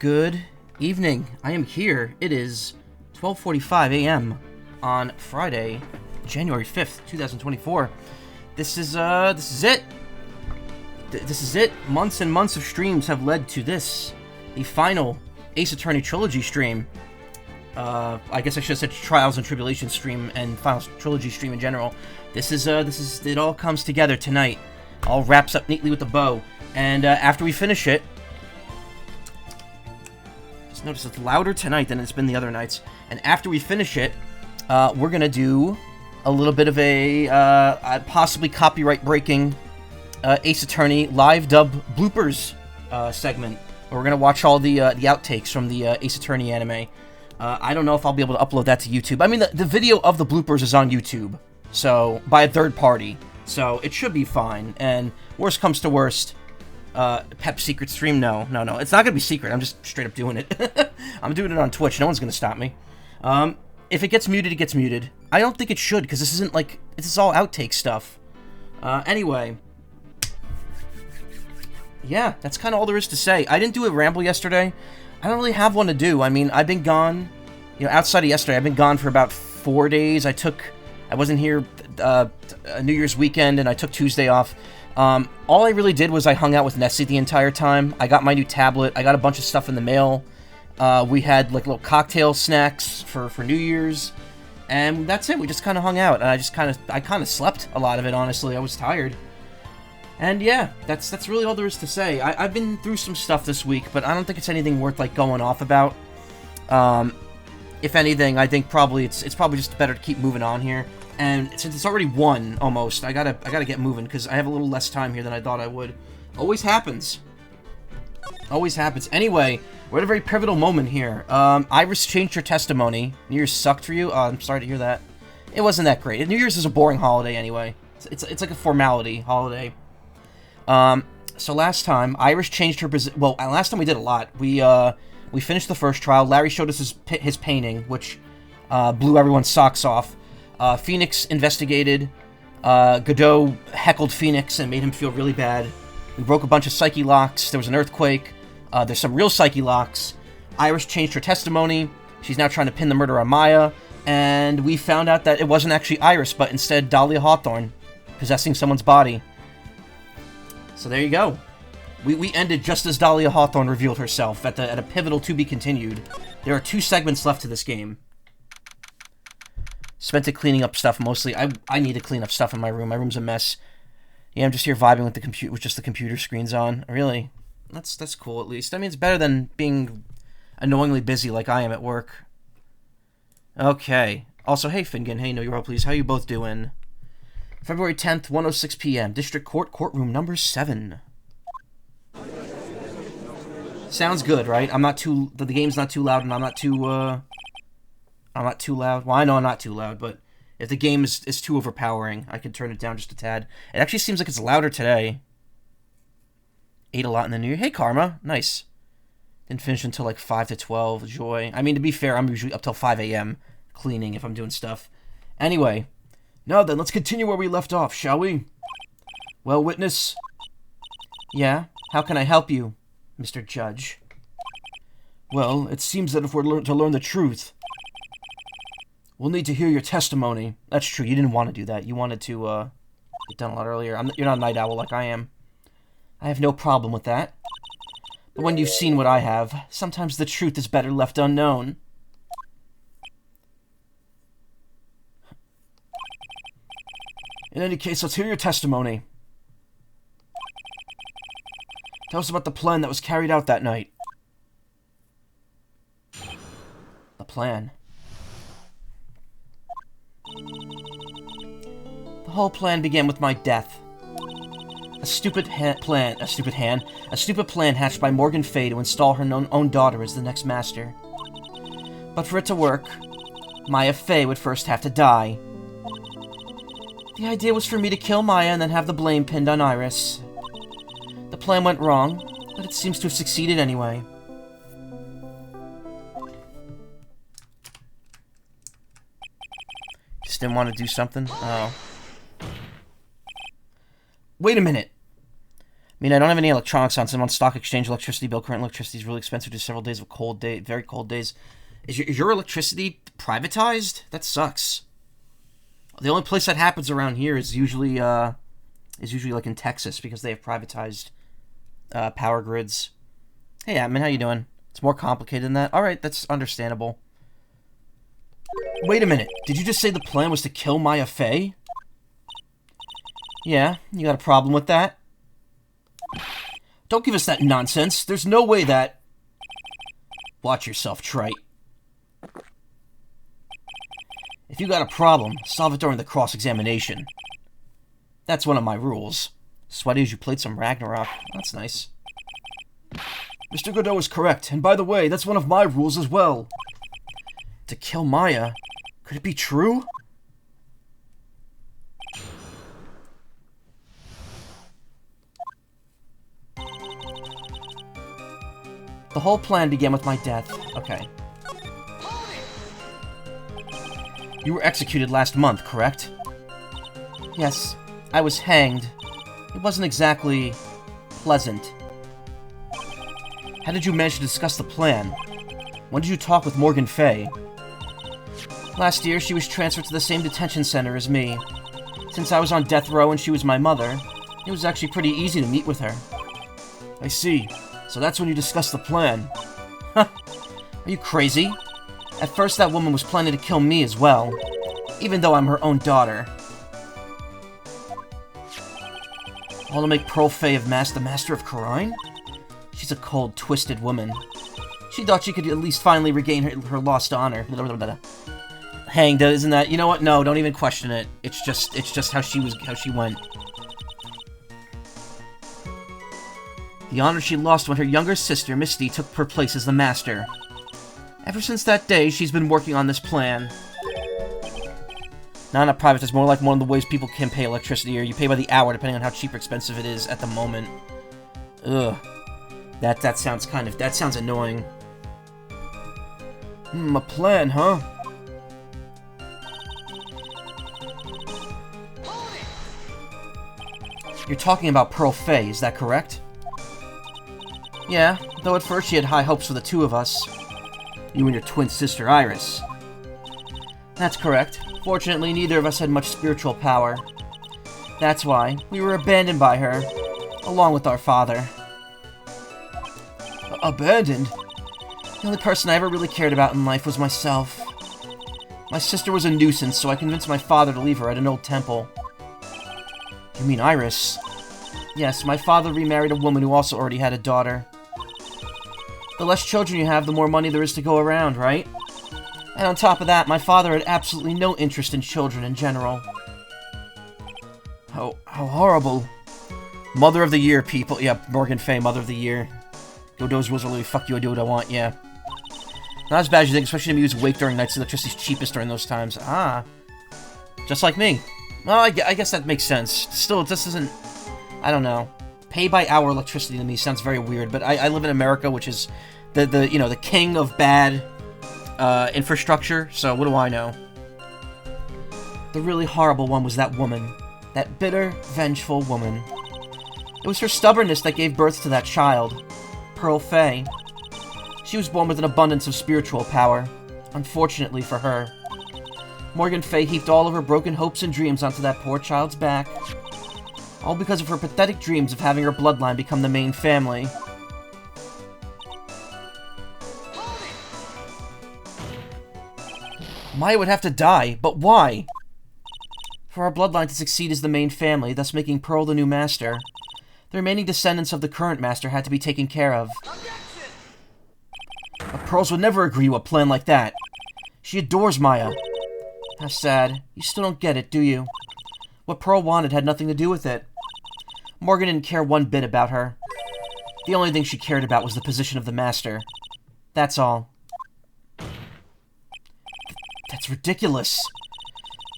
Good evening. I am here. It is 12:45 a.m. on Friday, January 5th, 2024. This is it. This is it. Months and months of streams have led to this, the final Ace Attorney Trilogy stream. I guess I should have said Trials and Tribulations stream and Final Trilogy stream in general. This is it all comes together tonight. All wraps up neatly with a bow. And after we finish it, just notice it's louder tonight than it's been the other nights. And after we finish it, we're gonna do a little bit of a possibly copyright-breaking Ace Attorney live dub bloopers segment, where we're gonna watch all the outtakes from the Ace Attorney anime. I don't know if I'll be able to upload that to YouTube. I mean, the video of the bloopers is on YouTube, so by a third party, so it should be fine. And worst comes to worst, Pep secret stream? No, it's not gonna be secret. I'm just straight up doing it. I'm doing it on Twitch. No one's gonna stop me. If it gets muted, it gets muted. I don't think it should, because this isn't like, this is all outtake stuff. Anyway. Yeah, that's kind of all there is to say. I didn't do a ramble yesterday. I don't really have one to do. I mean, I've been gone, outside of yesterday, I've been gone for about 4 days. I wasn't here New Year's weekend, and I took Tuesday off. All I really did was I hung out with Nessie the entire time. I got my new tablet. I got a bunch of stuff in the mail. We had, like, little cocktail snacks for New Year's. And that's it. We just kind of hung out. And I kind of slept a lot of it, honestly. I was tired. And yeah, that's really all there is to say. I've been through some stuff this week, but I don't think it's anything worth, like, going off about. If anything, I think probably it's probably just better to keep moving on here. And since it's already 1 almost, I gotta get moving, because I have a little less time here than I thought I would. Always happens. Always happens. Anyway, we're at a very pivotal moment here. Iris changed her testimony. New Year's sucked for you? I'm sorry to hear that. It wasn't that great. New Year's is a boring holiday anyway. It's like a formality holiday. So last time, Iris changed her well, last time we did a lot. We finished the first trial. Larry showed us his painting, which blew everyone's socks off. Phoenix investigated. Godot heckled Phoenix and made him feel really bad. We broke a bunch of psyche locks. There was an earthquake. There's some real psyche locks. Iris changed her testimony. She's now trying to pin the murder on Maya. And we found out that it wasn't actually Iris, but instead Dahlia Hawthorne possessing someone's body. So there you go. We ended just as Dahlia Hawthorne revealed herself at a pivotal to be continued. There are 2 segments left to this game. Spent it cleaning up stuff mostly. I need to clean up stuff in my room. My room's a mess. Yeah, I'm just here vibing with just the computer screens on. Really, that's cool at least. I mean, it's better than being annoyingly busy like I am at work. Okay. Also, hey Fingan, hey No You're All Please, how you both doing? February 10th, 1:06 p.m. District Court, courtroom number 7. Sounds good, right? The game's not too loud, and I'm not too loud. Well, I know I'm not too loud, but if the game is too overpowering, I can turn it down just a tad. It actually seems like it's louder today. Ate a lot in the new year. Hey, Karma. Nice. Didn't finish until like 5 to 12. Joy. I mean, to be fair, I'm usually up till 5 a.m. cleaning if I'm doing stuff. Anyway. Now then, let's continue where we left off, shall we? Well, witness. Yeah? How can I help you, Mr. Judge? Well, it seems that if we're to learn the truth, we'll need to hear your testimony. That's true, you didn't want to do that. You wanted to, get done a lot earlier. You're not a night owl like I am. I have no problem with that. But when you've seen what I have, sometimes the truth is better left unknown. In any case, let's hear your testimony. Tell us about the plan that was carried out that night. The plan. The whole plan began with my death. A stupid plan hatched by Morgan Fay to install her own daughter as the next master. But for it to work, Maya Fay would first have to die. The idea was for me to kill Maya and then have the blame pinned on Iris. The plan went wrong, but it seems to have succeeded anyway. Just didn't want to do something? Oh. Wait a minute. mean, I don't have any electronics on, so I'm on stock exchange electricity bill. Current electricity is really expensive due to several days of very cold days. Is your electricity privatized? That sucks. The only place that happens around here is usually like in Texas because they have privatized power grids. Hey, Atman, how you doing? It's more complicated than that. All right, that's understandable. Wait a minute. Did you just say the plan was to kill Maya Fey? Yeah, you got a problem with that? Don't give us that nonsense. There's no way that... Watch yourself, Trite. If you got a problem, solve it during the cross-examination. That's one of my rules. Sweaty as you played some Ragnarok. That's nice. Mr. Godot is correct, and by the way, that's one of my rules as well. To kill Maya? Could it be true? The whole plan began with my death. Okay. You were executed last month, correct? Yes, I was hanged. It wasn't exactly pleasant. How did you manage to discuss the plan? When did you talk with Morgan Fey? Last year, she was transferred to the same detention center as me. Since I was on death row and she was my mother, it was actually pretty easy to meet with her. I see. So that's when you discussed the plan. Huh. Are you crazy? At first, that woman was planning to kill me as well, even though I'm her own daughter. All to make Pearl Fey of the Master of Khura'in? She's a cold, twisted woman. She thought she could at least finally regain her lost honor. Hanged, isn't that? You know what? No, don't even question it. It's just how she went. The honor she lost when her younger sister, Misty, took her place as the Master. Ever since that day, she's been working on this plan. No, not private. It's more like one of the ways people can pay electricity, or you pay by the hour, depending on how cheap or expensive it is at the moment. Ugh. That sounds that sounds annoying. A plan, huh? You're talking about Pearl Fey, is that correct? Yeah, though at first she had high hopes for the two of us. You and your twin sister, Iris. That's correct. Fortunately, neither of us had much spiritual power. That's why we were abandoned by her, along with our father. Abandoned? The only person I ever really cared about in life was myself. My sister was a nuisance, so I convinced my father to leave her at an old temple. You mean Iris? Yes, my father remarried a woman who also already had a daughter. The less children you have, the more money there is to go around, right? And on top of that, my father had absolutely no interest in children in general. How horrible. Mother of the Year, people. Yeah, Morgan Fey, Mother of the Year. Godot's rules are literally, fuck you, I do what I want, yeah. Not as bad as you think, especially if you use Wake during nights. Electricity's cheapest during those times. Ah. Just like me. Well, I guess that makes sense. Still, this isn't... I don't know. Pay-by-hour electricity to me sounds very weird, but I live in America, which is the king of bad infrastructure, so what do I know? The really horrible one was that woman. That bitter, vengeful woman. It was her stubbornness that gave birth to that child. Pearl Fey. She was born with an abundance of spiritual power. Unfortunately for her. Morgan Fey heaped all of her broken hopes and dreams onto that poor child's back. All because of her pathetic dreams of having her bloodline become the main family. Maya would have to die, but why? For our bloodline to succeed as the main family, thus making Pearl the new master. The remaining descendants of the current master had to be taken care of. But Pearls would never agree to a plan like that. She adores Maya. How sad. You still don't get it, do you? What Pearl wanted had nothing to do with it. Morgan didn't care one bit about her. The only thing she cared about was the position of the master. That's all. That's ridiculous.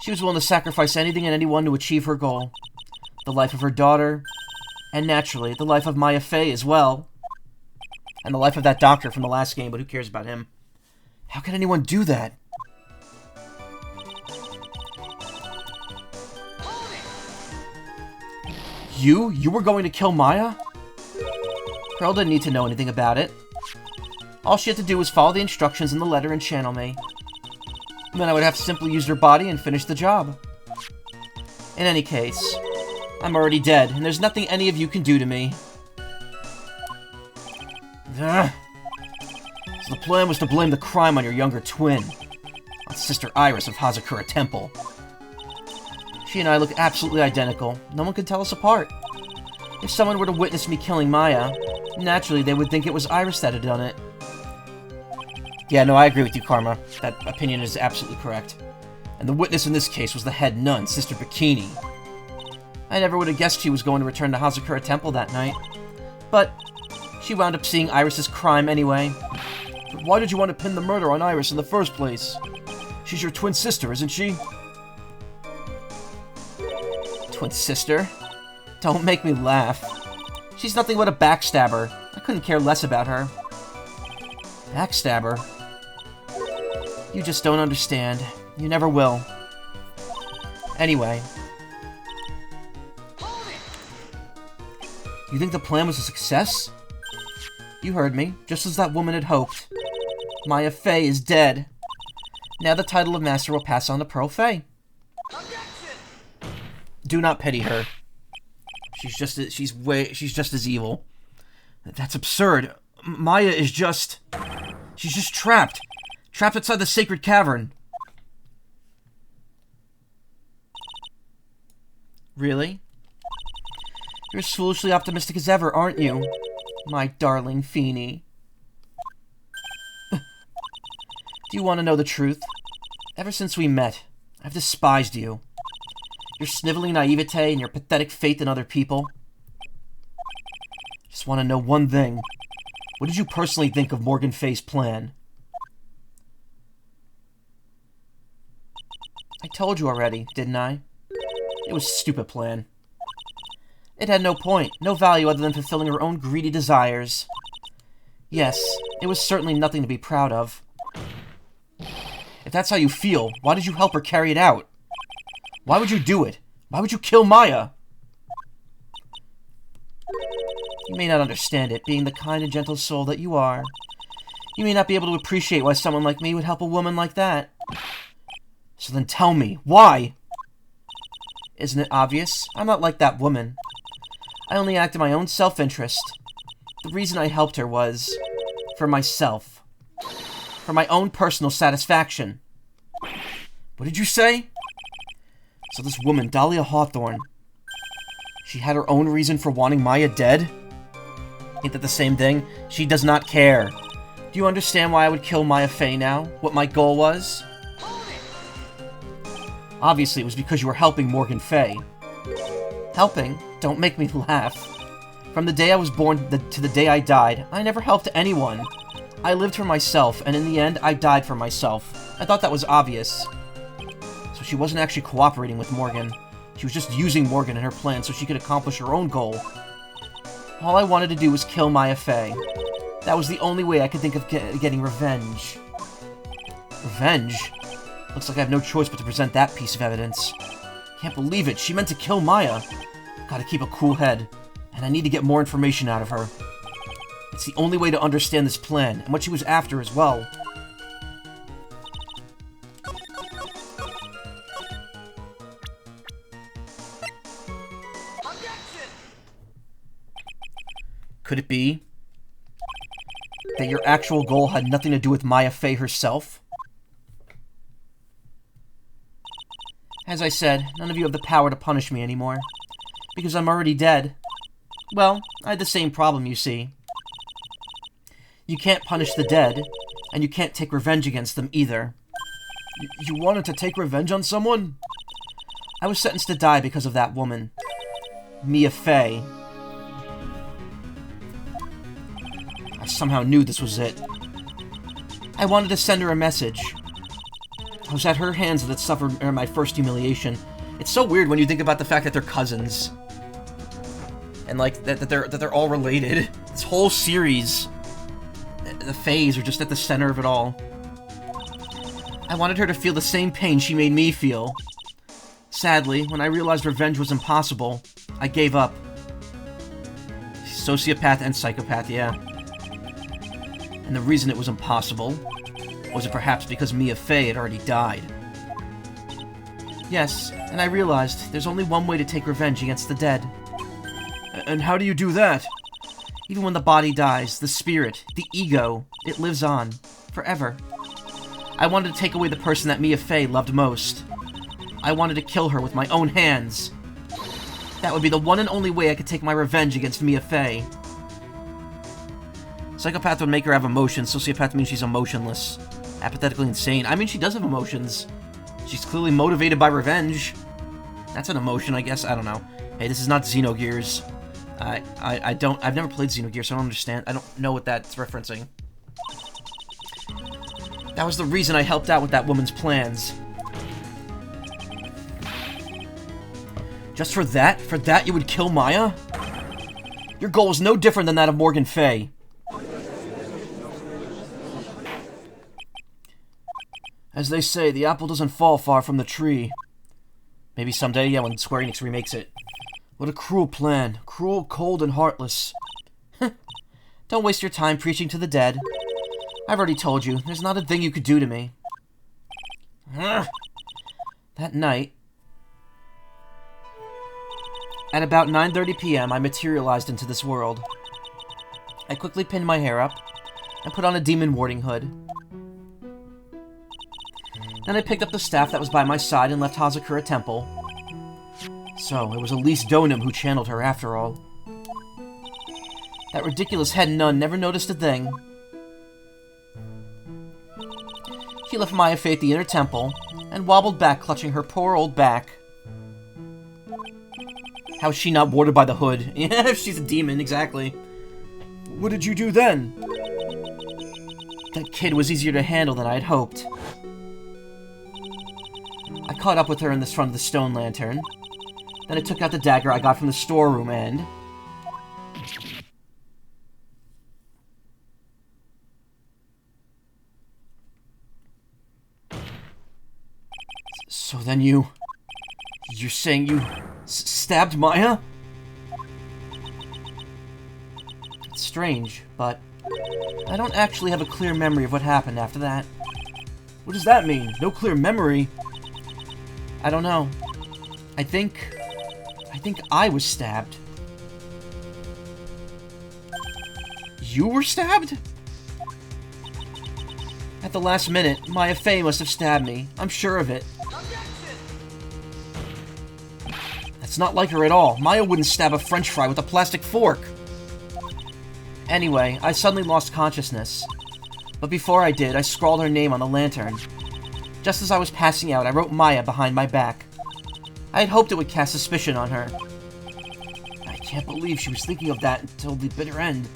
She was willing to sacrifice anything and anyone to achieve her goal. The life of her daughter, and naturally, the life of Maya Fey as well. And the life of that doctor from the last game, but who cares about him? How could anyone do that? You? You were going to kill Maya? Pearl didn't need to know anything about it. All she had to do was follow the instructions in the letter and channel me. And then I would have to simply use her body and finish the job. In any case, I'm already dead, and there's nothing any of you can do to me. Ugh. So the plan was to blame the crime on your younger twin, on Sister Iris of Hazakura Temple. She and I look absolutely identical. No one can tell us apart. If someone were to witness me killing Maya, naturally they would think it was Iris that had done it. Yeah, no, I agree with you, Karma. That opinion is absolutely correct. And the witness in this case was the head nun, Sister Bikini. I never would have guessed she was going to return to Hazakura Temple that night. But she wound up seeing Iris's crime anyway. But why did you want to pin the murder on Iris in the first place? She's your twin sister, isn't she? Twin sister? Don't make me laugh. She's nothing but a backstabber. I couldn't care less about her. Backstabber? You just don't understand. You never will. Anyway. You think the plan was a success? You heard me, just as that woman had hoped. Maya Fey is dead. Now the title of Master will pass on to Pearl Fey. Do not pity her. She's just as evil. That's absurd. Maya is just... She's just trapped. Trapped outside the sacred cavern. Really? You're as foolishly optimistic as ever, aren't you? My darling Feeny. Do you want to know the truth? Ever since we met, I've despised you. Your sniveling naivete and your pathetic faith in other people. Just want to know one thing. What did you personally think of Morgan Fey's plan? I told you already, didn't I? It was a stupid plan. It had no point, no value other than fulfilling her own greedy desires. Yes, it was certainly nothing to be proud of. If that's how you feel, why did you help her carry it out? Why would you do it? Why would you kill Maya? You may not understand it, being the kind and gentle soul that you are. You may not be able to appreciate why someone like me would help a woman like that. So then tell me, why? Isn't it obvious? I'm not like that woman. I only act in my own self-interest. The reason I helped her was... for myself. For my own personal satisfaction. What did you say? So this woman, Dahlia Hawthorne, she had her own reason for wanting Maya dead? Ain't that the same thing? She does not care. Do you understand why I would kill Maya Fey now? What my goal was? Obviously, it was because you were helping Morgan Fey. Helping? Don't make me laugh. From the day I was born to the day I died, I never helped anyone. I lived for myself, and in the end, I died for myself. I thought that was obvious. So she wasn't actually cooperating with Morgan. She was just using Morgan in her plan so she could accomplish her own goal. All I wanted to do was kill Maya Fey. That was the only way I could think of getting revenge. Revenge? Looks like I have no choice but to present that piece of evidence. Can't believe it, she meant to kill Maya. Gotta keep a cool head, and I need to get more information out of her. It's the only way to understand this plan, and what she was after as well. Could it be that your actual goal had nothing to do with Maya Fey herself? As I said, none of you have the power to punish me anymore. Because I'm already dead. Well, I had the same problem, you see. You can't punish the dead, and you can't take revenge against them either. You wanted to take revenge on someone? I was sentenced to die because of that woman. Mia Fey. I somehow knew this was it. I wanted to send her a message. I was at her hands that suffered my first humiliation. It's so weird when you think about the fact that they're cousins. And like, that they're all related. This whole series, the Fays are just at the center of it all. I wanted her to feel the same pain she made me feel. Sadly, when I realized revenge was impossible, I gave up. Sociopath and psychopath, yeah. And the reason it was impossible was it perhaps because Mia Fey had already died. Yes, and I realized there's only one way to take revenge against the dead. And how do you do that? Even when the body dies, the spirit, the ego, it lives on. Forever. I wanted to take away the person that Mia Fey loved most. I wanted to kill her with my own hands. That would be the one and only way I could take my revenge against Mia Fey. Psychopath would make her have emotions. Sociopath means she's emotionless. Apathetically insane. I mean, she does have emotions. She's clearly motivated by revenge. That's an emotion, I guess. I don't know. Hey, this is not Xenogears. I've never played Xenogears, so I don't understand. I don't know what that's referencing. That was the reason I helped out with that woman's plans. Just for that? For that you would kill Maya? Your goal is no different than that of Morgan Fey. As they say, the apple doesn't fall far from the tree. Maybe someday, yeah, when Square Enix remakes it. What a cruel plan. Cruel, cold, and heartless. Don't waste your time preaching to the dead. I've already told you, there's not a thing you could do to me. That night, at about 9:30 p.m., I materialized into this world. I quickly pinned my hair up and put on a demon warding hood. Then I picked up the staff that was by my side and left Hazakura Temple. So, it was Elise Donum who channeled her after all. That ridiculous head nun never noticed a thing. She left Maya Fey at the inner temple and wobbled back, clutching her poor old back. How is she not warded by the hood? Yeah, if she's a demon, exactly. What did you do then? That kid was easier to handle than I had hoped. I caught up with her in the front of the stone lantern. Then I took out the dagger I got from the storeroom and... So then you're saying you stabbed Maya? It's strange, but I don't actually have a clear memory of what happened after that. What does that mean? No clear memory? I don't know. I think I was stabbed. You were stabbed? At the last minute, Maya Fey must have stabbed me. I'm sure of it. That's not like her at all. Maya wouldn't stab a french fry with a plastic fork. Anyway, I suddenly lost consciousness. But before I did, I scrawled her name on the lantern. Just as I was passing out, I wrote Maya behind my back. I had hoped it would cast suspicion on her. I can't believe she was thinking of that until the bitter end.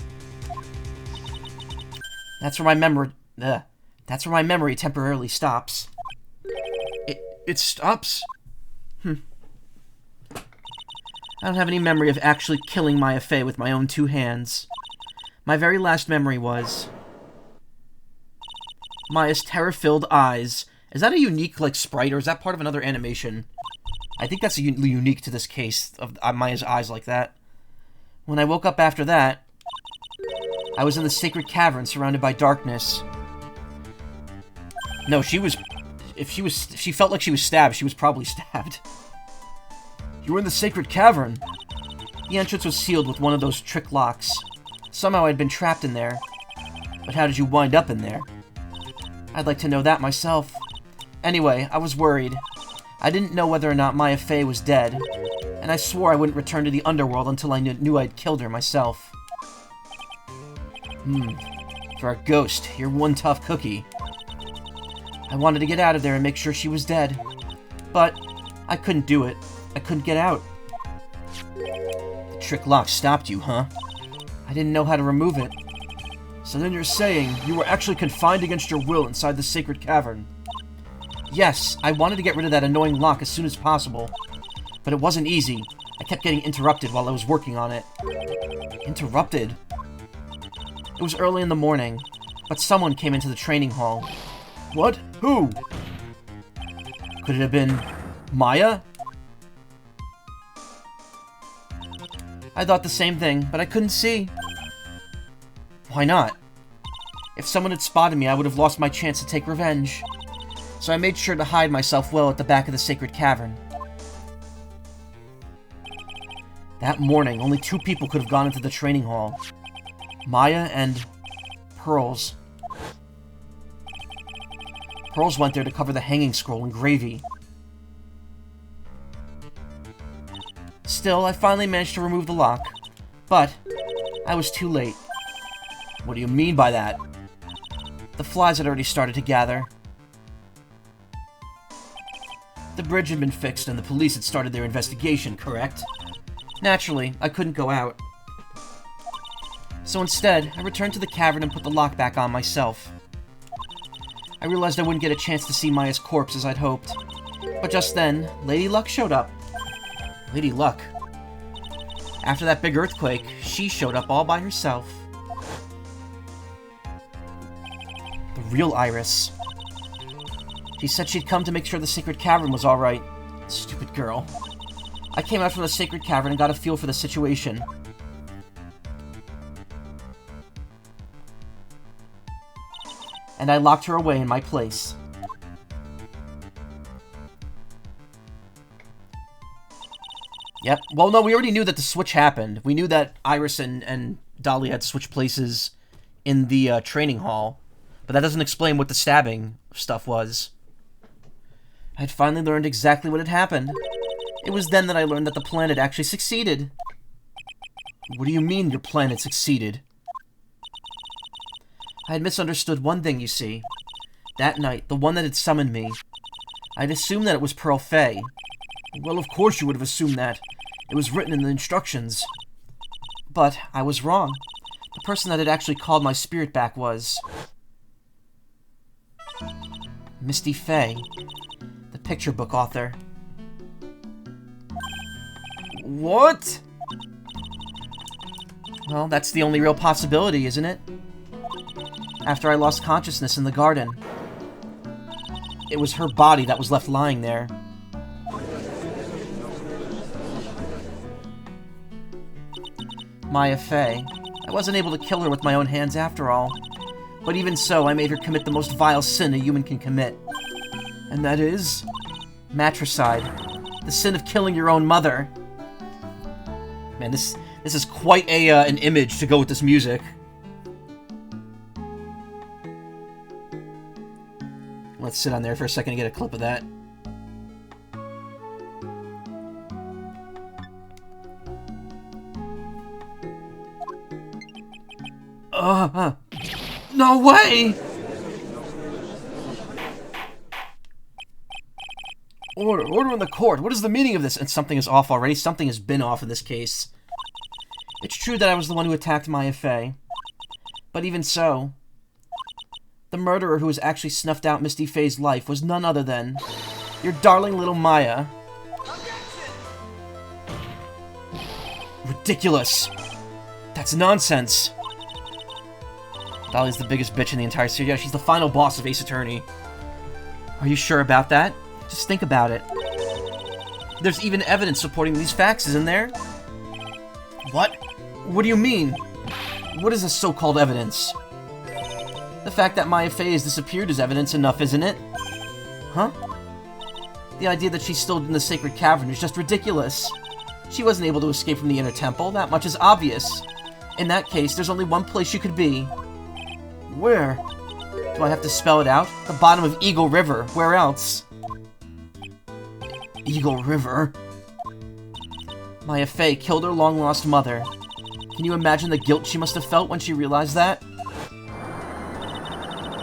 That's where my memory temporarily stops. It stops? I don't have any memory of actually killing Maya Fey with my own 2 hands. My very last memory was Maya's terror-filled eyes. Is that a unique, sprite, or is that part of another animation? I think that's unique to this case, of Maya's eyes like that. When I woke up after that, I was in the sacred cavern surrounded by darkness. No, if she felt like she was stabbed, she was probably stabbed. You were in the sacred cavern. The entrance was sealed with one of those trick locks. Somehow I'd been trapped in there. But how did you wind up in there? I'd like to know that myself. Anyway, I was worried. I didn't know whether or not Maya Fey was dead, and I swore I wouldn't return to the underworld until I knew I'd killed her myself. For a ghost, you're one tough cookie. I wanted to get out of there and make sure she was dead, but I couldn't do it. I couldn't get out. The trick lock stopped you, huh? I didn't know how to remove it. So then you're saying you were actually confined against your will inside the sacred cavern? Yes, I wanted to get rid of that annoying lock as soon as possible. But it wasn't easy. I kept getting interrupted while I was working on it. Interrupted? It was early in the morning, but someone came into the training hall. What? Who? Could it have been Maya? I thought the same thing, but I couldn't see. Why not? If someone had spotted me, I would have lost my chance to take revenge. So I made sure to hide myself well at the back of the sacred cavern. That morning, only 2 people could have gone into the training hall. Maya and Pearls. Pearls went there to cover the hanging scroll in gravy. Still, I finally managed to remove the lock. But I was too late. What do you mean by that? The flies had already started to gather. The bridge had been fixed and the police had started their investigation, correct? Naturally, I couldn't go out. So instead, I returned to the cavern and put the lock back on myself. I realized I wouldn't get a chance to see Maya's corpse as I'd hoped. But just then, Lady Luck showed up. Lady Luck. After that big earthquake, she showed up all by herself. The real Iris. She said she'd come to make sure the sacred cavern was alright. Stupid girl. I came out from the sacred cavern and got a feel for the situation. And I locked her away in my place. Yep. Well, no, we already knew that the switch happened. We knew that Iris and Dolly had switched places in the training hall. But that doesn't explain what the stabbing stuff was. I had finally learned exactly what had happened. It was then that I learned that the plan had actually succeeded. What do you mean your plan had succeeded? I had misunderstood one thing, you see. That night, the one that had summoned me, I'd assumed that it was Pearl Fay. Well, of course you would have assumed that. It was written in the instructions. But I was wrong. The person that had actually called my spirit back was... Misty Fay, the picture book author. What? Well, that's the only real possibility, isn't it? After I lost consciousness in the garden, it was her body that was left lying there. Maya Fay. I wasn't able to kill her with my own hands after all. But even so, I made her commit the most vile sin a human can commit. And that is... matricide. The sin of killing your own mother. Man, this is quite an image to go with this music. Let's sit on there for a second and get a clip of that. No way! Order in the court. What is the meaning of this? And something is off already. Something has been off in this case. It's true that I was the one who attacked Maya Fay. But even so, the murderer who has actually snuffed out Misty Fay's life was none other than your darling little Maya. Ridiculous. That's nonsense. Dolly's the biggest bitch in the entire series. Yeah, she's the final boss of Ace Attorney. Are you sure about that? Just think about it. There's even evidence supporting these facts, isn't there? What? What do you mean? What is this so-called evidence? The fact that Maya Fay has disappeared is evidence enough, isn't it? Huh? The idea that she's still in the sacred cavern is just ridiculous. She wasn't able to escape from the inner temple, that much is obvious. In that case, there's only one place she could be. Where? Do I have to spell it out? The bottom of Eagle River. Where else? Eagle River? Maya Fay killed her long-lost mother. Can you imagine the guilt she must have felt when she realized that?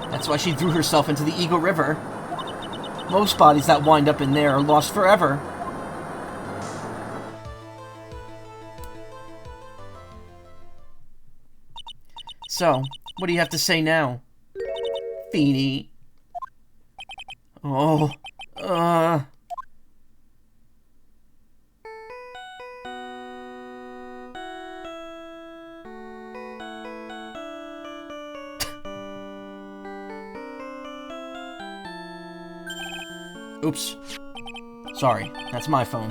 That's why she threw herself into the Eagle River. Most bodies that wind up in there are lost forever. So, what do you have to say now? Feeny. Oh, Oops. Sorry, that's my phone.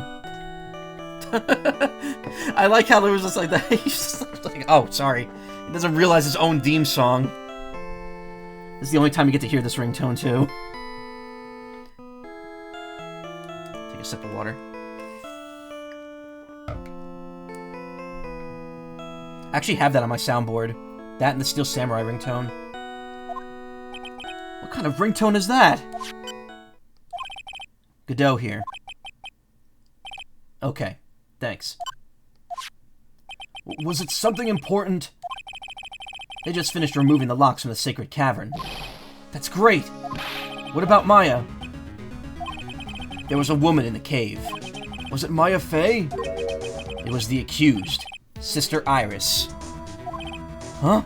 I like how there was just like that. He's just like, oh, sorry. He doesn't realize his own theme song. This is the only time you get to hear this ringtone, too. Take a sip of water. I actually have that on my soundboard. That and the Steel Samurai ringtone. What kind of ringtone is that? Godot here. Okay, thanks. Was it something important? They just finished removing the locks from the sacred cavern. That's great! What about Maya? There was a woman in the cave. Was it Maya Fey? It was the accused, Sister Iris. Huh?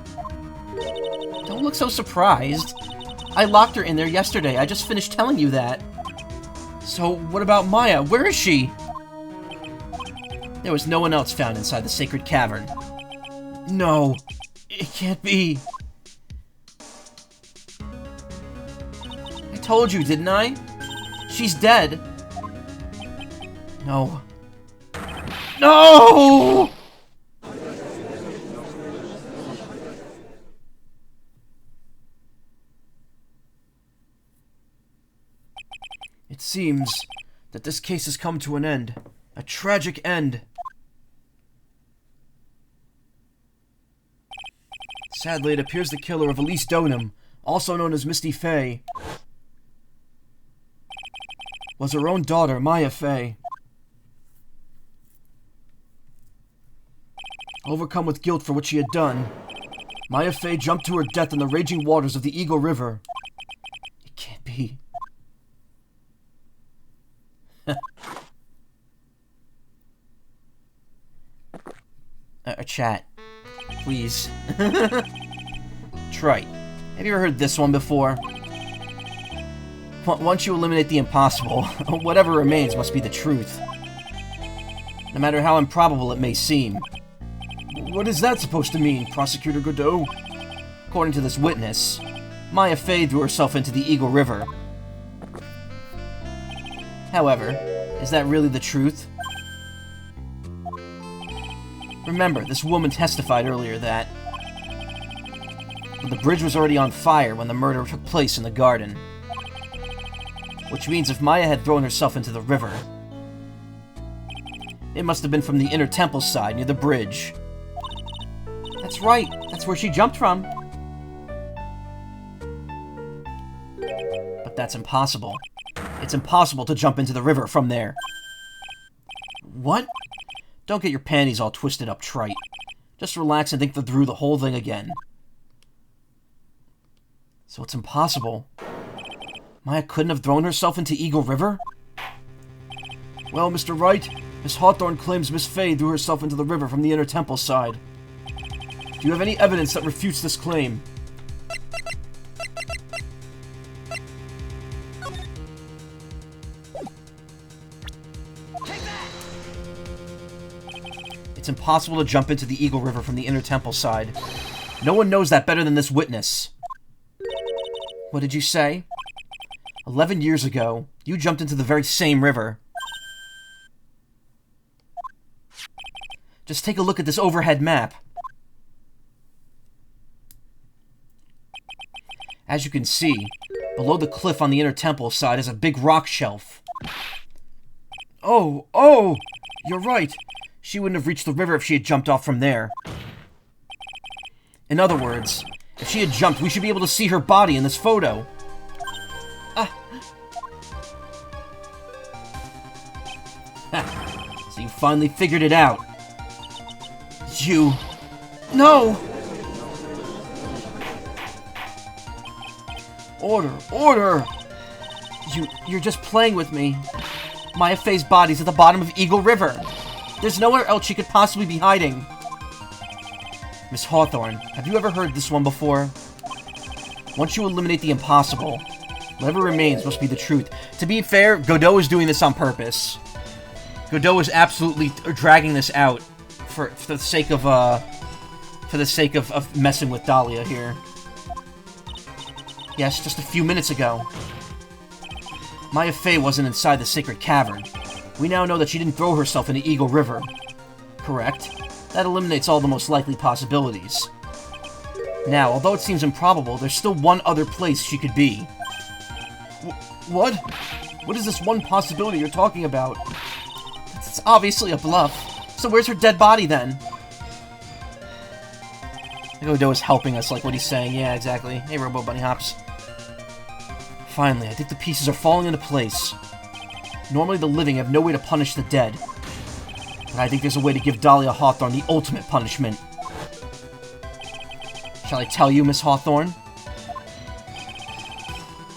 Don't look so surprised. I locked her in there yesterday. I just finished telling you that. So, what about Maya? Where is she? There was no one else found inside the sacred cavern. No, it can't be. I told you, didn't I? She's dead. No. No! It seems that this case has come to an end. A tragic end. Sadly, it appears the killer of Elise Donham, also known as Misty Fey, was her own daughter, Maya Fey. Overcome with guilt for what she had done, Maya Fey jumped to her death in the raging waters of the Eagle River. It can't be. A chat. Please. Trite. Have you ever heard this one before? Once you eliminate the impossible, whatever remains must be the truth. No matter how improbable it may seem. What is that supposed to mean, Prosecutor Godot? According to this witness, Maya Fey threw herself into the Eagle River. However, is that really the truth? Remember, this woman testified earlier that the bridge was already on fire when the murder took place in the garden. Which means if Maya had thrown herself into the river, it must have been from the inner temple side near the bridge. That's right, that's where she jumped from. But that's impossible. It's impossible to jump into the river from there. What? Don't get your panties all twisted up, Trite. Just relax and think through the whole thing again. So it's impossible. Maya couldn't have thrown herself into Eagle River? Well, Mr. Wright, Miss Hawthorne claims Miss Fey threw herself into the river from the inner temple side. Do you have any evidence that refutes this claim? It's impossible to jump into the Eagle River from the inner temple side. No one knows that better than this witness. What did you say? 11 years ago, you jumped into the very same river. Just take a look at this overhead map. As you can see, below the cliff on the inner temple side is a big rock shelf. Oh, you're right. She wouldn't have reached the river if she had jumped off from there. In other words, if she had jumped, we should be able to see her body in this photo. So you finally figured it out. You... No! Order! You're just playing with me. Maya Fey's body's at the bottom of Eagle River. There's nowhere else she could possibly be hiding. Miss Hawthorne, have you ever heard this one before? Once you eliminate the impossible, whatever remains must be the truth. To be fair, Godot is doing this on purpose. Godot is absolutely dragging this out for the sake of messing with Dahlia here. Yes, just a few minutes ago. Maya Fey wasn't inside the sacred cavern. We now know that she didn't throw herself into Eagle River. Correct. That eliminates all the most likely possibilities. Now, although it seems improbable, there's still one other place she could be. What? What is this one possibility you're talking about? It's obviously a bluff. So where's her dead body, then? Odo is helping us, like what he's saying. Yeah, exactly. Hey, Robo Bunny Hops. Finally, I think the pieces are falling into place. Normally the living have no way to punish the dead. But I think there's a way to give Dahlia Hawthorne the ultimate punishment. Shall I tell you, Miss Hawthorne?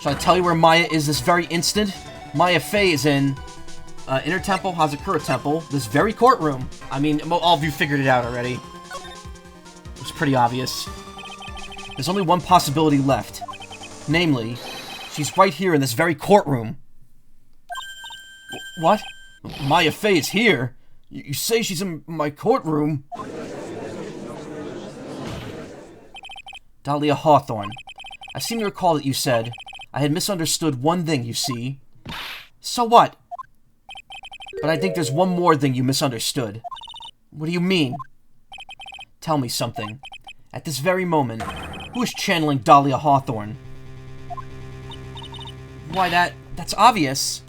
Shall I tell you where Maya is this very instant? Maya Fey is in Inner Temple, Hazakura Temple, this very courtroom. I mean, all of you figured it out already. It was pretty obvious. There's only one possibility left. Namely, she's right here in this very courtroom. What? Maya Fey is here? You say she's in my courtroom? Dahlia Hawthorne, I seem to recall that you said, I had misunderstood one thing, you see. So what? But I think there's one more thing you misunderstood. What do you mean? Tell me something. At this very moment, who is channeling Dahlia Hawthorne? Why, that's obvious.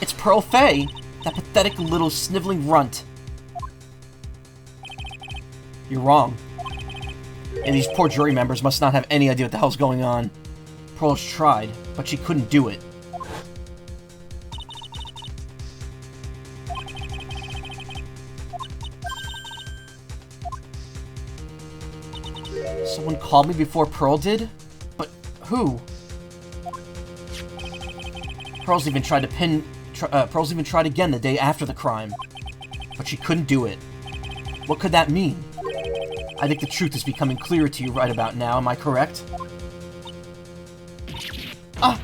It's Pearl Fey, that pathetic little sniveling runt. You're wrong. And these poor jury members must not have any idea what the hell's going on. Pearl's tried, but she couldn't do it. Someone called me before Pearl did? But who? Pearl's even tried again the day after the crime. But she couldn't do it. What could that mean? I think the truth is becoming clearer to you right about now, am I correct? Ah!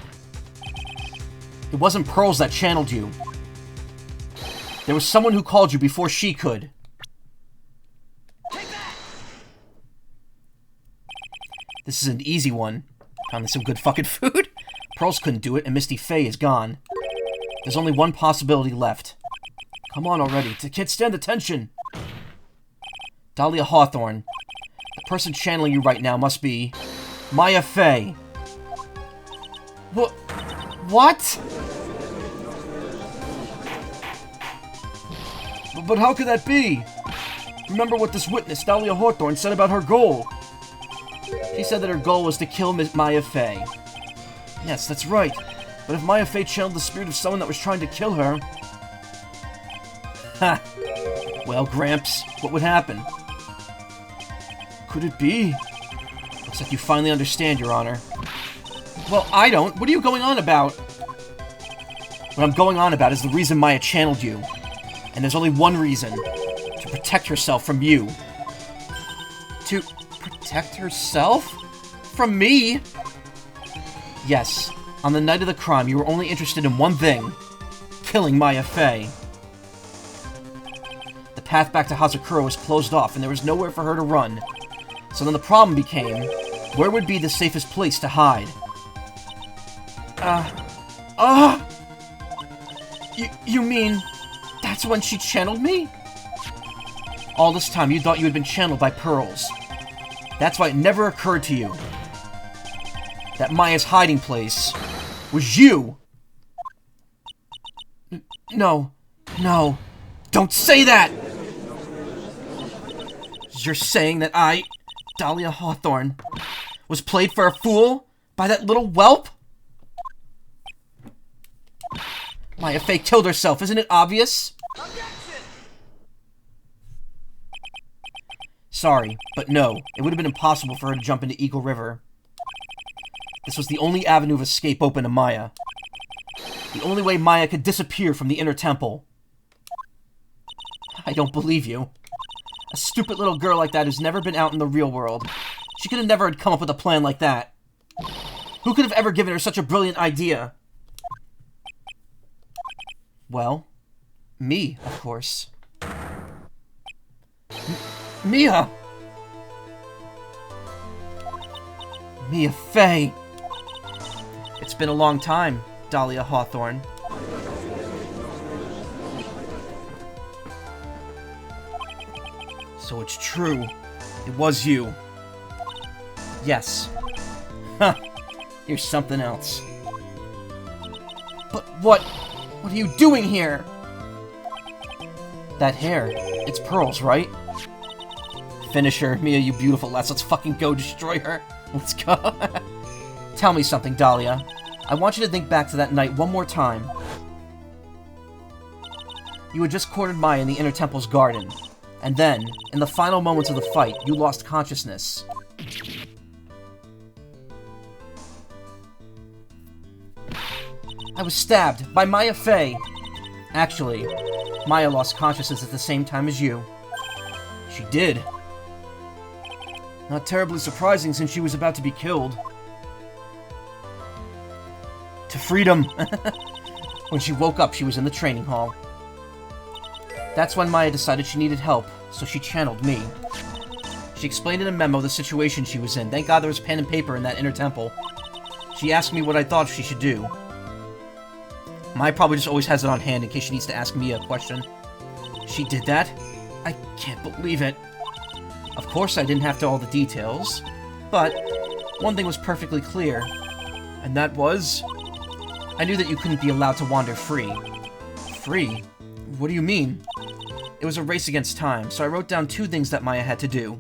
It wasn't Pearls that channeled you. There was someone who called you before she could. This is an easy one. Found me some good fucking food. Pearls couldn't do it, and Misty Fey is gone. There's only one possibility left. Come on already. I can't stand the tension. Dahlia Hawthorne. The person channeling you right now must be Maya Fey. What? But how could that be? Remember what this witness, Dahlia Hawthorne, said about her goal. She said that her goal was to kill Maya Fey. Yes, that's right. But if Maya Fey channeled the spirit of someone that was trying to kill her... Ha! Well, Gramps, what would happen? Could it be? Looks like you finally understand, Your Honor. Well, I don't. What are you going on about? What I'm going on about is the reason Maya channeled you. And there's only one reason. To protect herself from you. To protect herself? From me? Yes. On the night of the crime, you were only interested in one thing. Killing Maya Fey. The path back to Hazakura was closed off, and there was nowhere for her to run. So then the problem became, where would be the safest place to hide? You mean, that's when she channeled me? All this time you thought you had been channeled by Pearls. That's why it never occurred to you that Maya's hiding place was you! No. Don't say that! You're saying that I, Dahlia Hawthorne, was played for a fool by that little whelp? Maya Fey killed herself, isn't it obvious? Sorry, but no, it would have been impossible for her to jump into Eagle River. This was the only avenue of escape open to Maya. The only way Maya could disappear from the Inner Temple. I don't believe you. A stupid little girl like that who's never been out in the real world. She could have never come up with a plan like that. Who could have ever given her such a brilliant idea? Well, me, of course. Mia! Mia Fey! It's been a long time, Dahlia Hawthorne. So it's true. It was you. Yes. Huh. You're something else. But what are you doing here? That hair. It's Pearl's, right? Finish her. Mia, you beautiful lass. Let's fucking go destroy her. Let's go. Tell me something, Dahlia. I want you to think back to that night one more time. You had just cornered Maya in the Inner Temple's garden. And then, in the final moments of the fight, you lost consciousness. I was stabbed by Maya Fey. Actually, Maya lost consciousness at the same time as you. She did. Not terribly surprising since she was about to be killed. To freedom! When she woke up, she was in the training hall. That's when Maya decided she needed help, so she channeled me. She explained in a memo the situation she was in. Thank God there was pen and paper in that Inner Temple. She asked me what I thought she should do. Maya probably just always has it on hand in case she needs to ask me a question. She did that? I can't believe it. Of course I didn't have to all the details, but one thing was perfectly clear, and that was... I knew that you couldn't be allowed to wander free. Free? What do you mean? It was a race against time, so I wrote down 2 things that Maya had to do.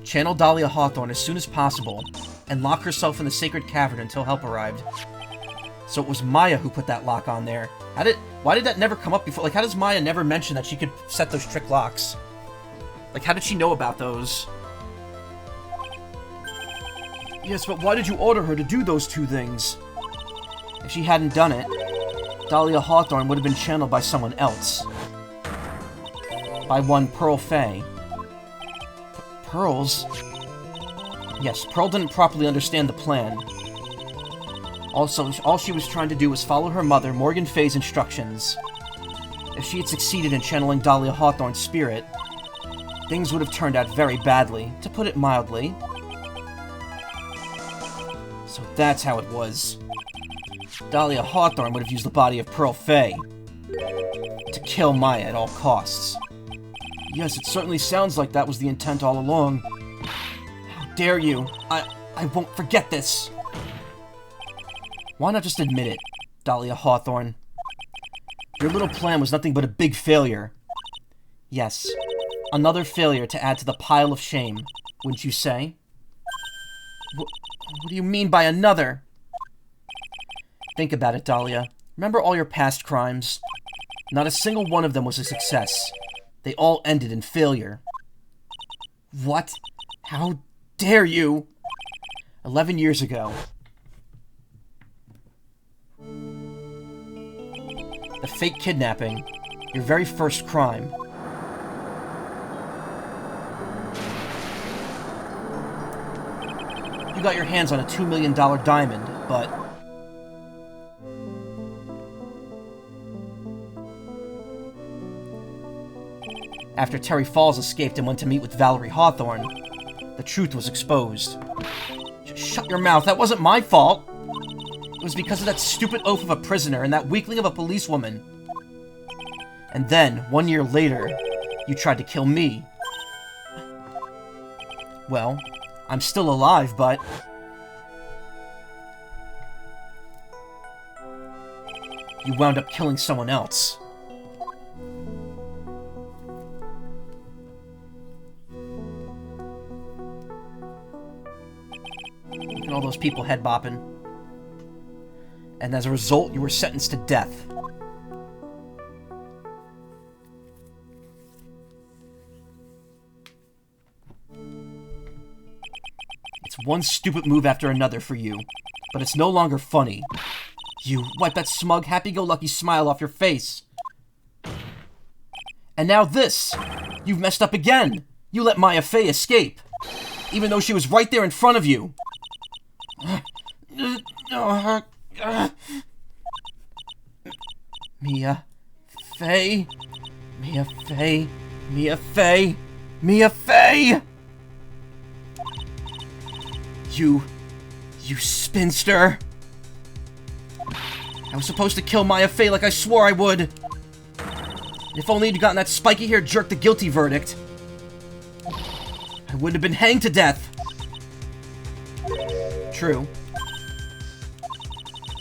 Channel Dahlia Hawthorne as soon as possible, and lock herself in the sacred cavern until help arrived. So it was Maya who put that lock on there. Why did that never come up before? Like, how does Maya never mention that she could set those trick locks? Like, how did she know about those? Yes, but why did you order her to do those 2 things? If she hadn't done it, Dahlia Hawthorne would have been channeled by someone else. By one Pearl Fey. Pearls? Yes, Pearl didn't properly understand the plan. Also, all she was trying to do was follow her mother, Morgan Fey's instructions. If she had succeeded in channeling Dahlia Hawthorne's spirit, things would have turned out very badly, to put it mildly. So that's how it was. Dahlia Hawthorne would have used the body of Pearl Fey to kill Maya at all costs. Yes, it certainly sounds like that was the intent all along. How dare you? I won't forget this. Why not just admit it, Dahlia Hawthorne? Your little plan was nothing but a big failure. Yes, another failure to add to the pile of shame, wouldn't you say? What do you mean by another? Think about it, Dahlia. Remember all your past crimes? Not a single one of them was a success. They all ended in failure. What? How dare you? 11 years ago. The fake kidnapping. Your very first crime. You got your hands on a $2 million diamond, but... After Terry Falls escaped and went to meet with Valerie Hawthorne, the truth was exposed. Just shut your mouth, that wasn't my fault! It was because of that stupid oaf of a prisoner and that weakling of a policewoman. And then, 1 year later, you tried to kill me. Well, I'm still alive, but... you wound up killing someone else. Look at all those people head-bopping. And as a result, you were sentenced to death. It's one stupid move after another for you, but it's no longer funny. You wipe that smug, happy-go-lucky smile off your face. And now this! You've messed up again! You let Maya Fey escape, even though she was right there in front of you. Mia Fey, Mia Fey, Mia Fey, Mia Fey! You spinster! I was supposed to kill Maya Fey like I swore I would! If only you'd gotten that spiky-haired jerk the guilty verdict, I would have been hanged to death. True.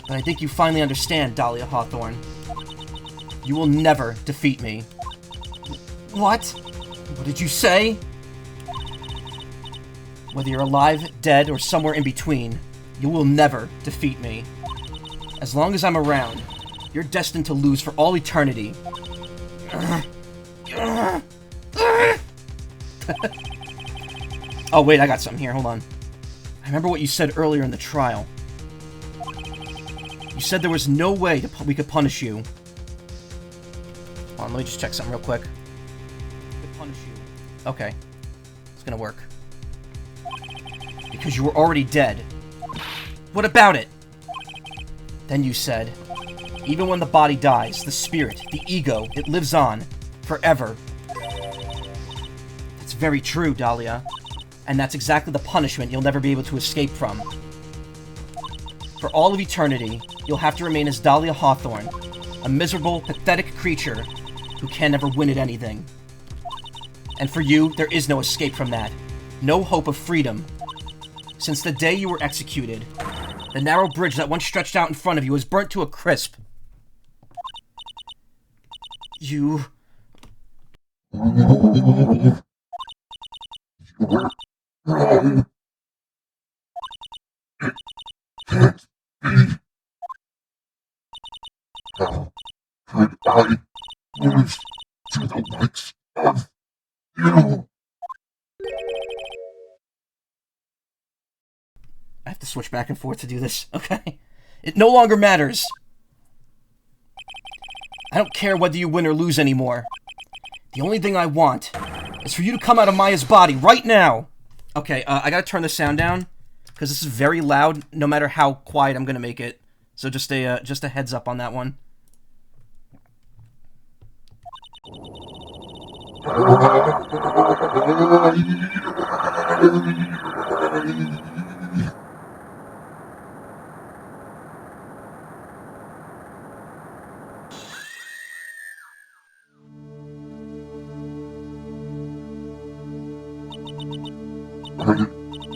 But I think you finally understand, Dahlia Hawthorne. You will never defeat me. What? What did you say? Whether you're alive, dead, or somewhere in between, you will never defeat me. As long as I'm around, you're destined to lose for all eternity. Oh, wait, I got something here. Hold on. I remember what you said earlier in the trial. You said there was no way we could punish you. Hold on, let me just check something real quick. We could punish you. Okay. It's gonna work. Because you were already dead. What about it? Then you said, even when the body dies, the spirit, the ego, it lives on. Forever. That's very true, Dahlia. And that's exactly the punishment you'll never be able to escape from. For all of eternity, you'll have to remain as Dahlia Hawthorne, a miserable, pathetic creature who can never win at anything. And for you, there is no escape from that. No hope of freedom. Since the day you were executed, the narrow bridge that once stretched out in front of you was burnt to a crisp. You... How could I lose to the likes of you? I have to switch back and forth to do this, okay? It no longer matters. I don't care whether you win or lose anymore. The only thing I want is for you to come out of Maya's body right now. Okay, I gotta turn the sound down, because this is very loud, no matter how quiet I'm gonna make it. So just a heads up on that one.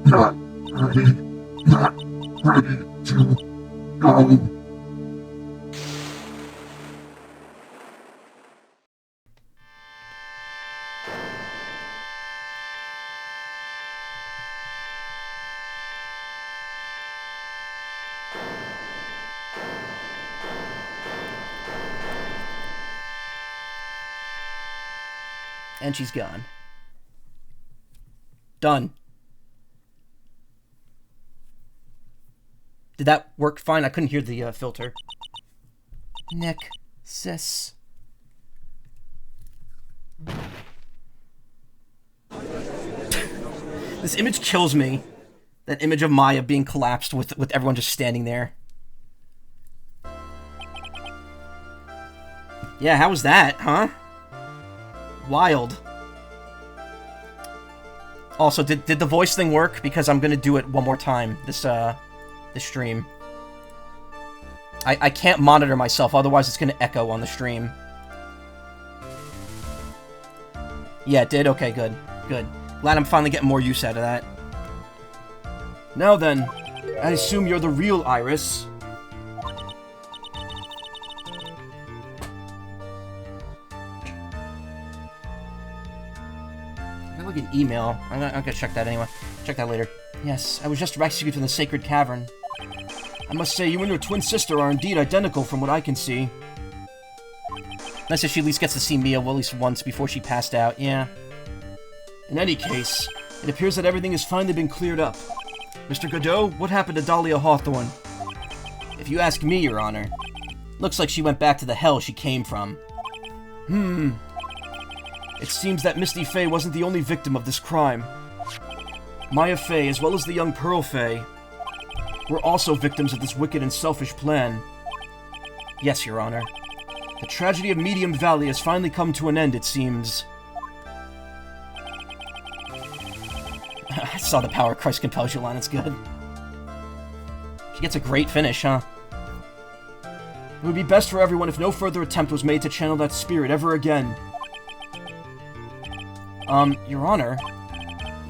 Not ready to go. And she's gone. Done. Did that work fine? I couldn't hear the filter. Nick, sis. This image kills me. That image of Maya being collapsed with everyone just standing there. Yeah, how was that, huh? Wild. Also, did the voice thing work? Because I'm gonna do it one more time, this stream. I can't monitor myself, otherwise it's gonna echo on the stream. Yeah, it did? Okay, good. Good. Glad I'm finally getting more use out of that. Now then, I assume you're the real Iris. I got like an email. I'm gonna check that anyway. Check that later. Yes, I was just rescued from the Sacred Cavern. I must say, you and your twin sister are indeed identical from what I can see. Nice that she at least gets to see Mia at least once before she passed out, yeah. In any case, it appears that everything has finally been cleared up. Mr. Godot, what happened to Dahlia Hawthorne? If you ask me, Your Honor, looks like she went back to the hell she came from. It seems that Misty Faye wasn't the only victim of this crime. Maya Faye, as well as the young Pearl Faye, were also victims of this wicked and selfish plan. Yes, Your Honor. The tragedy of Medium Valley has finally come to an end, it seems. I saw the power Christ compels you line, it's good. She gets a great finish, huh? It would be best for everyone if no further attempt was made to channel that spirit ever again. Your Honor?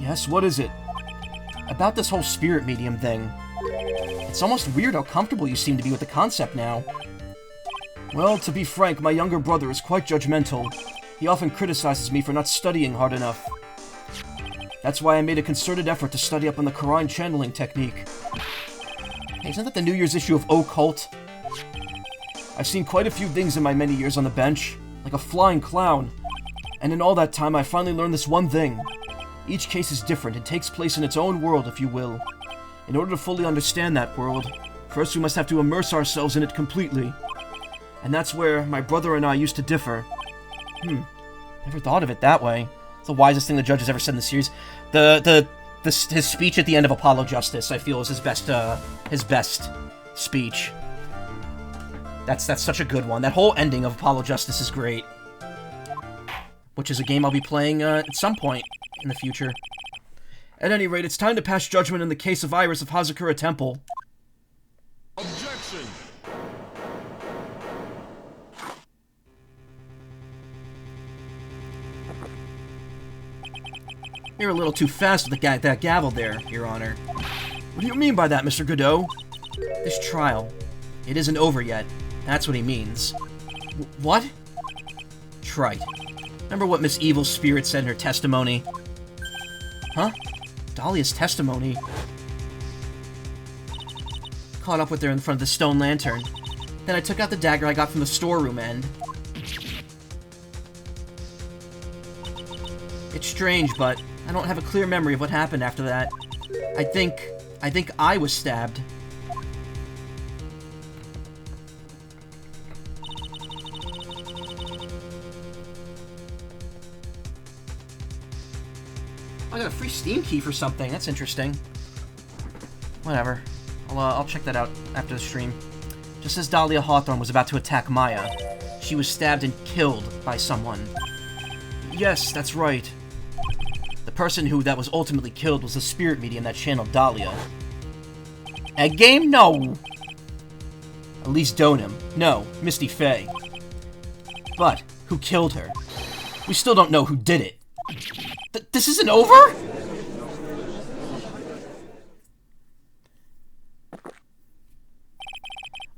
Yes, what is it? About this whole spirit medium thing. It's almost weird how comfortable you seem to be with the concept now. Well, to be frank, my younger brother is quite judgmental. He often criticizes me for not studying hard enough. That's why I made a concerted effort to study up on the Quran channeling technique. Hey, isn't that the New Year's issue of Occult? I've seen quite a few things in my many years on the bench, like a flying clown. And in all that time, I finally learned this one thing. Each case is different. It takes place in its own world, if you will. In order to fully understand that world, first we must have to immerse ourselves in it completely. And that's where my brother and I used to differ. Never thought of it that way. It's the wisest thing the judge has ever said in the series. His speech at the end of Apollo Justice, I feel, is his best speech. That's such a good one. That whole ending of Apollo Justice is great. Which is a game I'll be playing at some point in the future. At any rate, it's time to pass judgment in the case of Iris of Hazakura Temple. Objection! You're a little too fast with that gavel there, Your Honor. What do you mean by that, Mr. Godot? This trial, it isn't over yet. That's what he means. What? Trite. Remember what Miss Evil's spirit said in her testimony? Huh? Dahlia's testimony? Caught up with her in front of the stone lantern. Then I took out the dagger I got from the storeroom end. It's strange, but I don't have a clear memory of what happened after that. I think I was stabbed. I got a free Steam key for something. That's interesting. Whatever. I'll check that out after the stream. Just as Dahlia Hawthorne was about to attack Maya, she was stabbed and killed by someone. Yes, that's right. The person that was ultimately killed was the spirit medium that channeled Dahlia. Egg game? No! Elise Donham. No, Misty Faye. But, who killed her? We still don't know who did it. This isn't over?!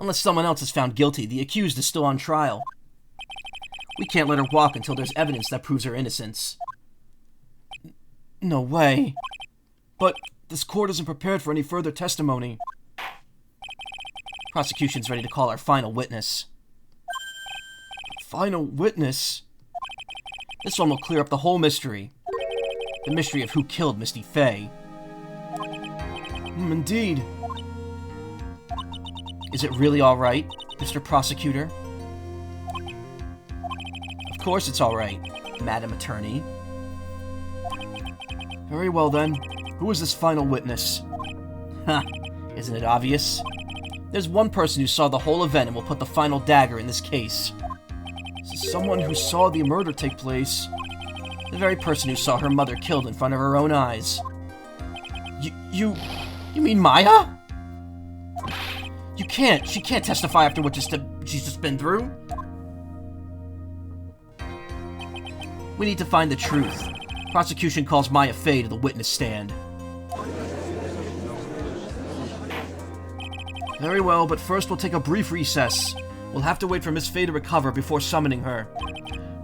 Unless someone else is found guilty, the accused is still on trial. We can't let her walk until there's evidence that proves her innocence. No way. But this court isn't prepared for any further testimony. Prosecution's ready to call our final witness. Final witness? This one will clear up the whole mystery. The mystery of who killed Misty Faye. Indeed. Is it really alright, Mr. Prosecutor? Of course it's alright, Madam Attorney. Very well then. Who is this final witness? Ha! Isn't it obvious? There's one person who saw the whole event and will put the final dagger in this case. Someone who saw the murder take place. The very person who saw her mother killed in front of her own eyes. You mean Maya? She can't testify after what she's just been through. We need to find the truth. Prosecution calls Maya Fey to the witness stand. Very well, but first we'll take a brief recess. We'll have to wait for Miss Fey to recover before summoning her.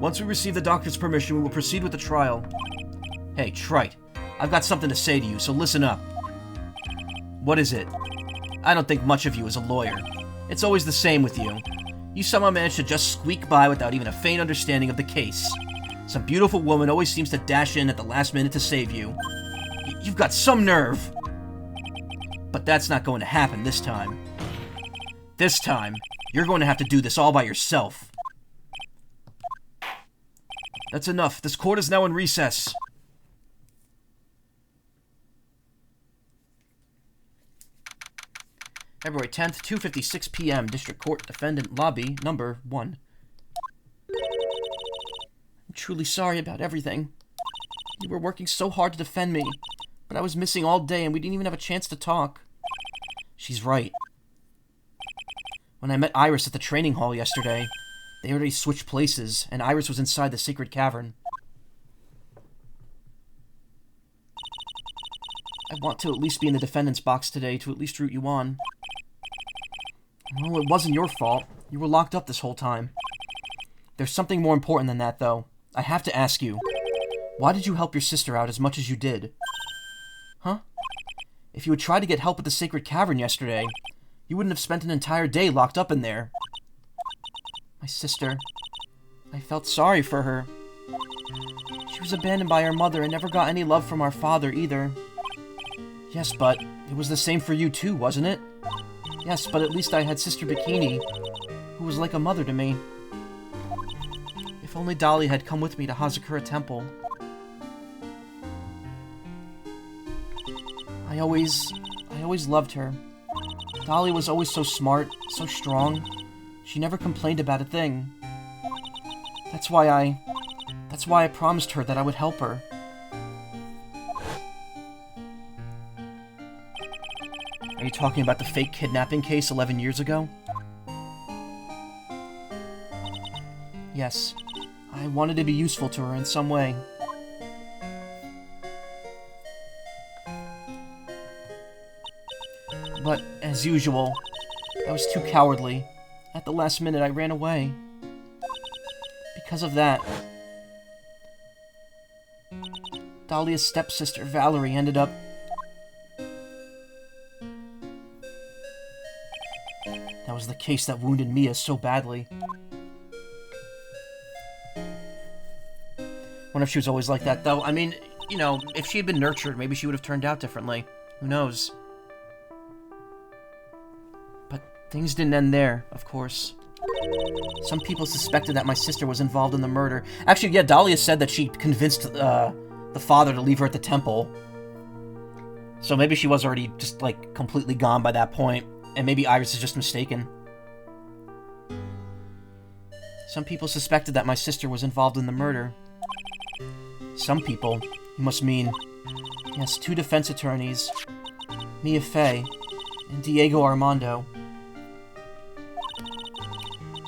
Once we receive the doctor's permission, we will proceed with the trial. Hey, Trite, I've got something to say to you, so listen up. What is it? I don't think much of you as a lawyer. It's always the same with you. You somehow manage to just squeak by without even a faint understanding of the case. Some beautiful woman always seems to dash in at the last minute to save you. You've got some nerve! But that's not going to happen this time. This time, you're going to have to do this all by yourself. That's enough. This court is now in recess. February 10th, 2:56 p.m. District Court, Defendant Lobby, number 1. I'm truly sorry about everything. You were working so hard to defend me, but I was missing all day and we didn't even have a chance to talk. She's right. When I met Iris at the training hall yesterday, they already switched places, and Iris was inside the sacred cavern. I want to at least be in the defendant's box today to at least root you on. Well, it wasn't your fault. You were locked up this whole time. There's something more important than that, though. I have to ask you. Why did you help your sister out as much as you did? Huh? If you had tried to get help at the sacred cavern yesterday, you wouldn't have spent an entire day locked up in there. My sister. I felt sorry for her. She was abandoned by her mother and never got any love from our father either. Yes, but it was the same for you too, wasn't it? Yes, but at least I had Sister Bikini, who was like a mother to me. If only Dolly had come with me to Hazakura Temple. I always loved her. Dolly was always so smart, so strong. She never complained about a thing. That's why I promised her that I would help her. Are you talking about the fake kidnapping case 11 years ago? Yes. I wanted to be useful to her in some way. But, as usual, I was too cowardly. At the last minute, I ran away. Because of that, Dahlia's stepsister, Valerie, ended up... That was the case that wounded Mia so badly. Wonder if she was always like that, though. I mean, you know, if she had been nurtured, maybe she would have turned out differently. Who knows? But things didn't end there, of course. Some people suspected that my sister was involved in the murder. Actually, yeah, Dahlia said that she convinced the father to leave her at the temple. So maybe she was already just, like, completely gone by that point. And maybe Iris is just mistaken. Some people suspected that my sister was involved in the murder. Some people, you must mean, yes, 2 defense attorneys, Mia Fey and Diego Armando.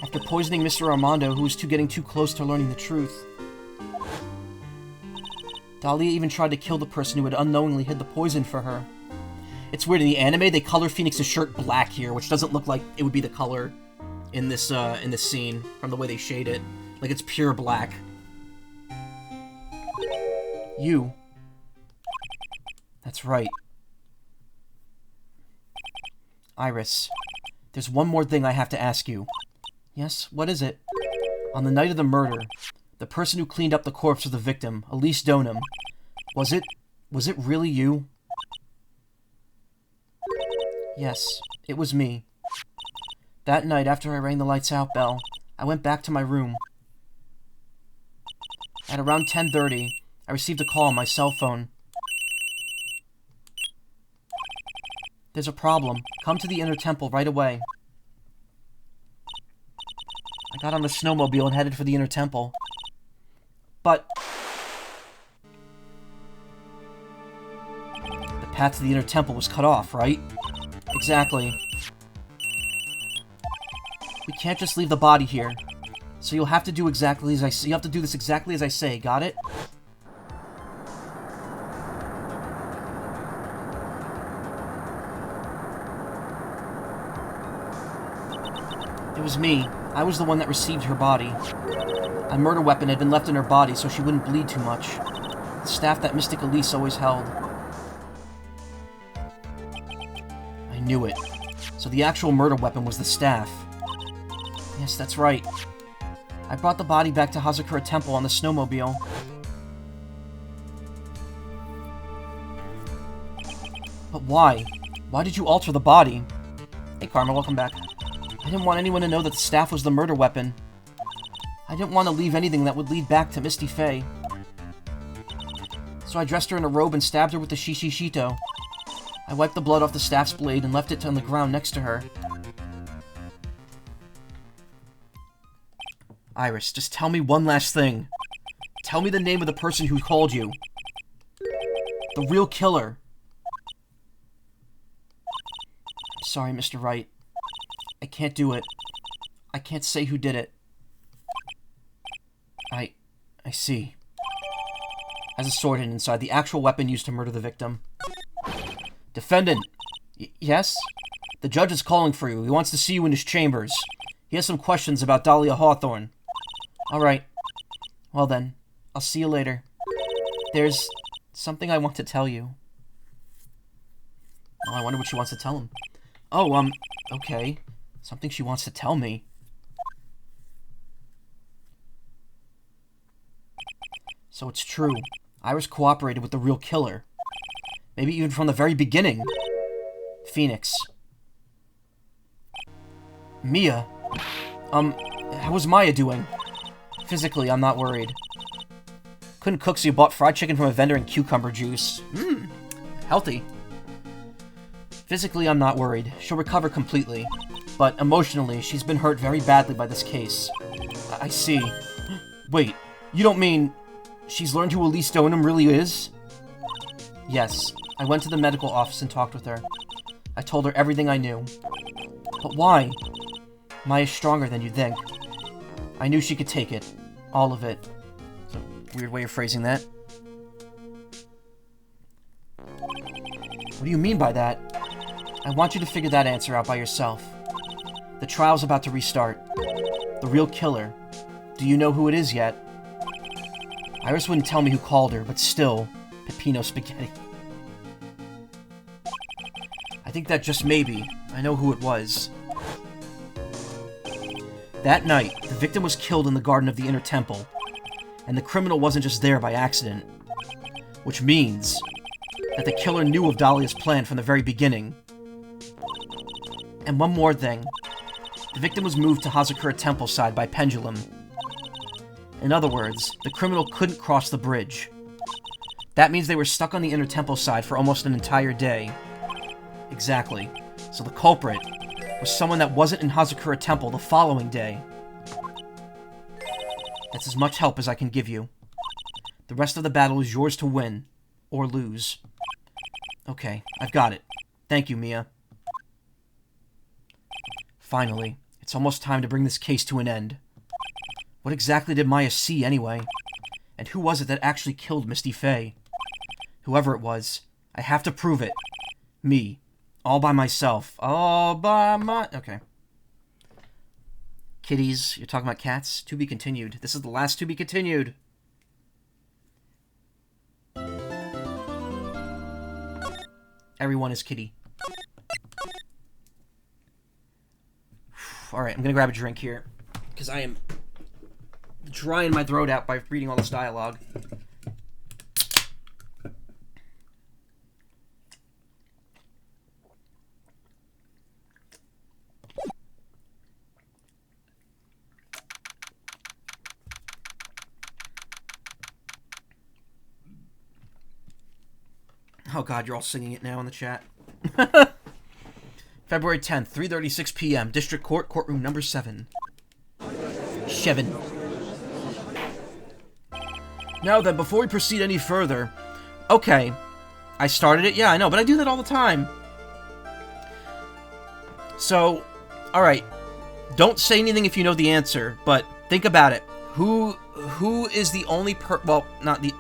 After poisoning Mr. Armando, who was getting too close to learning the truth, Dahlia even tried to kill the person who had unknowingly hid the poison for her. It's weird, in the anime, they color Phoenix's shirt black here, which doesn't look like it would be the color in this scene, from the way they shade it. Like, it's pure black. You. That's right. Iris, there's one more thing I have to ask you. Yes, what is it? On the night of the murder, the person who cleaned up the corpse of the victim, Elise Donham, was it really you? Yes, it was me. That night, after I rang the lights out bell, I went back to my room. At around 10:30, I received a call on my cell phone. There's a problem. Come to the inner temple right away. I got on the snowmobile and headed for the inner temple. But the path to the inner temple was cut off, right? Exactly. We can't just leave the body here. So you'll have to do exactly as I say. You have to do this exactly as I say. Got it? It was me. I was the one that received her body. A murder weapon had been left in her body so she wouldn't bleed too much. The staff that Mystic Elise always held. I knew it. So the actual murder weapon was the staff. Yes, that's right. I brought the body back to Hazakura Temple on the snowmobile. But why? Why did you alter the body? Hey Karma, welcome back. I didn't want anyone to know that the staff was the murder weapon. I didn't want to leave anything that would lead back to Misty Faye. So I dressed her in a robe and stabbed her with the Shishishito. I wiped the blood off the staff's blade and left it on the ground next to her. Iris, just tell me one last thing. Tell me the name of the person who called you. The real killer. I'm sorry, Mr. Wright. I can't do it. I can't say who did it. I see. Has a sword hidden inside, the actual weapon used to murder the victim. Defendant. Yes? The judge is calling for you. He wants to see you in his chambers. He has some questions about Dahlia Hawthorne. Alright. Well then, I'll see you later. There's something I want to tell you. Oh, I wonder what she wants to tell him. Oh, okay. Something she wants to tell me. So it's true. Iris cooperated with the real killer. Maybe even from the very beginning. Phoenix. Mia. How was Maya doing? Physically, I'm not worried. Couldn't cook, so you bought fried chicken from a vendor and cucumber juice. Healthy. Physically, I'm not worried. She'll recover completely. But emotionally, she's been hurt very badly by this case. I see. Wait, you don't mean she's learned who Elise Stoneham really is? Yes. I went to the medical office and talked with her. I told her everything I knew. But why? Maya's stronger than you'd think. I knew she could take it. All of it. It's a weird way of phrasing that. What do you mean by that? I want you to figure that answer out by yourself. The trial's about to restart. The real killer. Do you know who it is yet? Iris wouldn't tell me who called her, but still, Peppino Spaghetti. I think that just maybe, I know who it was. That night, the victim was killed in the garden of the Inner Temple, and the criminal wasn't just there by accident. Which means that the killer knew of Dahlia's plan from the very beginning. And one more thing. The victim was moved to Hazakura Temple side by pendulum. In other words, the criminal couldn't cross the bridge. That means they were stuck on the Inner Temple side for almost an entire day. Exactly. So the culprit was someone that wasn't in Hazakura Temple the following day. That's as much help as I can give you. The rest of the battle is yours to win, or lose. Okay, I've got it. Thank you, Mia. Finally, it's almost time to bring this case to an end. What exactly did Maya see, anyway? And who was it that actually killed Misty Faye? Whoever it was, I have to prove it. Me. All by myself. All by my... Okay. Kitties. You're talking about cats? To be continued. This is the last to be continued. Everyone is kitty. Alright, I'm gonna grab a drink here. Because I am drying my throat out by reading all this dialogue. Oh god, you're all singing it now in the chat. February 10th, 3:36 p.m. District Court, courtroom number 7. Shevin. Now then, before we proceed any further... Okay. I started it? Yeah, I know, but I do that all the time. So, alright. Don't say anything if you know the answer, but think about it. Who is the only well, not the...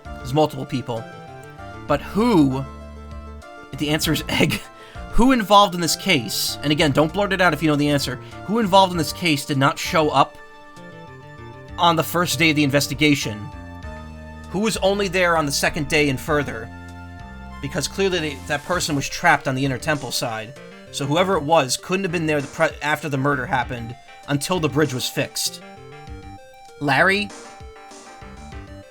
There's multiple people. But who... The answer is egg. Who involved in this case, and again, don't blurt it out if you know the answer, who involved in this case did not show up on the first day of the investigation? Who was only there on the second day and further? Because clearly that person was trapped on the Inner Temple side. So whoever it was couldn't have been there after the murder happened until the bridge was fixed. Larry?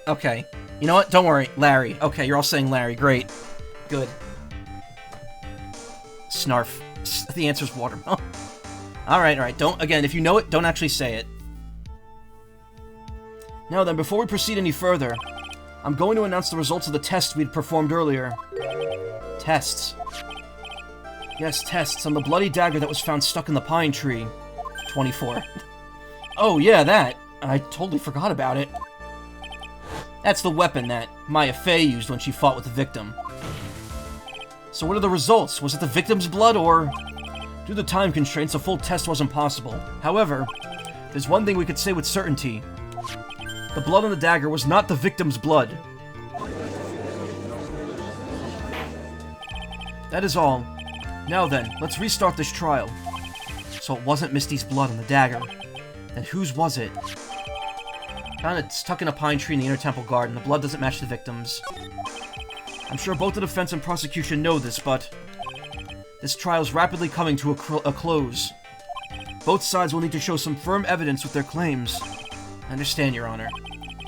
Okay. You know what? Don't worry. Larry. Okay, you're all saying Larry. Great. Good. Snarf. The answer's watermelon. Alright. Don't, again, if you know it, don't actually say it. Now then, before we proceed any further, I'm going to announce the results of the tests we'd performed earlier. Tests. Yes, tests on the bloody dagger that was found stuck in the pine tree. 24. Oh, yeah, that. I totally forgot about it. That's the weapon that Maya Fey used when she fought with the victim. So what are the results? Was it the victim's blood, or... Due to time constraints, a full test wasn't possible. However, there's one thing we could say with certainty. The blood on the dagger was not the victim's blood. That is all. Now then, let's restart this trial. So it wasn't Misty's blood on the dagger. Then whose was it? Found it stuck in a pine tree in the inner temple garden. The blood doesn't match the victim's. I'm sure both the defense and prosecution know this, but... this trial is rapidly coming to a close. Both sides will need to show some firm evidence with their claims. I understand, Your Honor.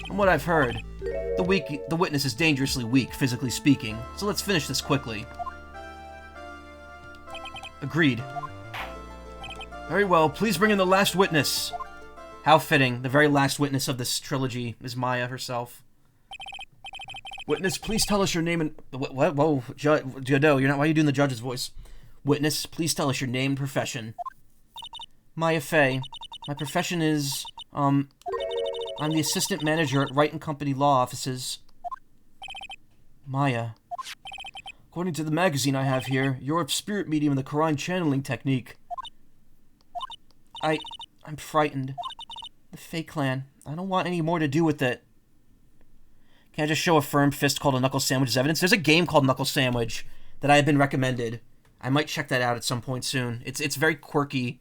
From what I've heard, the witness is dangerously weak, physically speaking, so let's finish this quickly. Agreed. Very well, please bring in the last witness. How fitting, the very last witness of this trilogy is Maya herself. Witness, please tell us your name and... What? Whoa, Jodo, you're not... Why are you doing the judge's voice? Witness, please tell us your name and profession. Maya Fey. My profession is, I'm the assistant manager at Wright & Company law offices. Maya. According to the magazine I have here, you're a spirit medium in the Quran channeling technique. I'm frightened. The Fey clan. I don't want any more to do with it. Can I just show a firm fist called a knuckle sandwich as evidence? There's a game called Knuckle Sandwich that I have been recommended. I might check that out at some point soon. It's very quirky.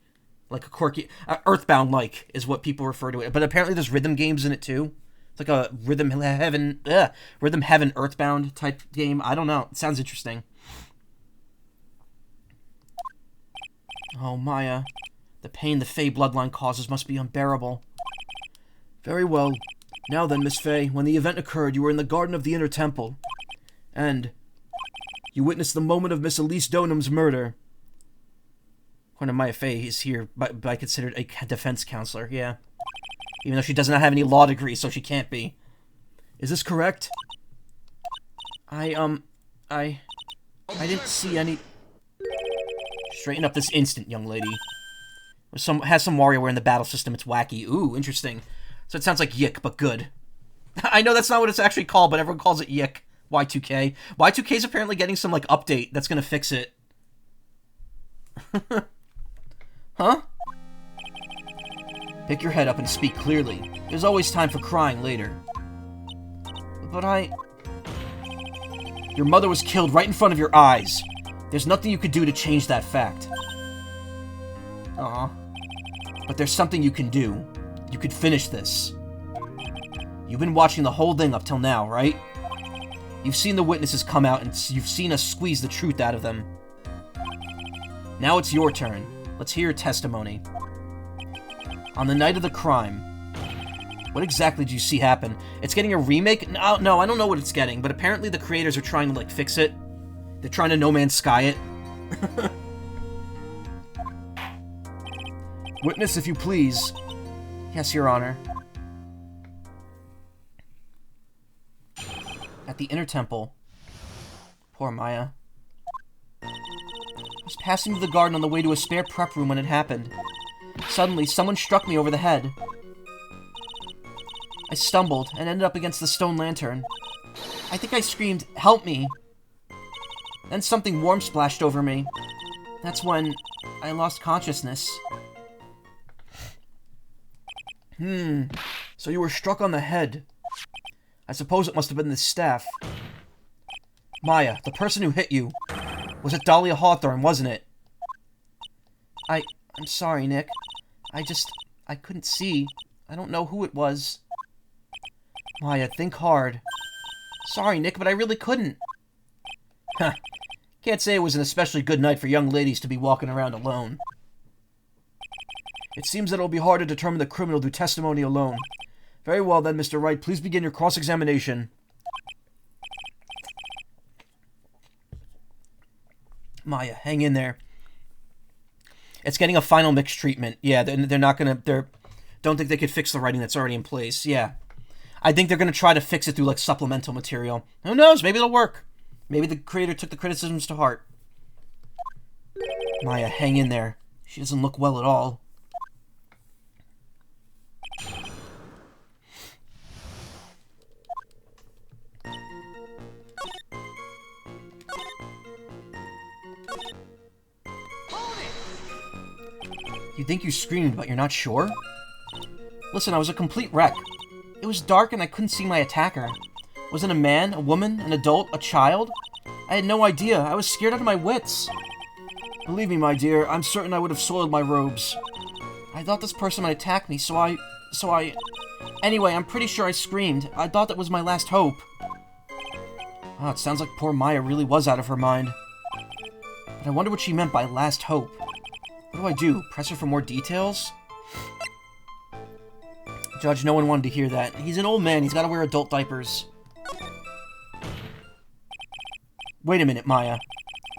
Like a quirky... Earthbound-like is what people refer to it. But apparently there's rhythm games in it too. It's like a Rhythm Heaven Earthbound type game. I don't know. It sounds interesting. Oh, Maya. The pain the Fey bloodline causes must be unbearable. Very well. Now then, Miss Fey, when the event occurred, you were in the garden of the Inner Temple. And you witnessed the moment of Miss Elise Donham's murder. According to Maya Fey, is here by considered a defense counselor, yeah. Even though she does not have any law degree, so she can't be. Is this correct? I didn't see any... Straighten up this instant, young lady. Has some WarioWare in the battle system, it's wacky. Ooh, interesting. So it sounds like Yick, but good. I know that's not what it's actually called, but everyone calls it Yick. Y2K. Y2K is apparently getting some, like, update that's gonna fix it. Huh? Pick your head up and speak clearly. There's always time for crying later. But Your mother was killed right in front of your eyes. There's nothing you could do to change that fact. Aw. But there's something you can do. You could finish this. You've been watching the whole thing up till now, right? You've seen the witnesses come out and you've seen us squeeze the truth out of them. Now it's your turn. Let's hear your testimony. On the night of the crime, what exactly did you see happen? It's getting a remake? No, I don't know what it's getting, but apparently the creators are trying to, like, fix it. They're trying to No Man's Sky it. Witness, if you please. Yes, Your Honor. At the Inner Temple. Poor Maya. I was passing through the garden on the way to a spare prep room when it happened. Suddenly, someone struck me over the head. I stumbled and ended up against the stone lantern. I think I screamed, "Help me!" Then something warm splashed over me. That's when I lost consciousness. So you were struck on the head. I suppose it must have been the staff. Maya, the person who hit you, was it Dahlia Hawthorne, wasn't it? I'm sorry, Nick. I couldn't see. I don't know who it was. Maya, think hard. Sorry, Nick, but I really couldn't. Huh. Can't say it was an especially good night for young ladies to be walking around alone. It seems that it'll be hard to determine the criminal through testimony alone. Very well then, Mr. Wright, please begin your cross-examination. Maya, hang in there. It's getting a final mixed treatment. Yeah, they're not gonna... Don't think they could fix the writing that's already in place. Yeah. I think they're gonna try to fix it through, like, supplemental material. Who knows? Maybe it'll work. Maybe the creator took the criticisms to heart. Maya, hang in there. She doesn't look well at all. You think you screamed, but you're not sure? Listen, I was a complete wreck. It was dark and I couldn't see my attacker. Was it a man, a woman, an adult, a child? I had no idea. I was scared out of my wits. Believe me, my dear, I'm certain I would have soiled my robes. I thought this person might attack me, so I... Anyway, I'm pretty sure I screamed. I thought that was my last hope. Oh, it sounds like poor Maya really was out of her mind. But I wonder what she meant by last hope. What do I do? Press her for more details? Judge, no one wanted to hear that. He's an old man. He's got to wear adult diapers. Wait a minute, Maya.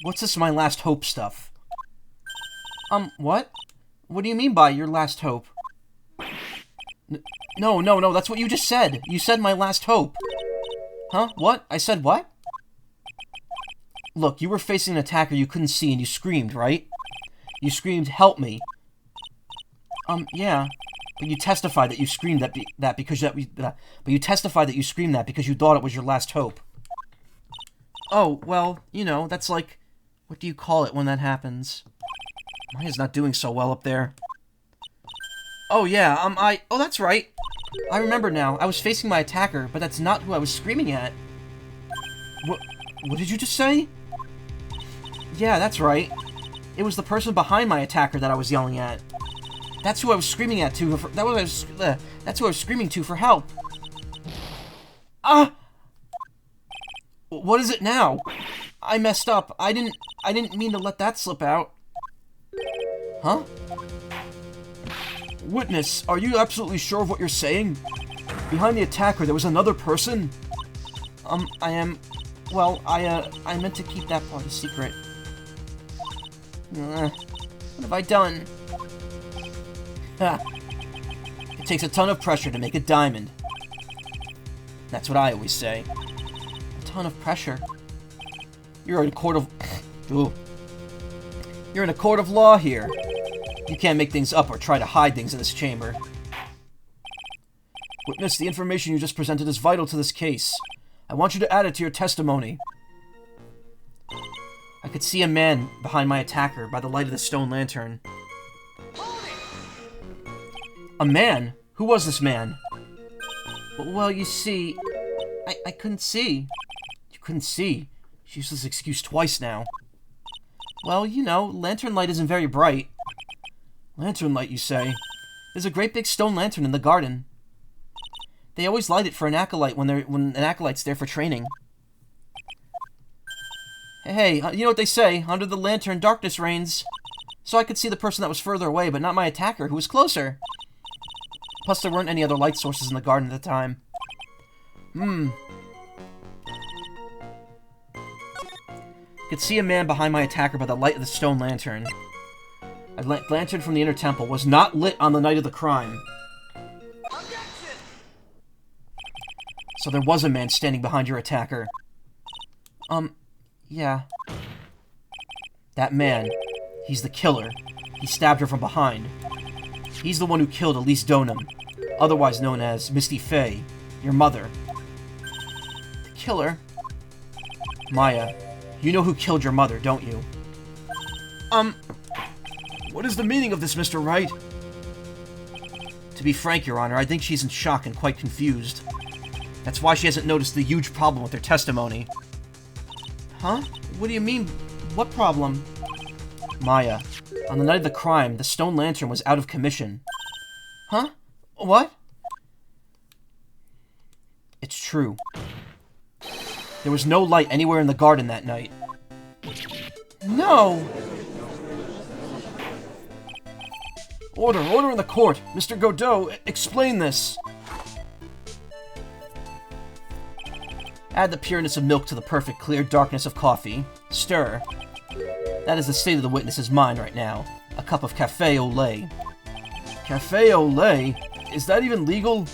What's this my last hope stuff? What? What do you mean by your last hope? No, that's what you just said. You said my last hope. Huh? What? I said what? Look, you were facing an attacker you couldn't see and you screamed, right? You screamed, "Help me." Yeah. But you testified that you screamed but you testified that you screamed that because you thought it was your last hope. Oh, well, you know, that's like... What do you call it when that happens? Maya's not doing so well up there. Oh, yeah, Oh, that's right. I remember now. I was facing my attacker, but that's not who I was screaming at. What did you just say? Yeah, that's right. It was the person behind my attacker that I was yelling at. That's who I was screaming at to. That's who I was screaming to for help. Ah! What is it now? I messed up. I didn't mean to let that slip out. Huh? Witness, are you absolutely sure of what you're saying? Behind the attacker, there was another person? I am... Well, I meant to keep that part a secret. What have I done? Ha! It takes a ton of pressure to make a diamond. That's what I always say. A ton of pressure. You're in a court of... Ooh. You're in a court of law here. You can't make things up or try to hide things in this chamber. Witness, the information you just presented is vital to this case. I want you to add it to your testimony. I could see a man behind my attacker by the light of the stone lantern. A man? Who was this man? Well, you see... I couldn't see. You couldn't see? She used this excuse twice now. Well, you know, lantern light isn't very bright. Lantern light, you say? There's a great big stone lantern in the garden. They always light it for an acolyte when an acolyte's there for training. Hey, you know what they say? Under the lantern, darkness reigns. So I could see the person that was further away, but not my attacker, who was closer. Plus, there weren't any other light sources in the garden at the time. Could see a man behind my attacker by the light of the stone lantern. A lantern from the inner temple was not lit on the night of the crime. So there was a man standing behind your attacker. Yeah. That man, he's the killer. He stabbed her from behind. He's the one who killed Elise Donham, otherwise known as Misty Fey, your mother. The killer? Maya, you know who killed your mother, don't you? What is the meaning of this, Mr. Wright? To be frank, Your Honor, I think she's in shock and quite confused. That's why she hasn't noticed the huge problem with her testimony. Huh? What do you mean? What problem? Maya, on the night of the crime, the stone lantern was out of commission. Huh? What? It's true. There was no light anywhere in the garden that night. No! Order in the court! Mr. Godot, explain this! Add the pureness of milk to the perfect clear darkness of coffee. Stir. That is the state of the witness's mind right now. A cup of café au lait. Café au lait? Is that even legal?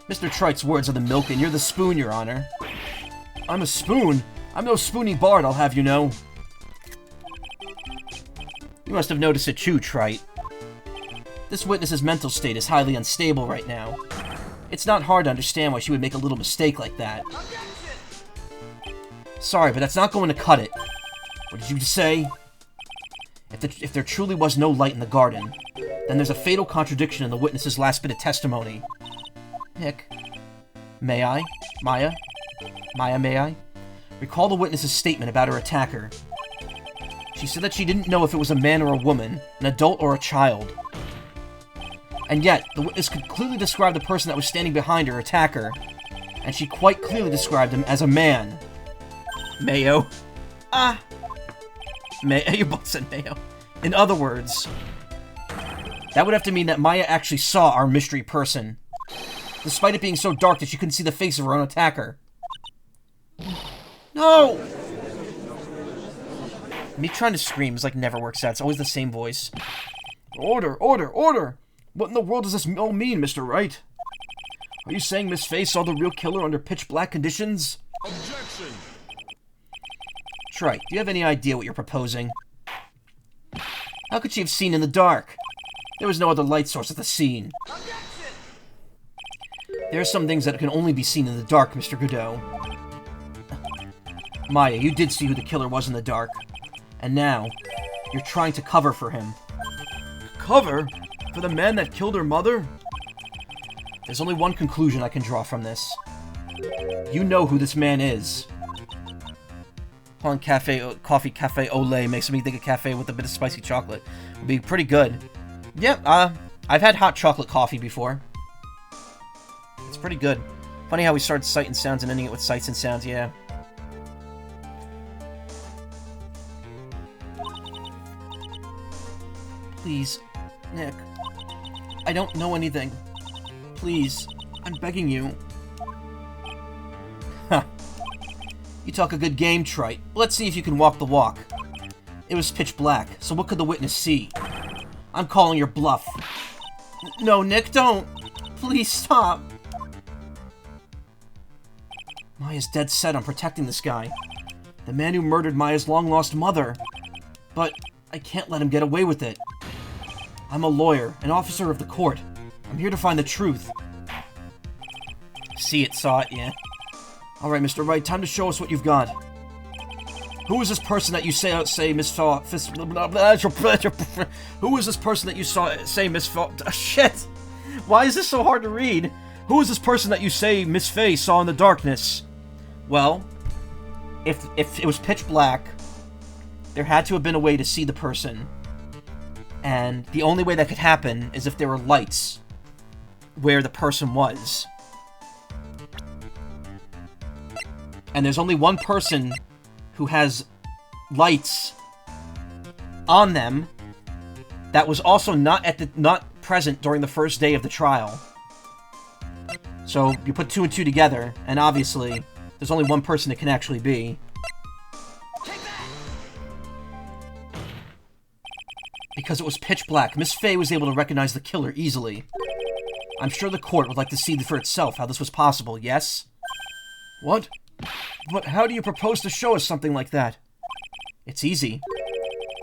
Mr. Trite's words are the milk and you're the spoon, Your Honor. I'm a spoon? I'm no spoony bard, I'll have you know. You must have noticed it too, Trite. This witness's mental state is highly unstable right now. It's not hard to understand why she would make a little mistake like that. Sorry, but that's not going to cut it. What did you say? If there truly was no light in the garden, then there's a fatal contradiction in the witness's last bit of testimony. Nick, may I? Maya? Maya, may I? Recall the witness's statement about her attacker. She said that she didn't know if it was a man or a woman, an adult or a child. And yet, the witness could clearly describe the person that was standing behind her attacker, and she quite clearly described him as a man. Mayo. You both said Mayo. In other words, that would have to mean that Maya actually saw our mystery person, despite it being so dark that she couldn't see the face of her own attacker. No! Me trying to scream is like never works out. It's always the same voice. Order, order, order! What in the world does this all mean, Mr. Wright? Are you saying Miss Faye saw the real killer under pitch-black conditions? Objection! Trite, do you have any idea what you're proposing? How could she have seen in the dark? There was no other light source at the scene. Objection! There are some things that can only be seen in the dark, Mr. Godot. Maya, you did see who the killer was in the dark. And now, you're trying to cover for him. Cover? For the man that killed her mother? There's only one conclusion I can draw from this. You know who this man is. On coffee cafe au lait makes me think of cafe with a bit of spicy chocolate. Would be pretty good. Yep, I've had hot chocolate coffee before. It's pretty good. Funny how we started sight and sounds and ending it with sights and sounds, yeah. Please, Nick. I don't know anything. Please, I'm begging you. Huh. You talk a good game, Trite. Let's see if you can walk the walk. It was pitch black, so what could the witness see? I'm calling your bluff. No, Nick, don't! Please stop! Maya's dead set on protecting this guy. The man who murdered Maya's long-lost mother. But I can't let him get away with it. I'm a lawyer, an officer of the court. I'm here to find the truth. See it, saw it, yeah. Alright, Mr. Wright, time to show us what you've got. Who is this person that you say missaw... Who is this person that you say missaw... Shit! Why is this so hard to read? Who is this person that you say Miss Faye saw in the darkness? Well, if it was pitch black, there had to have been a way to see the person. And the only way that could happen is if there were lights where the person was. And there's only one person who has lights on them that was also not present during the first day of the trial. So you put 2 and 2 together, and obviously there's only one person it can actually be. Because it was pitch black, Miss Faye was able to recognize the killer easily. I'm sure the court would like to see for itself how this was possible, yes? What? But how do you propose to show us something like that? It's easy.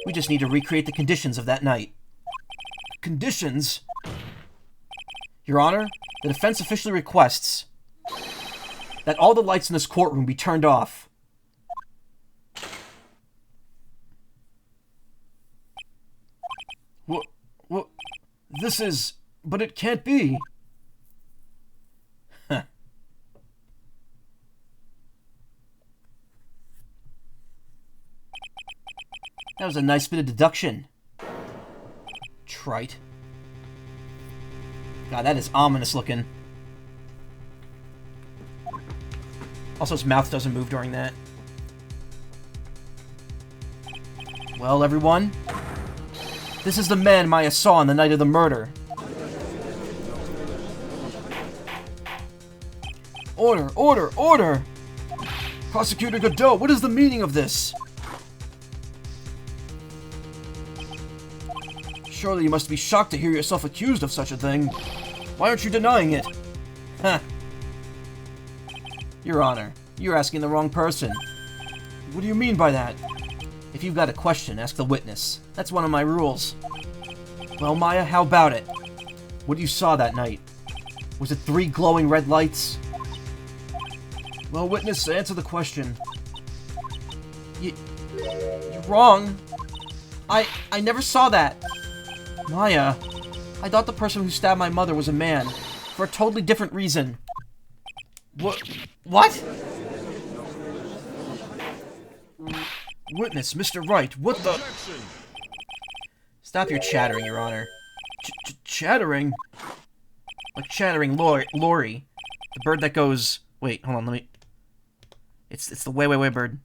We just need to recreate the conditions of that night. Conditions? Your Honor, the defense officially requests that all the lights in this courtroom be turned off. What? This is... But it can't be. Huh. That was a nice bit of deduction. Trite. God, that is ominous looking. Also, his mouth doesn't move during that. Well, everyone, this is the man Maya saw on the night of the murder. Order! Order! Order! Prosecutor Godot, what is the meaning of this? Surely you must be shocked to hear yourself accused of such a thing. Why aren't you denying it? Huh. Your Honor, you're asking the wrong person. What do you mean by that? If you've got a question, ask the witness. That's one of my rules. Well, Maya, how about it? What you saw that night? Was it 3 glowing red lights? Well, witness, answer the question. You're wrong. I never saw that. Maya, I thought the person who stabbed my mother was a man, for a totally different reason. What? Witness, Mr. Wright, what the... Stop your chattering, Your Honor. Chattering? Like chattering Lori. The bird that goes... Wait, hold on, let me... It's the way bird.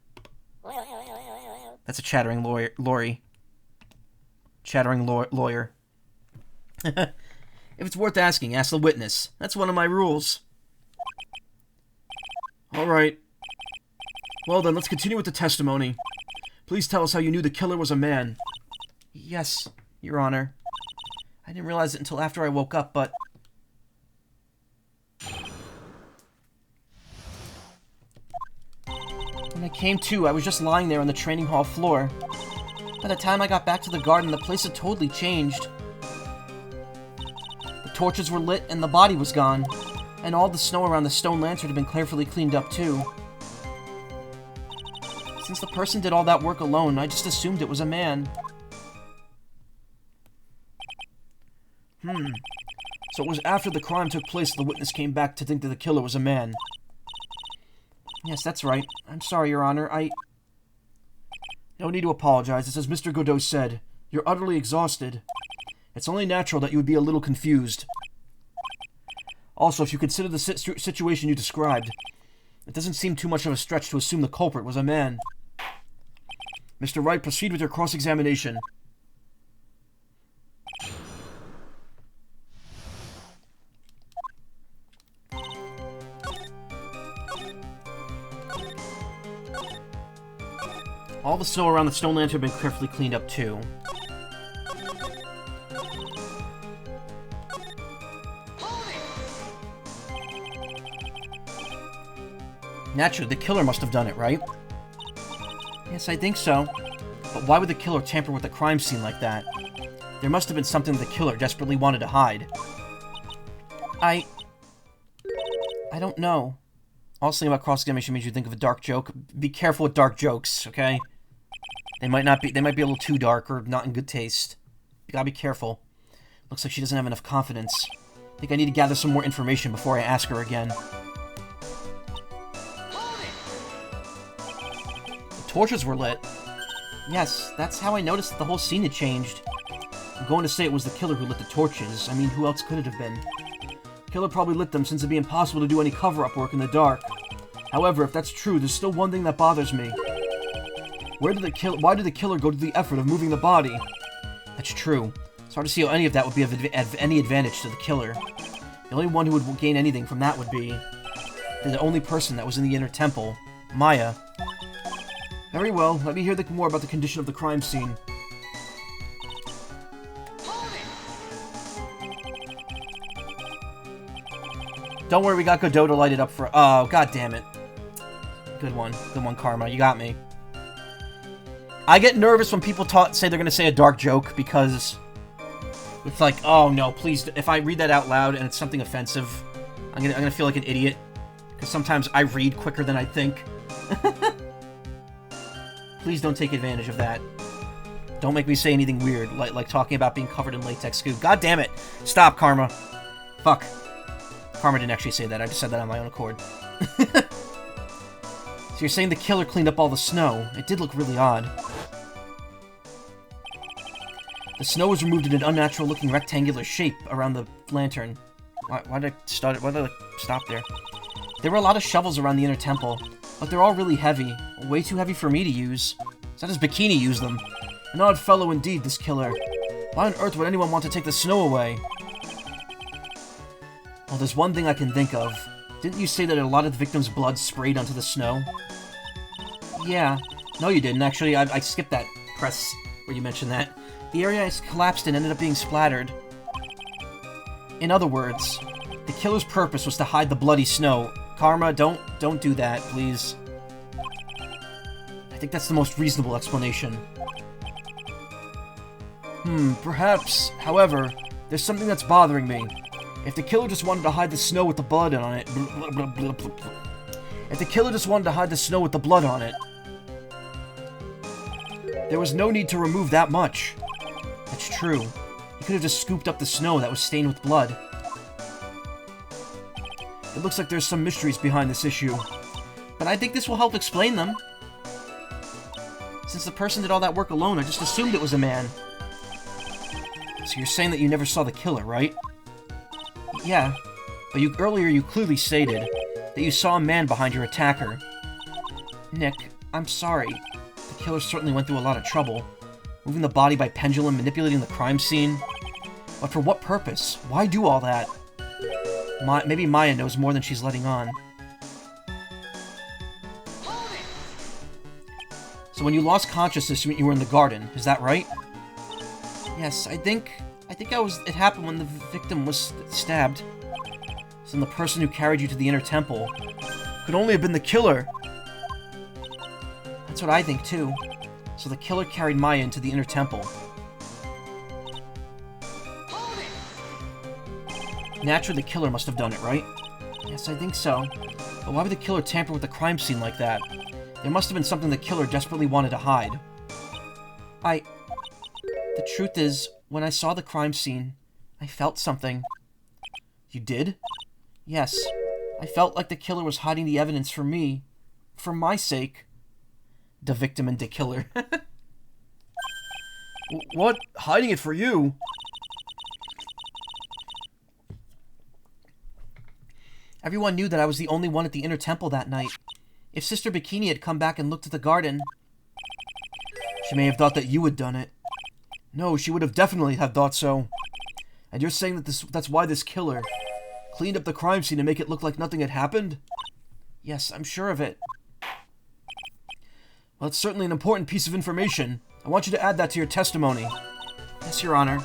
That's a chattering Lori. Chattering lawyer. If it's worth asking, ask the witness. That's one of my rules. Alright. Well then, let's continue with the testimony. Please tell us how you knew the killer was a man. Yes, Your Honor. I didn't realize it until after I woke up, but... When I came to, I was just lying there on the training hall floor. By the time I got back to the garden, the place had totally changed. The torches were lit and the body was gone. And all the snow around the stone lantern had been carefully cleaned up too. Since the person did all that work alone, I just assumed it was a man. So it was after the crime took place the witness came back to think that the killer was a man. Yes, that's right. I'm sorry, Your Honor. No need to apologize. It's as Mr. Godot said. You're utterly exhausted. It's only natural that you would be a little confused. Also, if you consider the situation you described, it doesn't seem too much of a stretch to assume the culprit was a man. Mr. Wright, proceed with your cross-examination. All the snow around the stone lantern had been carefully cleaned up, too. Naturally, the killer must have done it, right? Yes, I think so. But why would the killer tamper with the crime scene like that? There must have been something the killer desperately wanted to hide. I don't know. Also, about cross-examination makes you think of a dark joke. Be careful with dark jokes, okay? They might be a little too dark or not in good taste. You gotta be careful. Looks like she doesn't have enough confidence. I think I need to gather some more information before I ask her again. The torches were lit. Yes, that's how I noticed that the whole scene had changed. I'm going to say it was the killer who lit the torches. I mean, who else could it have been? The killer probably lit them since it'd be impossible to do any cover-up work in the dark. However, if that's true, there's still one thing that bothers me. Why did the killer go to the effort of moving the body? That's true. It's hard to see how any of that would be of any advantage to the killer. The only one who would gain anything from that would be the only person that was in the inner temple, Maya. Very well, let me hear more about the condition of the crime scene. Don't worry, we got Godot to light it up for... Oh, god damn it. Good one, Karma. You got me. I get nervous when people say they're gonna say a dark joke, because it's like, oh no, please, if I read that out loud and it's something offensive, I'm gonna feel like an idiot, because sometimes I read quicker than I think. Please don't take advantage of that. Don't make me say anything weird, like talking about being covered in latex goo. God damn it! Stop, Karma. Fuck. Karma didn't actually say that, I just said that on my own accord. So you're saying the killer cleaned up all the snow. It did look really odd. The snow was removed in an unnatural-looking rectangular shape around the lantern. Why did I stop there? There were a lot of shovels around the inner temple, but they're all really heavy. Way too heavy for me to use. So how does Bikini use them? An odd fellow indeed, this killer. Why on earth would anyone want to take the snow away? Well, there's one thing I can think of. Didn't you say that a lot of the victims' blood sprayed onto the snow? Yeah. No, you didn't. Actually, I skipped that press where you mentioned that. The area collapsed and ended up being splattered. In other words, the killer's purpose was to hide the bloody snow. Karma, don't do that, please. I think that's the most reasonable explanation. Perhaps. However, there's something that's bothering me. If the killer just wanted to hide the snow with the blood on it... If the killer just wanted to hide the snow with the blood on it... There was no need to remove that much. That's true. He could have just scooped up the snow that was stained with blood. It looks like there's some mysteries behind this issue. But I think this will help explain them. Since the person did all that work alone, I just assumed it was a man. So you're saying that you never saw the killer, right? Yeah, but earlier you clearly stated that you saw a man behind your attacker. Nick, I'm sorry. The killer certainly went through a lot of trouble. Moving the body by pendulum, manipulating the crime scene. But for what purpose? Why do all that? Maybe Maya knows more than she's letting on. So when you lost consciousness, you were in the garden, is that right? Yes, I think it happened when the victim was stabbed. So the person who carried you to the inner temple could only have been the killer. That's what I think too. So the killer carried Maya into the inner temple. Naturally, the killer must have done it, right? Yes, I think so. But why would the killer tamper with the crime scene like that? There must have been something the killer desperately wanted to hide. The truth is, when I saw the crime scene, I felt something. You did? Yes. I felt like the killer was hiding the evidence from me. For my sake. The victim and the killer. What? Hiding it for you? Everyone knew that I was the only one at the inner temple that night. If Sister Bikini had come back and looked at the garden, she may have thought that you had done it. No, she would have definitely have thought so. And you're saying that that's why this killer cleaned up the crime scene to make it look like nothing had happened? Yes, I'm sure of it. Well, it's certainly an important piece of information. I want you to add that to your testimony. Yes, Your Honor.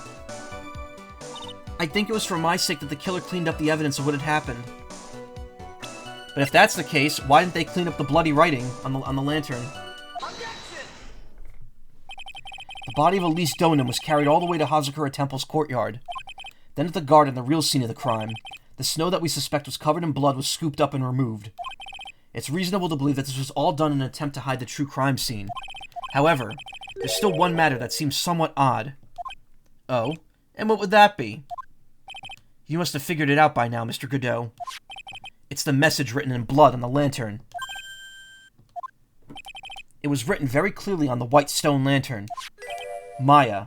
I think it was for my sake that the killer cleaned up the evidence of what had happened. But if that's the case, why didn't they clean up the bloody writing on the lantern? The body of Elise Donan was carried all the way to Hazakura Temple's courtyard. Then at the garden, the real scene of the crime. The snow that we suspect was covered in blood was scooped up and removed. It's reasonable to believe that this was all done in an attempt to hide the true crime scene. However, there's still one matter that seems somewhat odd. Oh? And what would that be? You must have figured it out by now, Mr. Godot. It's the message written in blood on the lantern. It was written very clearly on the white stone lantern. Maya.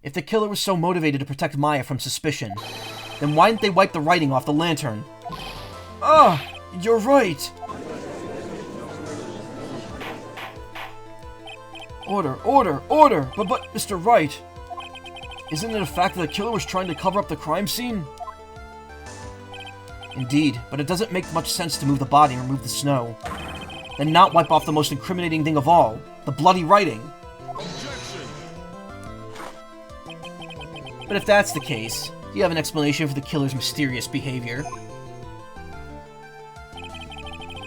If the killer was so motivated to protect Maya from suspicion, then why didn't they wipe the writing off the lantern? You're right! Order, order, order! But, Mr. Wright, isn't it a fact that the killer was trying to cover up the crime scene? Indeed, but it doesn't make much sense to move the body and remove the snow. Then not wipe off the most incriminating thing of all, the bloody writing. Objection! But if that's the case, do you have an explanation for the killer's mysterious behavior?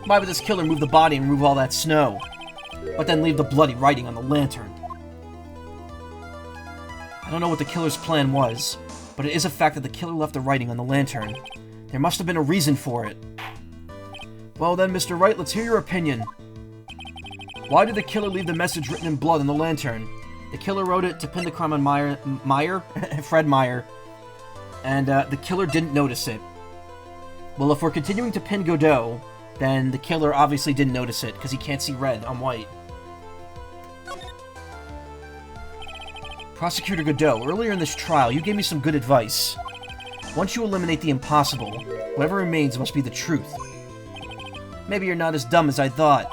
Why would this killer move the body and remove all that snow, but then leave the bloody writing on the lantern? I don't know what the killer's plan was, but it is a fact that the killer left the writing on the lantern. There must have been a reason for it. Well then, Mr. Wright, let's hear your opinion. Why did the killer leave the message written in blood on the lantern? The killer wrote it to pin the crime on Fred Meyer, and the killer didn't notice it. Well, if we're continuing to pin Godot, then the killer obviously didn't notice it, because he can't see red on white. Prosecutor Godot, earlier in this trial, you gave me some good advice. Once you eliminate the impossible, whatever remains must be the truth. Maybe you're not as dumb as I thought.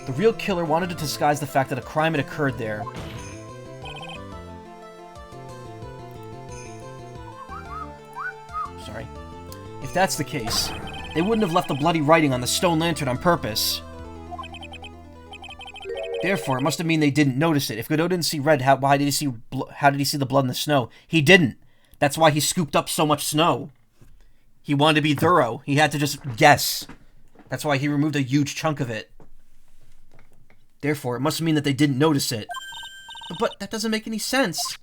The real killer wanted to disguise the fact that a crime had occurred there. Sorry. If that's the case, they wouldn't have left the bloody writing on the stone lantern on purpose. Therefore, it must have mean they didn't notice it. If Godot didn't see red, how did he see the blood in the snow? He didn't. That's why he scooped up so much snow. He wanted to be thorough. He had to just guess. That's why he removed a huge chunk of it. Therefore, it must mean that they didn't notice it. But that doesn't make any sense.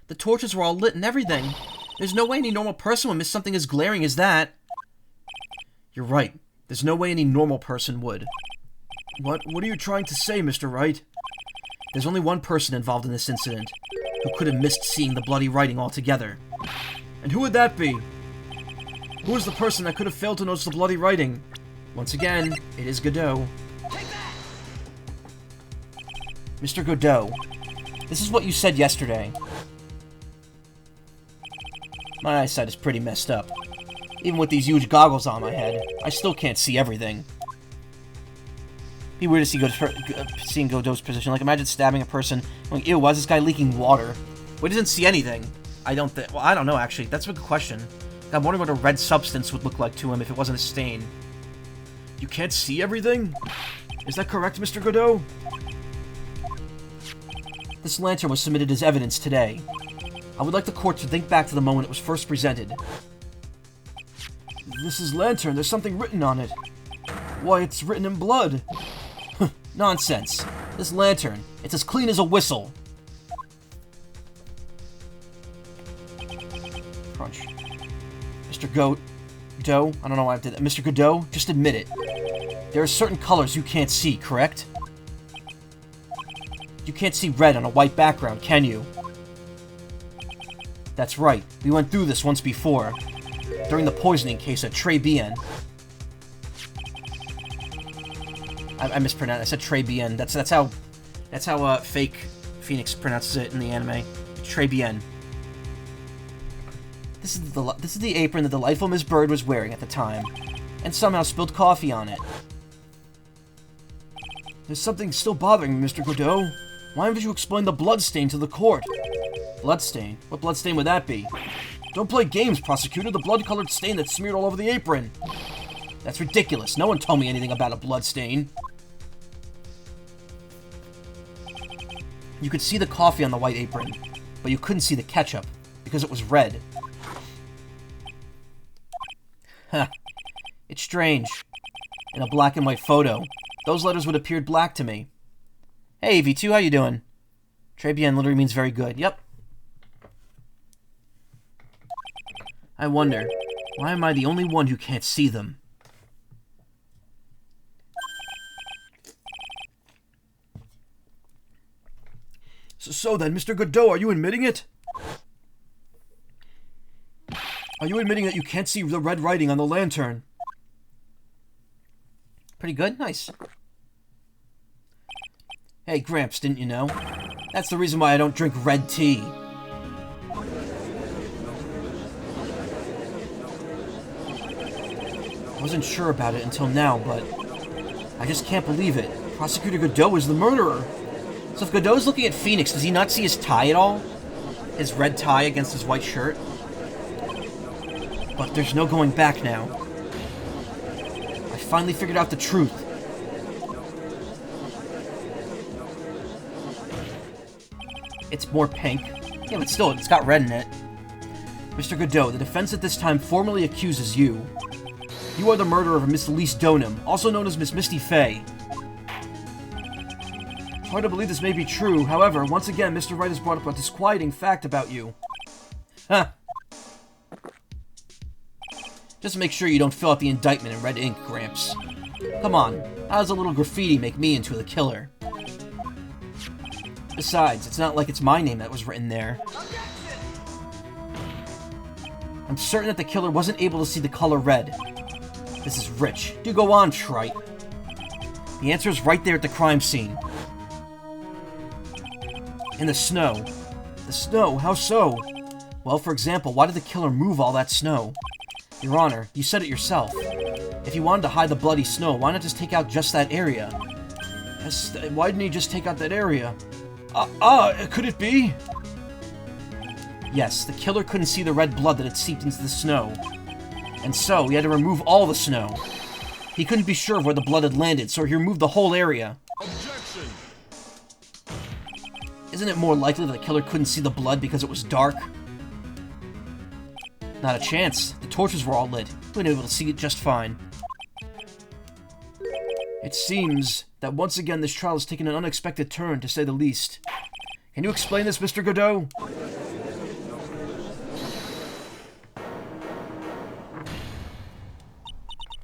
The torches were all lit and everything. There's no way any normal person would miss something as glaring as that. You're right. There's no way any normal person would. What are you trying to say, Mr. Wright? There's only one person involved in this incident who could have missed seeing the bloody writing altogether. And who would that be? Who is the person that could have failed to notice the bloody writing? Once again, it is Godot. Mr. Godot, this is what you said yesterday. My eyesight is pretty messed up. Even with these huge goggles on my head, I still can't see everything. Be weird to see seeing Godot's position. Like, imagine stabbing a person, going, ew, why is this guy leaking water? Well, he doesn't see anything. I don't know, actually. That's a good question. I'm wondering what a red substance would look like to him if it wasn't a stain. You can't see everything? Is that correct, Mr. Godot? This lantern was submitted as evidence today. I would like the court to think back to the moment it was first presented. This is lantern. There's something written on it. Why, it's written in blood. Nonsense. This lantern, it's as clean as a whistle. Crunch. Mr. Godot? I don't know why I did that. Mr. Godot, just admit it. There are certain colors you can't see, correct? You can't see red on a white background, can you? That's right. We went through this once before. During the poisoning case at Tribulations. I mispronounced. I said Tribulations. That's how fake Phoenix pronounces it in the anime. Tribulations. This is the apron that the delightful Miss Bird was wearing at the time, and somehow spilled coffee on it. There's something still bothering me, Mr. Godot. Why haven't you explained the bloodstain to the court? Bloodstain? What bloodstain would that be? Don't play games, prosecutor. The blood-colored stain that's smeared all over the apron. That's ridiculous. No one told me anything about a bloodstain. You could see the coffee on the white apron, but you couldn't see the ketchup, because it was red. Huh. It's strange. In a black and white photo, those letters would have appeared black to me. Hey, V2, how you doing? Tribulations literally means very good. Yep. I wonder, why am I the only one who can't see them? So then, Mr. Godot, are you admitting it? Are you admitting that you can't see the red writing on the lantern? Pretty good? Nice. Hey, Gramps, didn't you know? That's the reason why I don't drink red tea. I wasn't sure about it until now, but I just can't believe it. Prosecutor Godot is the murderer. So if Godot's looking at Phoenix, does he not see his tie at all? His red tie against his white shirt? But there's no going back now. I finally figured out the truth. It's more pink. Yeah, but still, it's got red in it. Mr. Godot, the defense at this time formally accuses you. You are the murderer of Miss Elise Donham, also known as Miss Misty Fey. It's hard to believe this may be true. However, once again, Mr. Wright has brought up a disquieting fact about you. Huh. Just make sure you don't fill out the indictment in red ink, Gramps. Come on, how does a little graffiti make me into the killer? Besides, it's not like it's my name that was written there. I'm certain that the killer wasn't able to see the color red. This is rich. Do go on, Wright. The answer is right there at the crime scene. In the snow. The snow? How so? Well, for example, why did the killer move all that snow? Your Honor, you said it yourself. If he wanted to hide the bloody snow, why not just take out just that area? Yes, why didn't he just take out that area? Could it be? Yes, the killer couldn't see the red blood that had seeped into the snow. And so, he had to remove all the snow. He couldn't be sure of where the blood had landed, so he removed the whole area. Objection! Isn't it more likely that the killer couldn't see the blood because it was dark? Not a chance. The torches were all lit. We were able to see it just fine. It seems that once again this trial has taken an unexpected turn, to say the least. Can you explain this, Mr. Godot?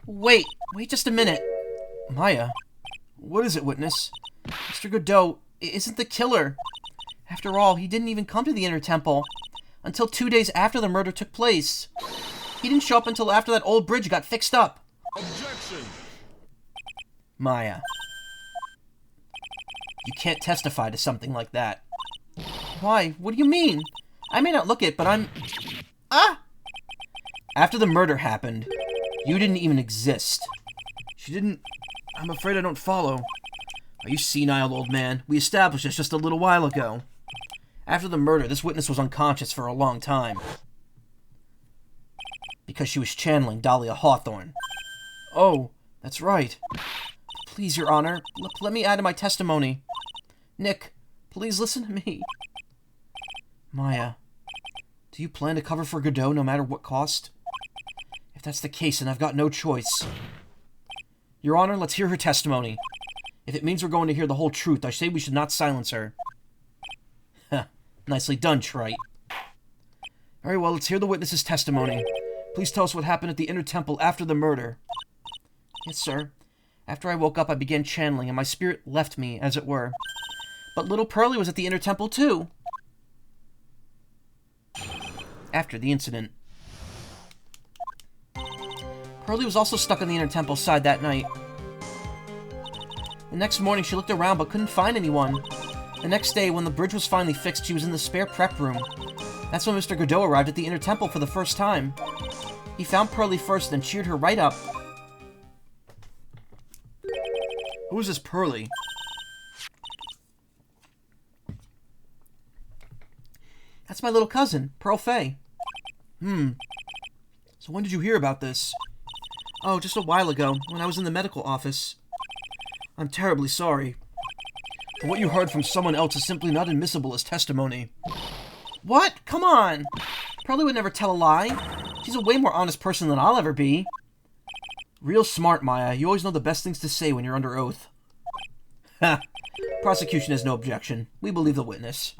Wait just a minute. Maya, What is it, witness? Mr. Godot isn't the killer. After all, he didn't even come to the Inner Temple until 2 days after the murder took place. He didn't show up until after that old bridge got fixed up. Objection! Maya. You can't testify to something like that. Why? What do you mean? I may not look it, but I'm... Ah! After the murder happened, you didn't even exist. She didn't... I'm afraid I don't follow. Are you senile, old man? We established this just a little while ago. After the murder, this witness was unconscious for a long time. Because she was channeling Dahlia Hawthorne. Oh, that's right. Please, Your Honor, let me add to my testimony. Nick, please listen to me. Maya, do you plan to cover for Godot no matter what cost? If that's the case, then I've got no choice. Your Honor, let's hear her testimony. If it means we're going to hear the whole truth, I say we should not silence her. Huh. Nicely done, Wright. Very well, let's hear the witness's testimony. Please tell us what happened at the Inner Temple after the murder. Yes, sir. After I woke up, I began channeling, and my spirit left me, as it were. But little Pearlie was at the Inner Temple, too. After the incident. Pearlie was also stuck on the Inner Temple side that night. The next morning, she looked around but couldn't find anyone. The next day, when the bridge was finally fixed, she was in the spare prep room. That's when Mr. Godot arrived at the Inner Temple for the first time. He found Pearlie first, then cheered her right up. Who is this Pearlie? That's my little cousin, Pearl Fay. So when did you hear about this? Oh, just a while ago, when I was in the medical office. I'm terribly sorry. But what you heard from someone else is simply not admissible as testimony. What? Come on! Pearlie would never tell a lie. She's a way more honest person than I'll ever be. Real smart, Maya. You always know the best things to say when you're under oath. Ha! Prosecution has no objection. We believe the witness.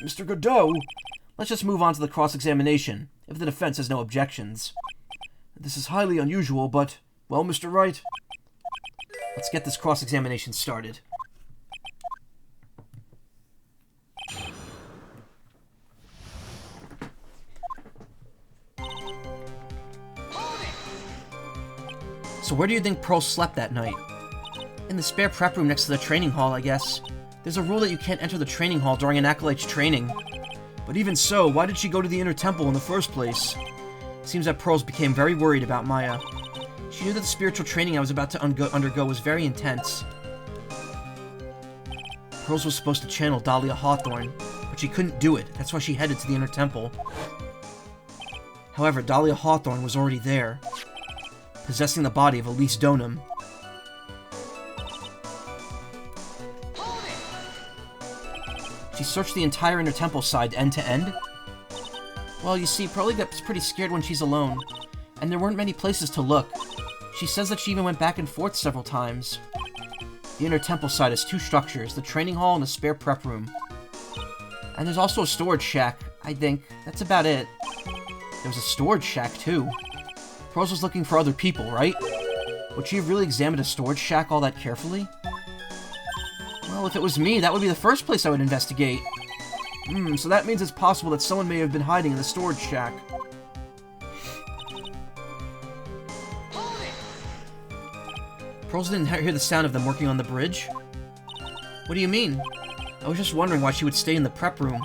Mr. Godot, let's just move on to the cross-examination, if the defense has no objections. This is highly unusual, but, well, Mr. Wright, let's get this cross-examination started. So where do you think Pearl slept that night? In the spare prep room next to the training hall, I guess. There's a rule that you can't enter the training hall during an acolyte's training. But even so, why did she go to the Inner Temple in the first place? Seems that Pearls became very worried about Maya. She knew that the spiritual training I was about to undergo was very intense. Pearls was supposed to channel Dahlia Hawthorne, but she couldn't do it. That's why she headed to the Inner Temple. However, Dahlia Hawthorne was already there, possessing the body of Elise Donham. She searched the entire Inner Temple side end to end. Well, you see, Pearlie gets pretty scared when she's alone, and there weren't many places to look. She says that she even went back and forth several times. The Inner Temple side has two structures, the training hall and a spare prep room. And there's also a storage shack, I think. That's about it. There was a storage shack, too. Pearls was looking for other people, right? Would she have really examined a storage shack all that carefully? Well, if it was me, that would be the first place I would investigate. So that means it's possible that someone may have been hiding in the storage shack. Pearls didn't hear the sound of them working on the bridge? What do you mean? I was just wondering why she would stay in the prep room.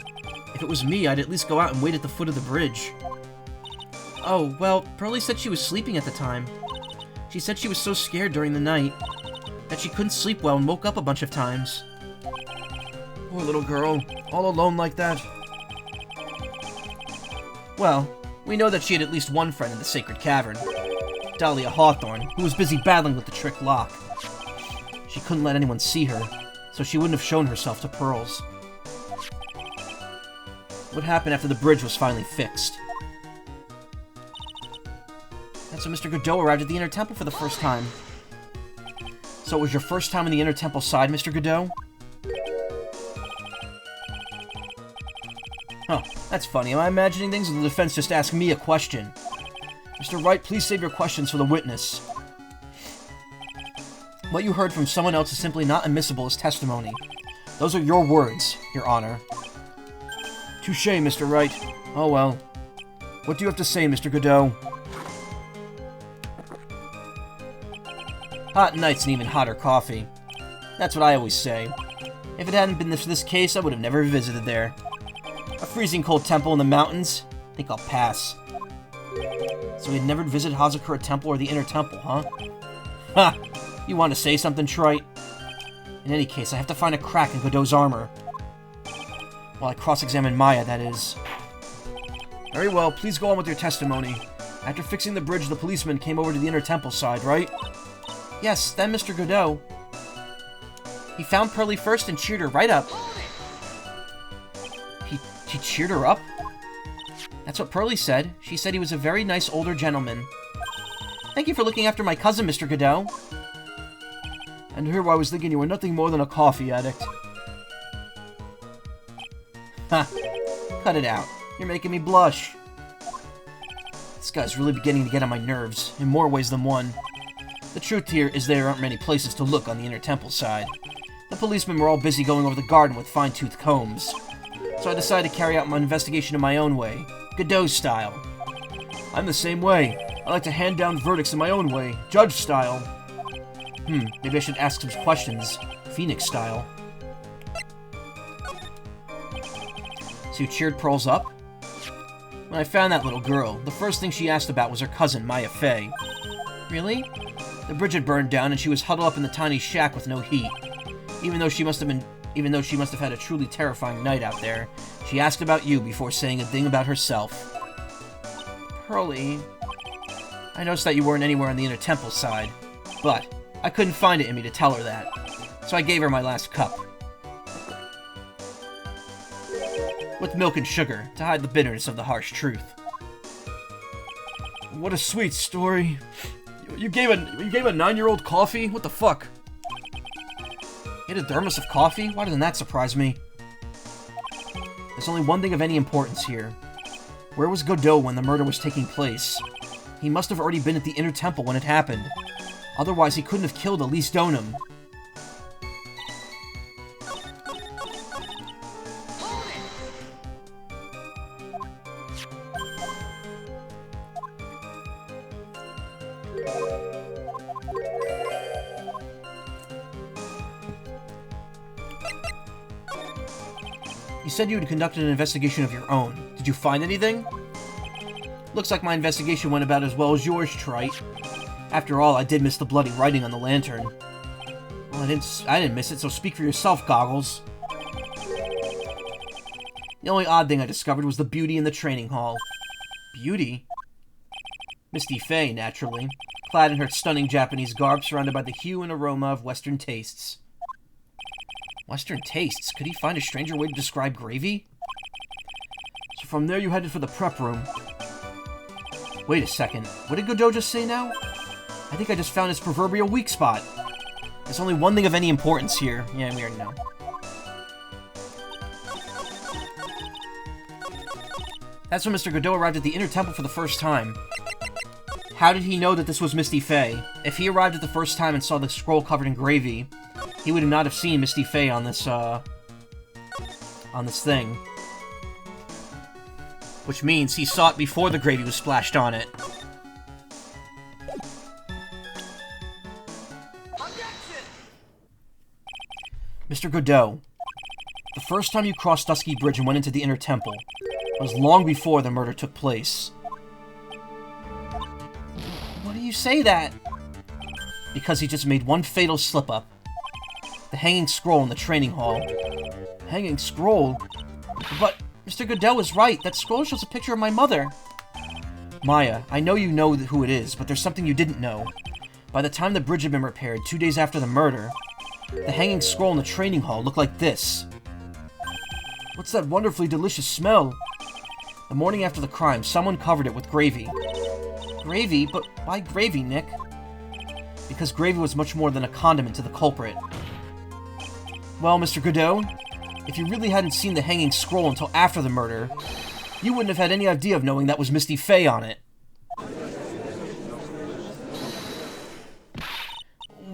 If it was me, I'd at least go out and wait at the foot of the bridge. Oh, well, Pearlie said she was sleeping at the time. She said she was so scared during the night that she couldn't sleep well and woke up a bunch of times. Poor little girl, all alone like that. Well, we know that she had at least one friend in the Sacred Cavern, Dahlia Hawthorne, who was busy battling with the trick lock. She couldn't let anyone see her, so she wouldn't have shown herself to Pearls. What happened after the bridge was finally fixed? That's when Mr. Godot arrived at the Inner Temple for the first time. So it was your first time in the Inner Temple side, Mr. Godot? Huh, that's funny. Am I imagining things, or the defense just asked me a question? Mr. Wright, please save your questions for the witness. What you heard from someone else is simply not admissible as testimony. Those are your words, Your Honor. Touché, Mr. Wright. Oh well. What do you have to say, Mr. Godot? Hot nights and even hotter coffee. That's what I always say. If it hadn't been for this case, I would have never visited there. A freezing cold temple in the mountains? I think I'll pass. So we'd never visited Hazakura Temple or the Inner Temple, huh? Ha! You want to say something, Trite? In any case, I have to find a crack in Godot's armor. While I cross-examine Maya, that is. Very well, please go on with your testimony. After fixing the bridge, the policeman came over to the Inner Temple side, right? Yes, then Mr. Godot. He found Pearly first and cheered her right up. He cheered her up? That's what Pearly said. She said he was a very nice older gentleman. Thank you for looking after my cousin, Mr. Godot. And here I was thinking you were nothing more than a coffee addict. Ha! Cut it out. You're making me blush. This guy's really beginning to get on my nerves, in more ways than one. The truth here is there aren't many places to look on the Inner Temple side. The policemen were all busy going over the garden with fine-toothed combs. So I decided to carry out my investigation in my own way, Godot style. I'm the same way. I like to hand down verdicts in my own way, judge style. Maybe I should ask some questions, Phoenix style. So you cheered Pearls up? When I found that little girl, the first thing she asked about was her cousin, Maya Fey. Really? The bridge had burned down and she was huddled up in the tiny shack with no heat. Even though she must have had a truly terrifying night out there, she asked about you before saying a thing about herself. Pearly, I noticed that you weren't anywhere on the Inner Temple side, but I couldn't find it in me to tell her that, so I gave her my last cup. With milk and sugar, to hide the bitterness of the harsh truth. What a sweet story. You gave a 9-year-old coffee? What the fuck? You had a thermos of coffee? Why doesn't that surprise me? There's only one thing of any importance here. Where was Godot when the murder was taking place? He must have already been at the Inner Temple when it happened. Otherwise, he couldn't have killed Elise Donham. You said you had conducted an investigation of your own. Did you find anything? Looks like my investigation went about as well as yours, Trite. After all, I did miss the bloody writing on the lantern. Well, I didn't miss it, so speak for yourself, Goggles. The only odd thing I discovered was the beauty in the training hall. Beauty? Misty Fey, naturally. Clad in her stunning Japanese garb, surrounded by the hue and aroma of Western tastes. Western tastes? Could he find a stranger way to describe gravy? So from there you headed for the prep room. Wait a second. What did Godot just say now? I think I just found his proverbial weak spot. There's only one thing of any importance here. Yeah, we already know. That's when Mr. Godot arrived at the Inner Temple for the first time. How did he know that this was Misty Fey? If he arrived at the first time and saw the scroll covered in gravy, he would not have seen Misty Fey on this thing. Which means he saw it before the gravy was splashed on it. Mr. Godot, the first time you crossed Dusky Bridge and went into the Inner Temple was long before the murder took place. Why do you say that? Because he just made one fatal slip-up. The hanging scroll in the training hall. Hanging scroll? But Mr. Godot is right. That scroll shows a picture of my mother. Maya, I know you know who it is, but there's something you didn't know. By the time the bridge had been repaired, 2 days after the murder, the hanging scroll in the training hall looked like this. What's that wonderfully delicious smell? The morning after the crime, someone covered it with gravy. Gravy? But why gravy, Nick? Because gravy was much more than a condiment to the culprit. Well, Mr. Godot, if you really hadn't seen the hanging scroll until after the murder, you wouldn't have had any idea of knowing that was Misty Fey on it.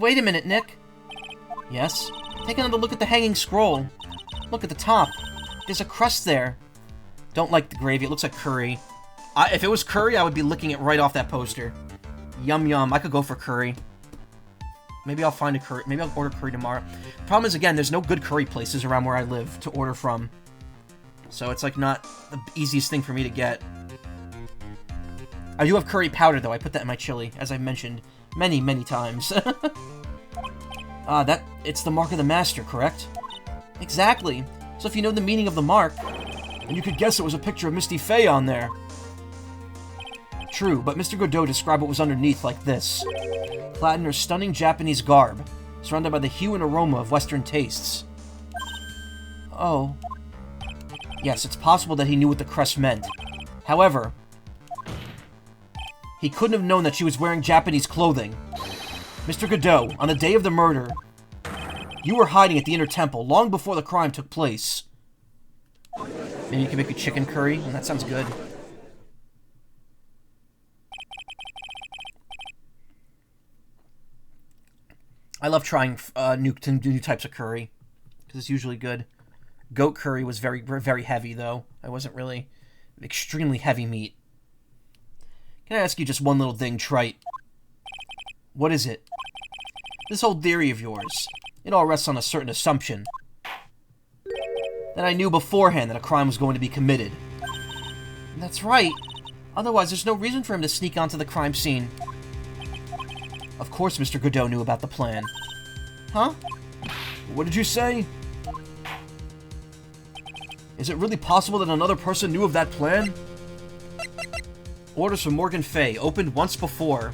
wait a minute, Nick. Yes? Take another look at the hanging scroll. Look at the top. There's a crust there. Don't like the gravy. It looks like curry. If it was curry, I would be licking it right off that poster. Yum yum. I could go for curry. Maybe I'll find a curry. Maybe I'll order curry tomorrow. Problem is, again, there's no good curry places around where I live to order from. So it's like not the easiest thing for me to get. I do have curry powder, though. I put that in my chili, as I've mentioned many, many times. It's the mark of the master, correct? Exactly. So if you know the meaning of the mark, then you could guess it was a picture of Misty Faye on there. True, but Mr. Godot described what was underneath like this. Clad in her stunning Japanese garb, surrounded by the hue and aroma of Western tastes. Oh. Yes, it's possible that he knew what the crest meant. However, he couldn't have known that she was wearing Japanese clothing. Mr. Godot, on the day of the murder, you were hiding at the Inner Temple long before the crime took place. Maybe you can make a chicken curry? Well, that sounds good. I love trying new types of curry, because it's usually good. Goat curry was very, very heavy, though. I wasn't really extremely heavy meat. Can I ask you just one little thing, Trite? What is it? This whole theory of yours, it all rests on a certain assumption. That I knew beforehand that a crime was going to be committed. That's right. Otherwise, there's no reason for him to sneak onto the crime scene. Of course Mr. Godot knew about the plan. Huh? What did you say? Is it really possible that another person knew of that plan? Orders from Morgan Fay, opened once before.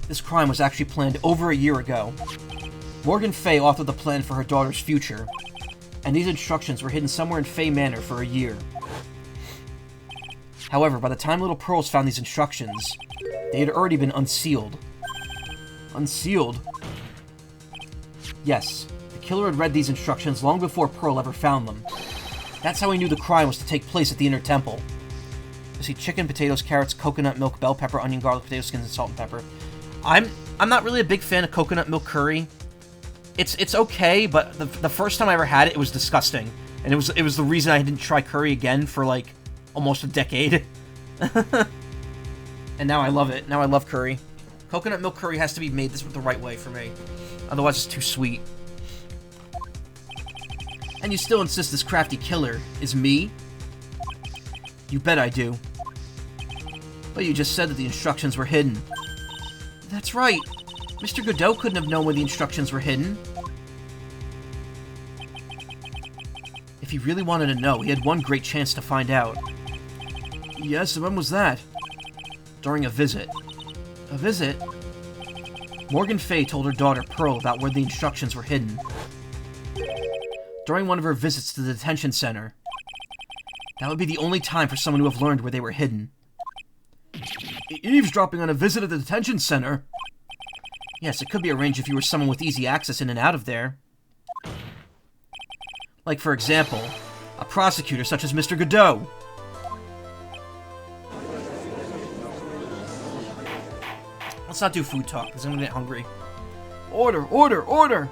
This crime was actually planned over a year ago. Morgan Fay authored the plan for her daughter's future, and these instructions were hidden somewhere in Fay Manor for a year. However, by the time Little Pearls found these instructions, they had already been unsealed. Unsealed? Yes, the killer had read these instructions long before Pearl ever found them. That's how he knew the crime was to take place at the Inner Temple. You see chicken, potatoes, carrots, coconut milk, bell pepper, onion, garlic, potato skins, and salt and pepper. I'm not really a big fan of coconut milk curry. It's okay, but the first time I ever had it, it was disgusting. And it was the reason I didn't try curry again for like almost a decade. And now I love it. Now I love curry. Coconut milk curry has to be made the right way for me. Otherwise it's too sweet. And you still insist this crafty killer is me? You bet I do. But you just said that the instructions were hidden. That's right. Mr. Godot couldn't have known where the instructions were hidden. If he really wanted to know, he had one great chance to find out. Yes, and when was that? During a visit. A visit? Morgan Fay told her daughter, Pearl, about where the instructions were hidden. During one of her visits to the detention center. That would be the only time for someone to have learned where they were hidden. Eavesdropping on a visit at the detention center? Yes, it could be arranged if you were someone with easy access in and out of there. Like, for example, a prosecutor such as Mr. Godot. Let's not do food talk, because I'm gonna get hungry. Order! Order! Order!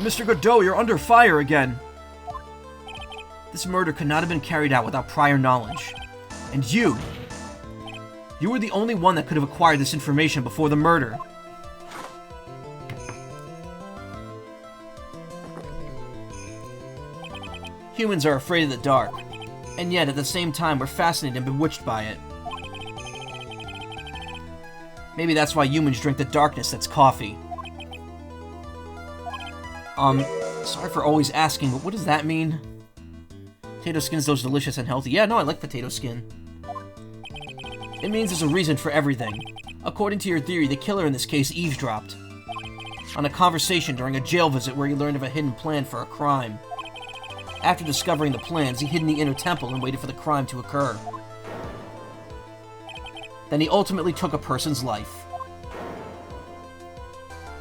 Mr. Godot, you're under fire again! This murder could not have been carried out without prior knowledge. And you were the only one that could have acquired this information before the murder. Humans are afraid of the dark, and yet at the same time we're fascinated and bewitched by it. Maybe that's why humans drink the darkness that's coffee. Sorry for always asking, but what does that mean? Potato skin's those delicious and healthy. Yeah, no, I like potato skin. It means there's a reason for everything. According to your theory, the killer in this case eavesdropped on a conversation during a jail visit where he learned of a hidden plan for a crime. After discovering the plans, he hid in the Inner Temple and waited for the crime to occur. Then he ultimately took a person's life.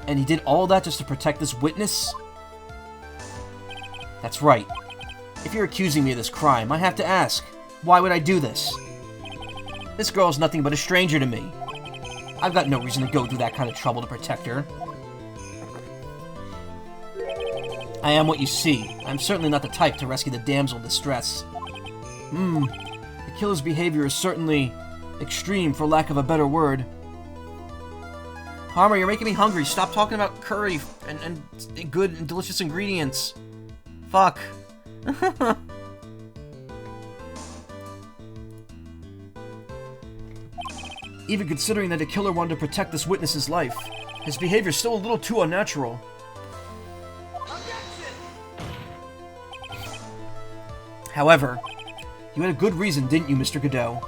And he did all that just to protect this witness? That's right. If you're accusing me of this crime, I have to ask, why would I do this? This girl is nothing but a stranger to me. I've got no reason to go through that kind of trouble to protect her. I am what you see. I'm certainly not the type to rescue the damsel in distress. The killer's behavior is certainly extreme, for lack of a better word. Harmer, you're making me hungry. Stop talking about curry and good and delicious ingredients. Fuck. Even considering that the killer wanted to protect this witness's life, his behavior is still a little too unnatural. However, you had a good reason, didn't you, Mr. Godot?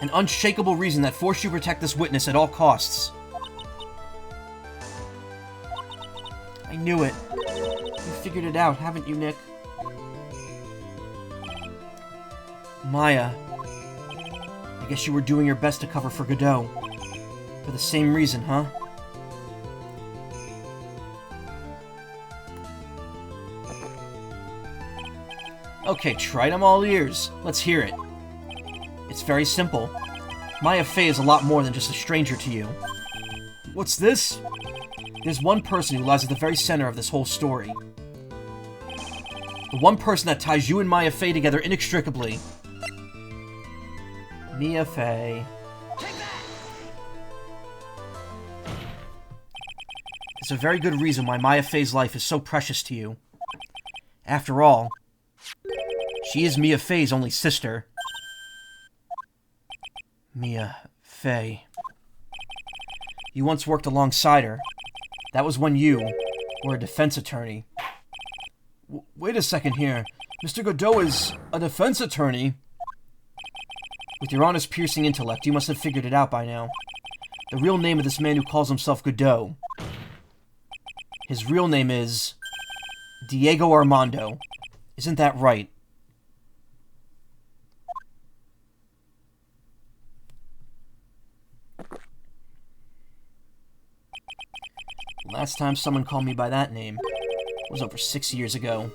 An unshakable reason that forced you to protect this witness at all costs. I knew it. You figured it out, haven't you, Nick? Maya. I guess you were doing your best to cover for Godot. For the same reason, huh? Okay, Trite, I'm all ears. Let's hear it. It's very simple. Maya Fey is a lot more than just a stranger to you. What's this? There's one person who lies at the very center of this whole story. The one person that ties you and Maya Fey together inextricably. Mia Fey. There's a very good reason why Maya Fey's life is so precious to you. After all, she is Mia Fey's only sister. Mia Fey. You once worked alongside her. That was when you were a defense attorney. Wait a second here. Mr. Godot is a defense attorney? With your honest, piercing intellect, you must have figured it out by now. The real name of this man who calls himself Godot. His real name is Diego Armando. Isn't that right? Last time someone called me by that name was over 6 years ago.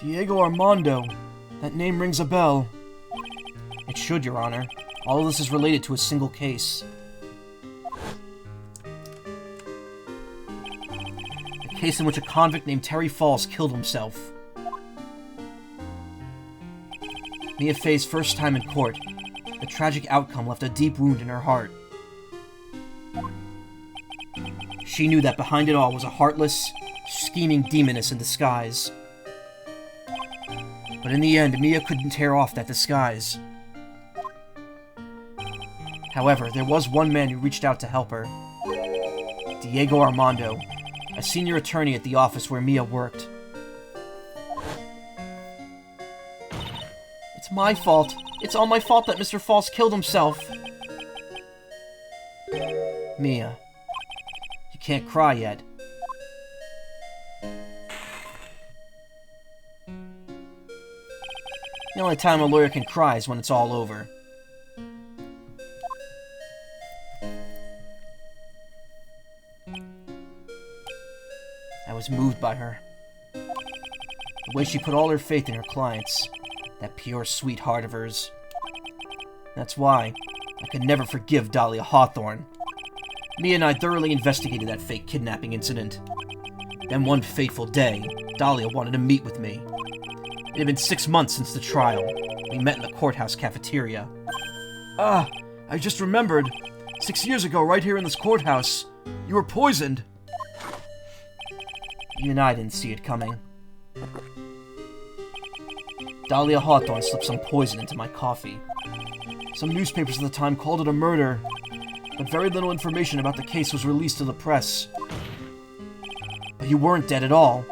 Diego Armando. That name rings a bell. It should, Your Honor. All of this is related to a single case. A case in which a convict named Terry Falls killed himself. Mia Fey's first time in court, the tragic outcome left a deep wound in her heart. She knew that behind it all was a heartless, scheming demoness in disguise. But in the end, Mia couldn't tear off that disguise. However, there was one man who reached out to help her. Diego Armando, a senior attorney at the office where Mia worked. It's my fault. It's all my fault that Mr. Falls killed himself. Mia, you can't cry yet. The only time a lawyer can cry is when it's all over. I was moved by her. The way she put all her faith in her clients. That pure, sweet heart of hers. That's why I could never forgive Dahlia Hawthorne. Mia and I thoroughly investigated that fake kidnapping incident. Then one fateful day, Dahlia wanted to meet with me. It had been 6 months since the trial. We met in the courthouse cafeteria. Ah, I just remembered. 6 years ago, right here in this courthouse, you were poisoned. Even I didn't see it coming. Dahlia Hawthorne slipped some poison into my coffee. Some newspapers at the time called it a murder, but very little information about the case was released to the press. But you weren't dead at all.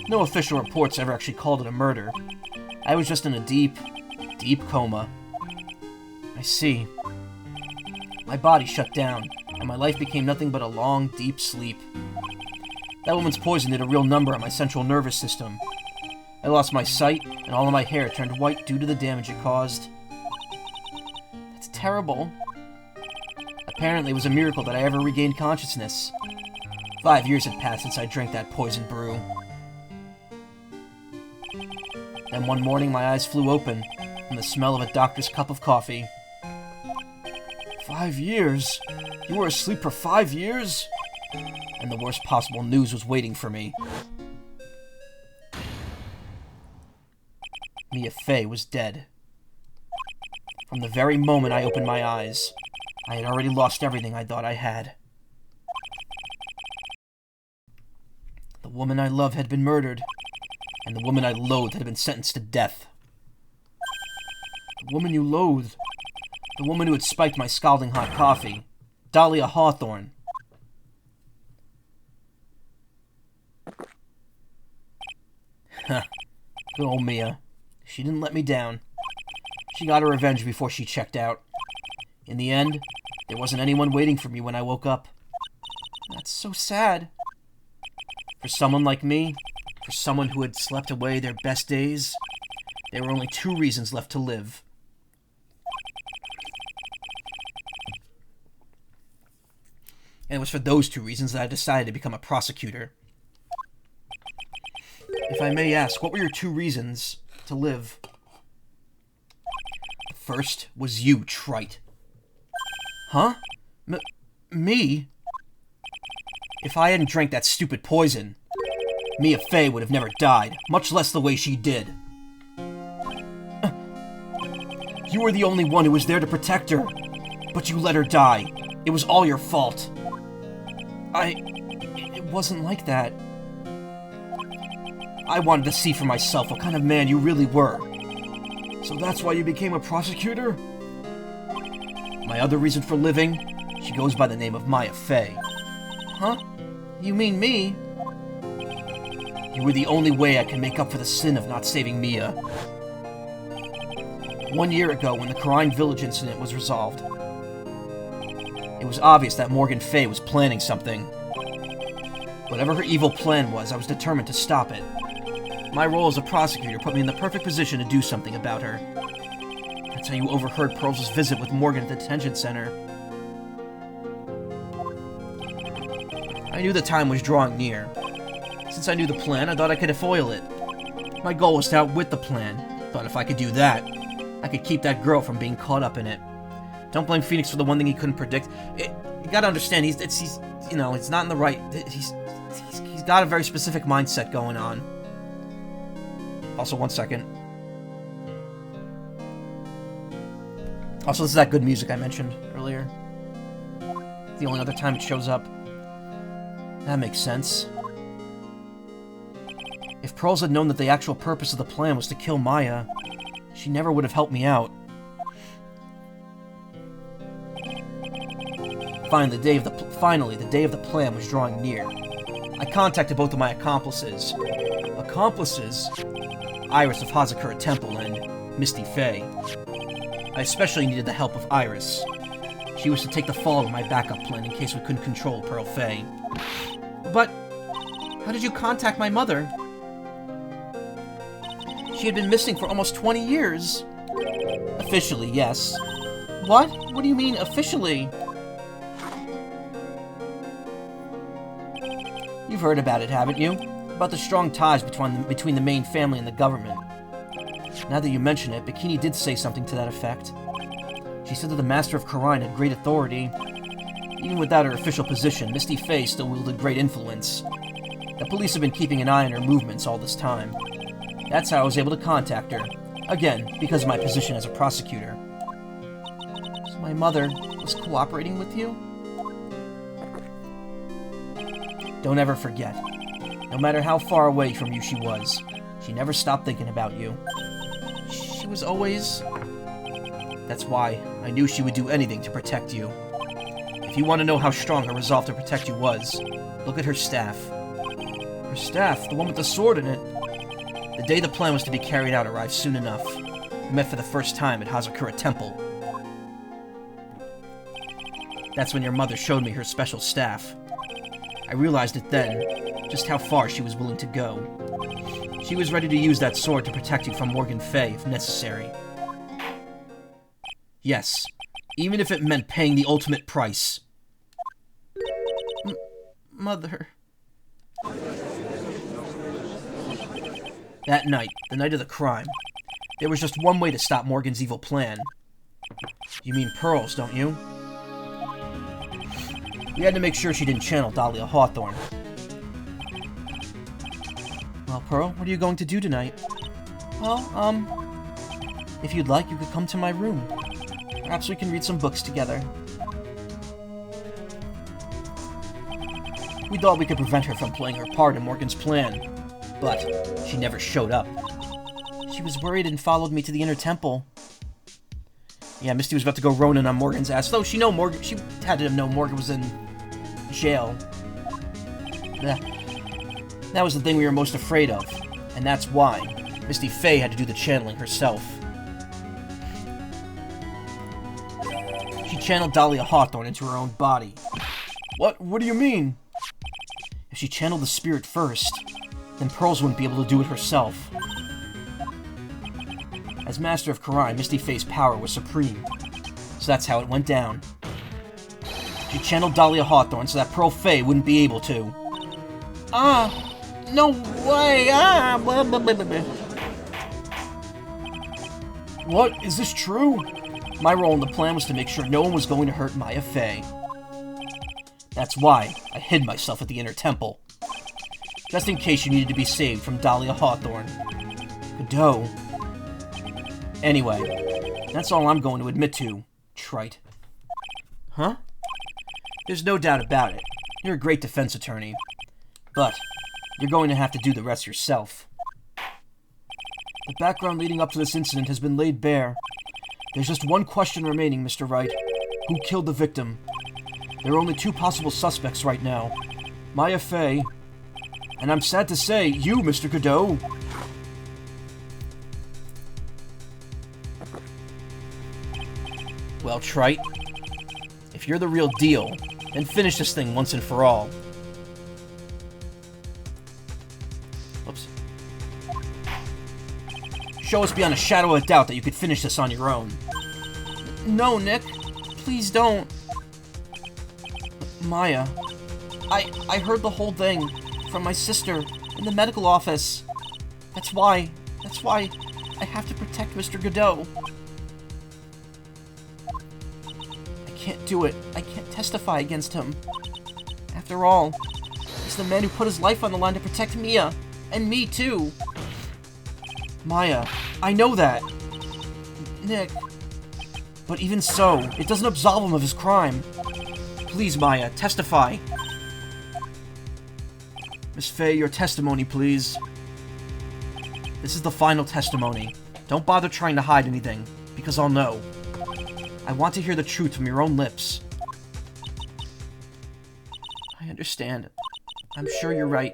No official reports ever actually called it a murder. I was just in a deep, deep coma. I see. My body shut down, and my life became nothing but a long, deep sleep. That woman's poison did a real number on my central nervous system. I lost my sight, and all of my hair turned white due to the damage it caused. That's terrible. Apparently, it was a miracle that I ever regained consciousness. 5 years had passed since I drank that poison brew. Then one morning, my eyes flew open from the smell of a doctor's cup of coffee. 5 years? You were asleep for 5 years? And the worst possible news was waiting for me. Mia Fey was dead. From the very moment I opened my eyes, I had already lost everything I thought I had. The woman I loved had been murdered, and the woman I loathed had been sentenced to death. The woman you loathed. The woman who had spiked my scalding hot coffee. Dahlia Hawthorne. Huh. Good old Mia. She didn't let me down. She got her revenge before she checked out. In the end, there wasn't anyone waiting for me when I woke up. That's so sad. For someone like me, for someone who had slept away their best days, there were only 2 reasons left to live. And it was for those 2 reasons that I decided to become a prosecutor. If I may ask, what were your 2 reasons to live? The first was you, Trite. Huh? Me? If I hadn't drank that stupid poison, Mia Fey would have never died, much less the way she did. You were the only one who was there to protect her, but you let her die. It was all your fault. It wasn't like that. I wanted to see for myself what kind of man you really were. So that's why you became a prosecutor? My other reason for living? She goes by the name of Mia Fey. Huh? You mean me? You were the only way I could make up for the sin of not saving Mia. 1 year ago, when the Karine Village incident was resolved, it was obvious that Morgan Fey was planning something. Whatever her evil plan was, I was determined to stop it. My role as a prosecutor put me in the perfect position to do something about her. That's how you overheard Pearls' visit with Morgan at the detention center. I knew the time was drawing near. Since I knew the plan, I thought I could foil it. My goal was to outwit the plan. Thought if I could do that, I could keep that girl from being caught up in it. Don't blame Phoenix for the one thing he couldn't predict. You gotta understand, he's not in the right. He's got a very specific mindset going on. Also, 1 second. Also, this is that good music I mentioned earlier. The only other time it shows up. That makes sense. If Pearls had known that the actual purpose of the plan was to kill Maya, she never would have helped me out. Finally, the day of the plan was drawing near. I contacted both of my accomplices. Iris of Hazakura Temple and Misty Fey. I especially needed the help of Iris. She was to take the fall of my backup plan in case we couldn't control Pearl Fey. But how did you contact my mother? She had been missing for almost 20 years. Officially, yes. What? What do you mean, officially? You've heard about it, haven't you? About the strong ties between the main family and the government. Now that you mention it, Bikini did say something to that effect. She said that the Master of Karine had great authority. Even without her official position, Misty Fey still wielded great influence. The police have been keeping an eye on her movements all this time. That's how I was able to contact her. Again, because of my position as a prosecutor. So my mother was cooperating with you? Don't ever forget. No matter how far away from you she was, she never stopped thinking about you. She was always... That's why I knew she would do anything to protect you. If you want to know how strong her resolve to protect you was, look at her staff. Her staff? The one with the sword in it? The day the plan was to be carried out arrived soon enough. We met for the first time at Hazakura Temple. That's when your mother showed me her special staff. I realized it then, just how far she was willing to go. She was ready to use that sword to protect you from Morgan Fey if necessary. Yes, even if it meant paying the ultimate price. Mother... That night, the night of the crime, there was just one way to stop Morgan's evil plan. You mean Pearls, don't you? We had to make sure she didn't channel Dahlia Hawthorne. Well, Pearl, what are you going to do tonight? Well, if you'd like, you could come to my room. Perhaps we can read some books together. We thought we could prevent her from playing her part in Morgan's plan, but she never showed up. She was worried and followed me to the inner temple. Yeah, Misty was about to go Ronin on Morgan's ass, though she had to know Morgan was in jail. That was the thing we were most afraid of, and that's why Misty Fey had to do the channeling herself. She channeled Dahlia Hawthorne into her own body. What do you mean? If she channeled the spirit first, then Pearls wouldn't be able to do it herself. As Master of Karai, Misty Fey's power was supreme, so that's how it went down. She channeled Dahlia Hawthorne so that Pearl Fey wouldn't be able to. No way! Blah, blah, blah, blah. What? Is this true? My role in the plan was to make sure no one was going to hurt Maya Fey. That's why I hid myself at the inner temple. Just in case you needed to be saved from Dahlia Hawthorne. Godot. Anyway, that's all I'm going to admit to, Trite. Huh? There's no doubt about it. You're a great defense attorney. But you're going to have to do the rest yourself. The background leading up to this incident has been laid bare. There's just one question remaining, Mr. Wright. Who killed the victim? There are only two possible suspects right now. Maya Fey, and I'm sad to say, you, Mr. Godot. Well, Trite, if you're the real deal, then finish this thing once and for all. Oops. Show us beyond a shadow of a doubt that you could finish this on your own. No, Nick. Please don't. Maya, I heard the whole thing from my sister in the medical office. That's why I have to protect Mr. Godot. I can't do it. I can't testify against him. After all, he's the man who put his life on the line to protect Mia, and me too. Maya, I know that. Nick. But even so, it doesn't absolve him of his crime. Please, Maya, testify. Miss Fey, your testimony, please. This is the final testimony. Don't bother trying to hide anything, because I'll know. I want to hear the truth from your own lips. I understand. I'm sure you're right.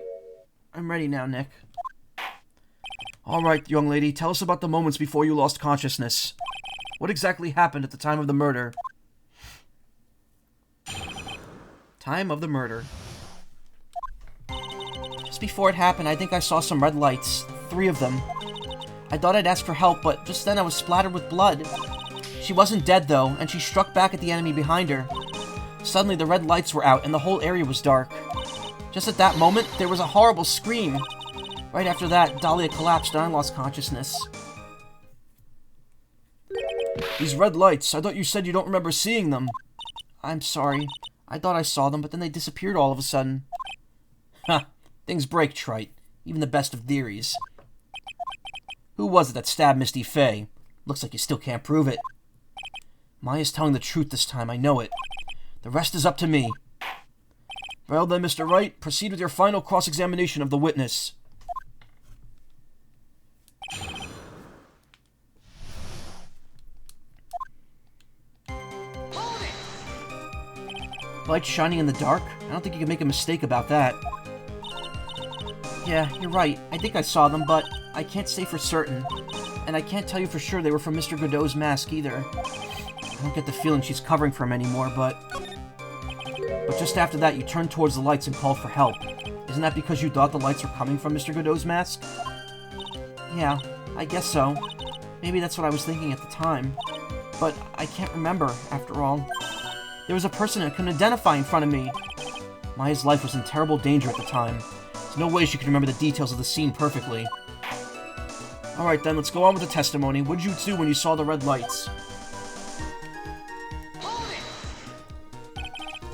I'm ready now, Nick. Alright, young lady, tell us about the moments before you lost consciousness. What exactly happened at the time of the murder? Time of the murder. Just before it happened, I think I saw some red lights. 3 of them. I thought I'd ask for help, but just then I was splattered with blood. She wasn't dead, though, and she struck back at the enemy behind her. Suddenly, the red lights were out, and the whole area was dark. Just at that moment, there was a horrible scream. Right after that, Dahlia collapsed and I lost consciousness. These red lights, I thought you said you don't remember seeing them. I'm sorry. I thought I saw them, but then they disappeared all of a sudden. Ha! Things break, Trite. Even the best of theories. Who was it that stabbed Misty Fey? Looks like you still can't prove it. Maya's telling the truth this time, I know it. The rest is up to me. Well then, Mr. Wright, proceed with your final cross-examination of the witness. Light shining in the dark? I don't think you can make a mistake about that. Yeah, you're right. I think I saw them, but I can't say for certain. And I can't tell you for sure they were from Mr. Godot's mask, either. I don't get the feeling she's covering for him anymore, but just after that, you turned towards the lights and called for help. Isn't that because you thought the lights were coming from Mr. Godot's mask? Yeah, I guess so. Maybe that's what I was thinking at the time. But I can't remember, after all. There was a person I couldn't identify in front of me. Maya's life was in terrible danger at the time. There's no way she could remember the details of the scene perfectly. Alright then, let's go on with the testimony. What did you do when you saw the red lights?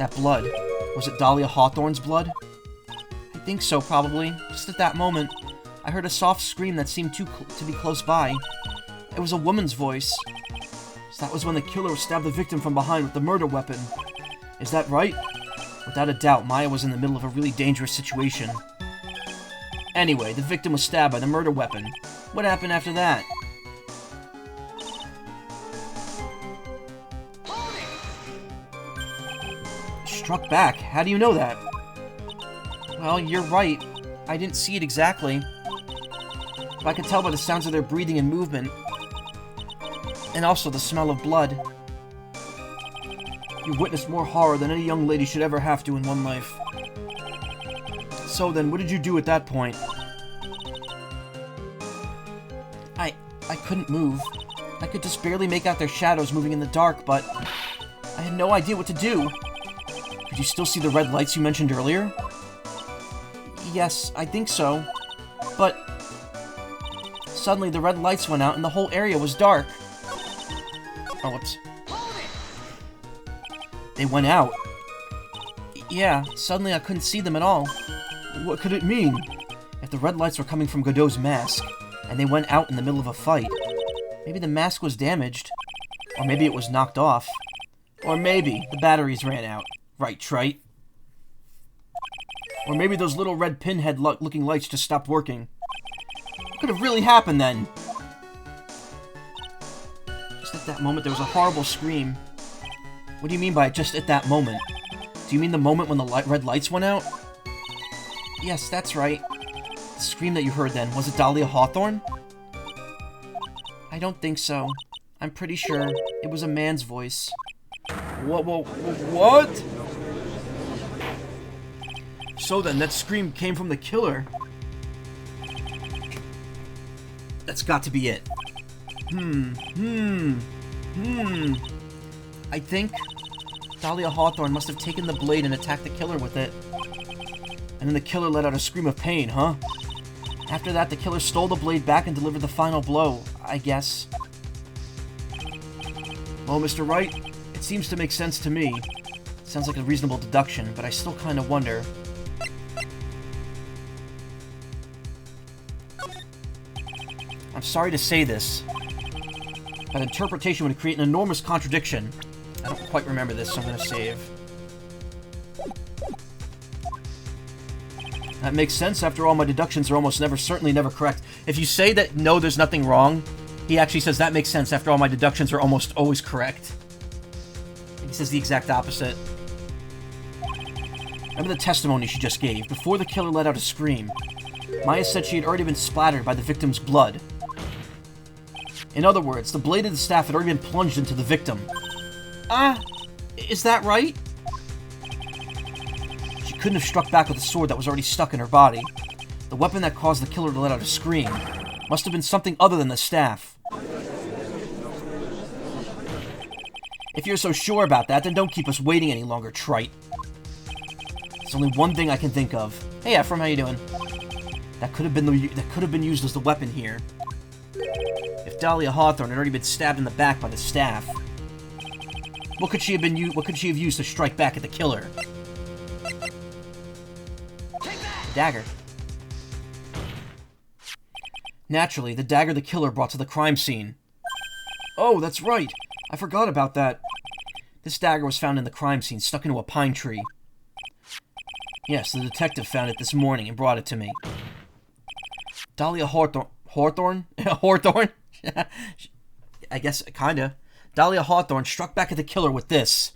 That blood. Was it Dahlia Hawthorne's blood? I think so, probably. Just at that moment, I heard a soft scream that seemed to be close by. It was a woman's voice. So that was when the killer stabbed the victim from behind with the murder weapon. Is that right? Without a doubt, Maya was in the middle of a really dangerous situation. Anyway, the victim was stabbed by the murder weapon. What happened after that? Struck back? How do you know that? Well, you're right. I didn't see it exactly. But I could tell by the sounds of their breathing and movement. And also the smell of blood. You witnessed more horror than any young lady should ever have to in one life. So then, what did you do at that point? I couldn't move. I could just barely make out their shadows moving in the dark, but I had no idea what to do. Could you still see the red lights you mentioned earlier? Yes, I think so. But suddenly the red lights went out and the whole area was dark. Oh, whoops. They went out. Yeah, suddenly I couldn't see them at all. What could it mean? If the red lights were coming from Godot's mask, and they went out in the middle of a fight, maybe the mask was damaged. Or maybe it was knocked off. Or maybe the batteries ran out. Right, Trite? Or maybe those little red pinhead-looking lights just stopped working. What could have really happened then? Just at that moment, there was a horrible scream. What do you mean by just at that moment? Do you mean the moment when the red lights went out? Yes, that's right. The scream that you heard then, was it Dahlia Hawthorne? I don't think so. I'm pretty sure it was a man's voice. What? So then, that scream came from the killer. That's got to be it. I think Dahlia Hawthorne must have taken the blade and attacked the killer with it. And then the killer let out a scream of pain, huh? After that, the killer stole the blade back and delivered the final blow, I guess. Well, Mr. Wright, it seems to make sense to me. Sounds like a reasonable deduction, but I still kind of wonder. I'm sorry to say this, but interpretation would create an enormous contradiction. I don't quite remember this, so I'm going to save. That makes sense. After all, my deductions are almost certainly never correct. If you say that, no, there's nothing wrong, he actually says, that makes sense. After all, my deductions are almost always correct. He says the exact opposite. Remember the testimony she just gave. Before the killer let out a scream, Maya said she had already been splattered by the victim's blood. In other words, the blade of the staff had already been plunged into the victim. Is that right? She couldn't have struck back with a sword that was already stuck in her body. The weapon that caused the killer to let out a scream must have been something other than the staff. If you're so sure about that, then don't keep us waiting any longer, Trite. There's only one thing I can think of. Hey, Ephraim, how you doing? That could have been used as the weapon here. If Dahlia Hawthorne had already been stabbed in the back by the staff, what could she have used to strike back at the killer? The dagger. Naturally, the dagger the killer brought to the crime scene. Oh, that's right. I forgot about that. This dagger was found in the crime scene, stuck into a pine tree. Yes, the detective found it this morning and brought it to me. Dahlia Hawthorne? Hawthorne? I guess, kinda. Dahlia Hawthorne struck back at the killer with this.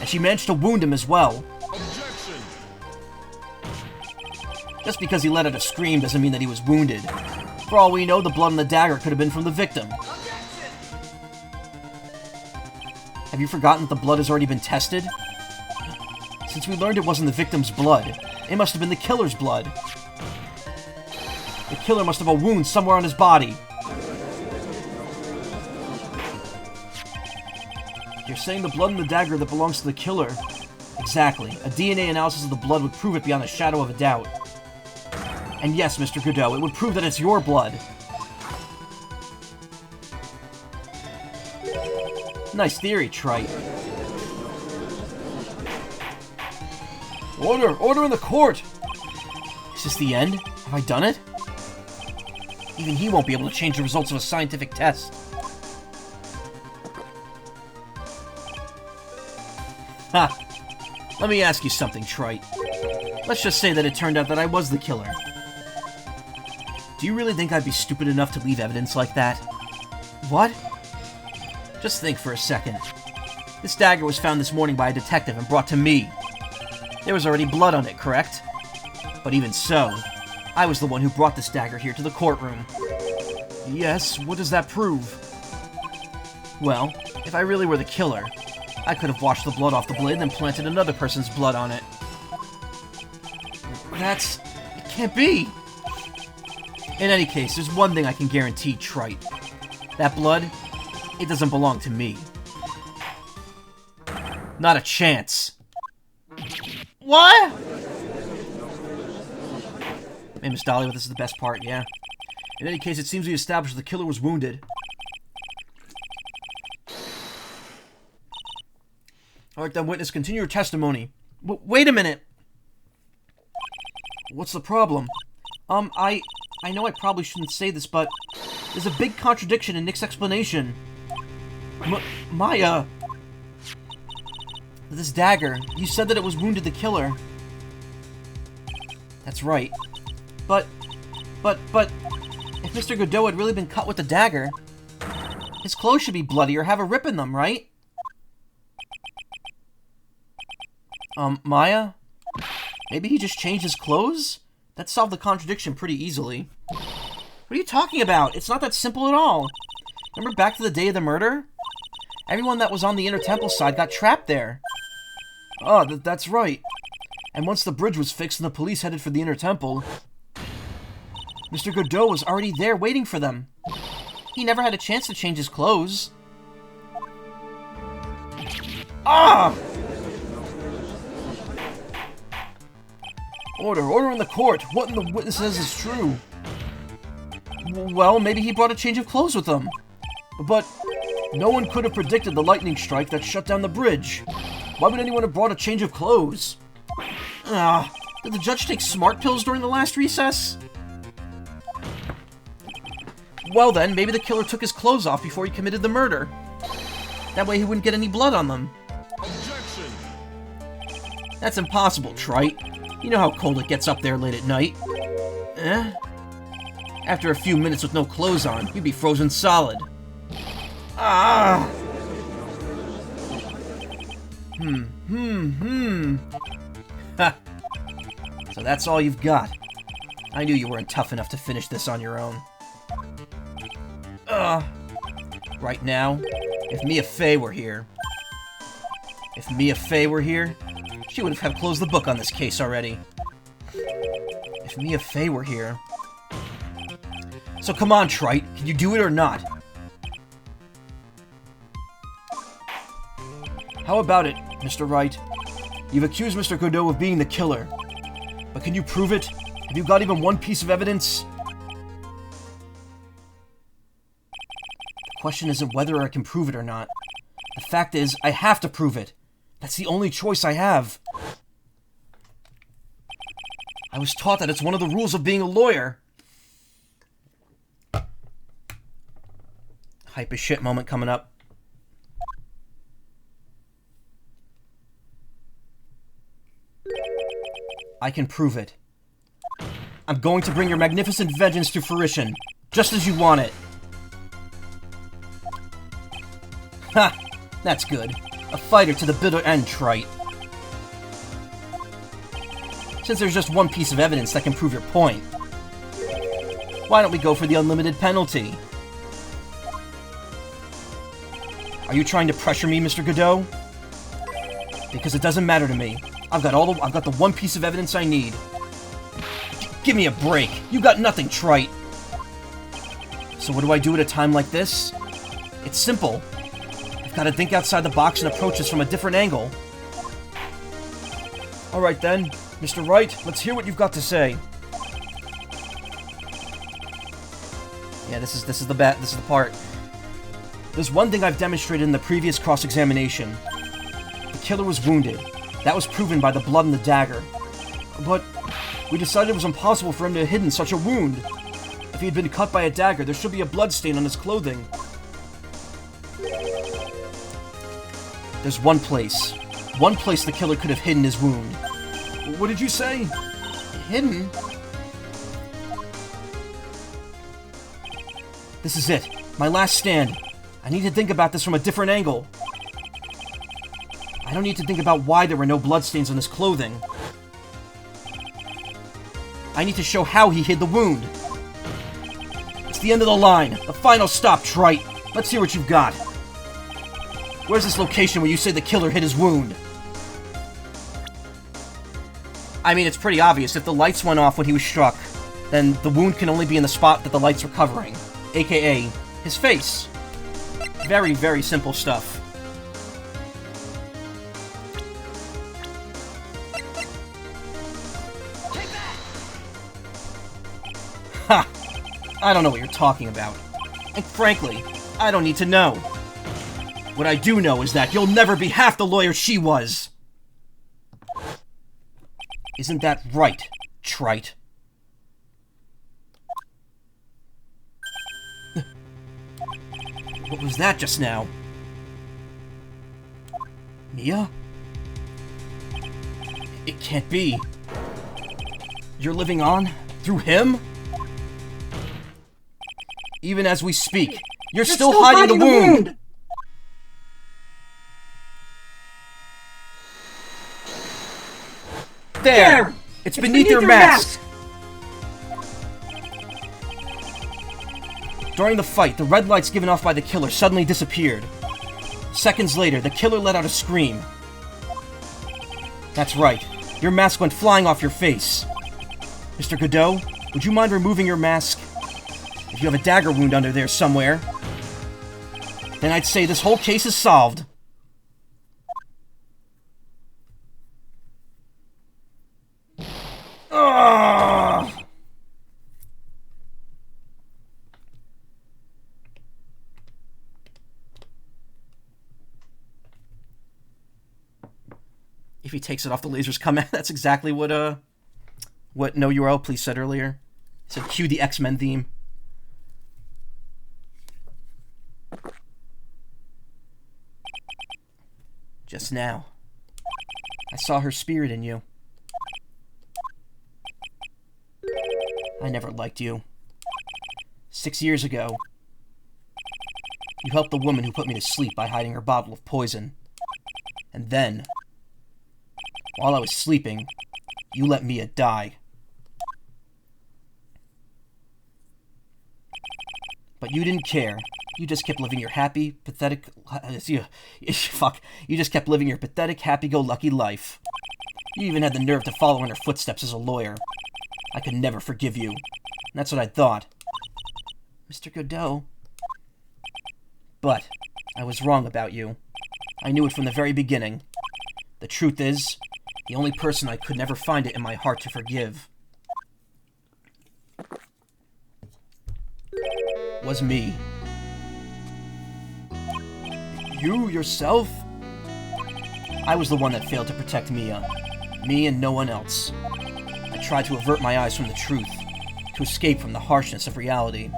And she managed to wound him as well. Objection! Just because he let out a scream doesn't mean that he was wounded. For all we know, the blood on the dagger could have been from the victim. Have you forgotten that the blood has already been tested? Since we learned it wasn't the victim's blood, it must have been the killer's blood. The killer must have a wound somewhere on his body. You're saying the blood in the dagger that belongs to the killer? Exactly. A DNA analysis of the blood would prove it beyond a shadow of a doubt. And yes, Mr. Godot, it would prove that it's your blood. Nice theory, Trite. Order! Order in the court! Is this the end? Have I done it? Even he won't be able to change the results of a scientific test. Ha! Let me ask you something, Trite. Let's just say that it turned out that I was the killer. Do you really think I'd be stupid enough to leave evidence like that? What? Just think for a second. This dagger was found this morning by a detective and brought to me. There was already blood on it, correct? But even so, I was the one who brought this dagger here to the courtroom. Yes, what does that prove? Well, if I really were the killer, I could have washed the blood off the blade and then planted another person's blood on it. It can't be! In any case, there's one thing I can guarantee, Trite. That blood, it doesn't belong to me. Not a chance. What? Hey, Miss Dolly, this is the best part, yeah? In any case, it seems we established the killer was wounded. Alright then, witness, continue your testimony. Wait a minute! What's the problem? I know I probably shouldn't say this, but there's a big contradiction in Nick's explanation. Maya... This dagger, you said that it was wounded the killer. That's right. But, if Mr. Godot had really been cut with the dagger, his clothes should be bloody or have a rip in them, right? Maya? Maybe he just changed his clothes? That solved the contradiction pretty easily. What are you talking about? It's not that simple at all. Remember back to the day of the murder? Everyone that was on the Inner Temple side got trapped there. Oh, that's right. And once the bridge was fixed and the police headed for the Inner Temple, Mr. Godot was already there waiting for them. He never had a chance to change his clothes. Ah! Order in the court! What in the witness says is true? Well, maybe he brought a change of clothes with him. But no one could have predicted the lightning strike that shut down the bridge. Why would anyone have brought a change of clothes? Did the judge take smart pills during the last recess? Well then, maybe the killer took his clothes off before he committed the murder. That way he wouldn't get any blood on them. Objection! That's impossible, Trite. You know how cold it gets up there late at night. After a few minutes with no clothes on, you'd be frozen solid. Ah! Ha! So that's all you've got. I knew you weren't tough enough to finish this on your own. Right now, if Mia Fey were here... she would have closed the book on this case already. If Mia Fey were here... So come on, Trite, can you do it or not? How about it, Mr. Wright? You've accused Mr. Godot of being the killer. But can you prove it? Have you got even one piece of evidence? The question isn't whether I can prove it or not. The fact is, I have to prove it. That's the only choice I have. I was taught that it's one of the rules of being a lawyer. Hype as shit moment coming up. I can prove it. I'm going to bring your magnificent vengeance to fruition, just as you want it. Ha! That's good. A fighter to the bitter end, Trite. Since there's just one piece of evidence that can prove your point, why don't we go for the unlimited penalty? Are you trying to pressure me, Mr. Godot? Because it doesn't matter to me. I've got the one piece of evidence I need. Give me a break. You got nothing, Trite. So what do I do at a time like this? It's simple. I've got to think outside the box and approach this from a different angle. Alright then, Mr. Wright, let's hear what you've got to say. Yeah, this is the part. There's one thing I've demonstrated in the previous cross-examination. The killer was wounded. That was proven by the blood in the dagger. But we decided it was impossible for him to have hidden such a wound. If he had been cut by a dagger, there should be a blood stain on his clothing. There's one place the killer could have hidden his wound. What did you say? Hidden? This is it. My last stand. I need to think about this from a different angle. I don't need to think about why there were no bloodstains on his clothing. I need to show how he hid the wound. It's the end of the line. The final stop, Wright. Let's hear what you've got. Where's this location where you say the killer hid his wound? I mean, it's pretty obvious. If the lights went off when he was struck, then the wound can only be in the spot that the lights were covering, aka his face. Very, very simple stuff. Ha! I don't know what you're talking about. And frankly, I don't need to know. What I do know is that you'll never be half the lawyer she was! Isn't that right, trite? What was that just now? Mia? It can't be. You're living on? Through him? Even as we speak, you're still hiding the wound! There! It's beneath your mask! During the fight, the red lights given off by the killer suddenly disappeared. Seconds later, the killer let out a scream. That's right. Your mask went flying off your face. Mr. Godot, would you mind removing your mask? If you have a dagger wound under there somewhere, then I'd say this whole case is solved. Ugh. If he takes it off, the lasers come out. That's exactly what No URL Please said earlier. He said cue the X-Men theme. Just now, I saw her spirit in you. I never liked you. 6 years ago, you helped the woman who put me to sleep by hiding her bottle of poison. And then, while I was sleeping, you let Mia die. But you didn't care. You just kept living your happy, pathetic... Fuck. You just kept living your pathetic, happy-go-lucky life. You even had the nerve to follow in her footsteps as a lawyer. I could never forgive you. And that's what I thought. Mr. Godot. But I was wrong about you. I knew it from the very beginning. The truth is, the only person I could never find it in my heart to forgive was me. You, yourself? I was the one that failed to protect Mia. Me and no one else. I tried to avert my eyes from the truth, to escape from the harshness of reality.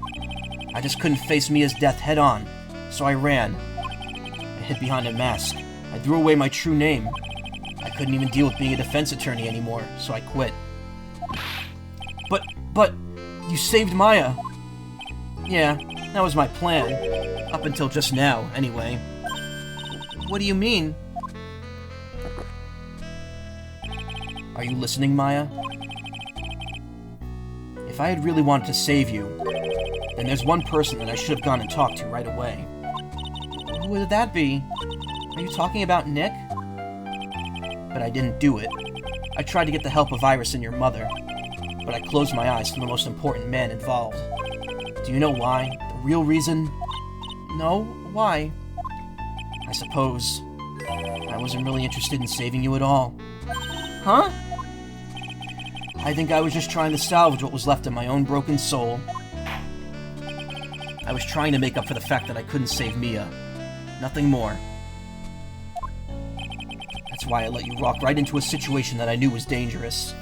I just couldn't face Mia's death head-on, so I ran. I hid behind a mask. I threw away my true name. I couldn't even deal with being a defense attorney anymore, so I quit. But, you saved Maya. Yeah, that was my plan. Up until just now, anyway. What do you mean? Are you listening, Maya? If I had really wanted to save you, then there's one person that I should have gone and talked to right away. Who would that be? Are you talking about Nick? But I didn't do it. I tried to get the help of Iris and your mother, but I closed my eyes to the most important man involved. Do you know why? The real reason? No? Why? I suppose I wasn't really interested in saving you at all. Huh? I think I was just trying to salvage what was left of my own broken soul. I was trying to make up for the fact that I couldn't save Mia. Nothing more. That's why I let you walk right into a situation that I knew was dangerous.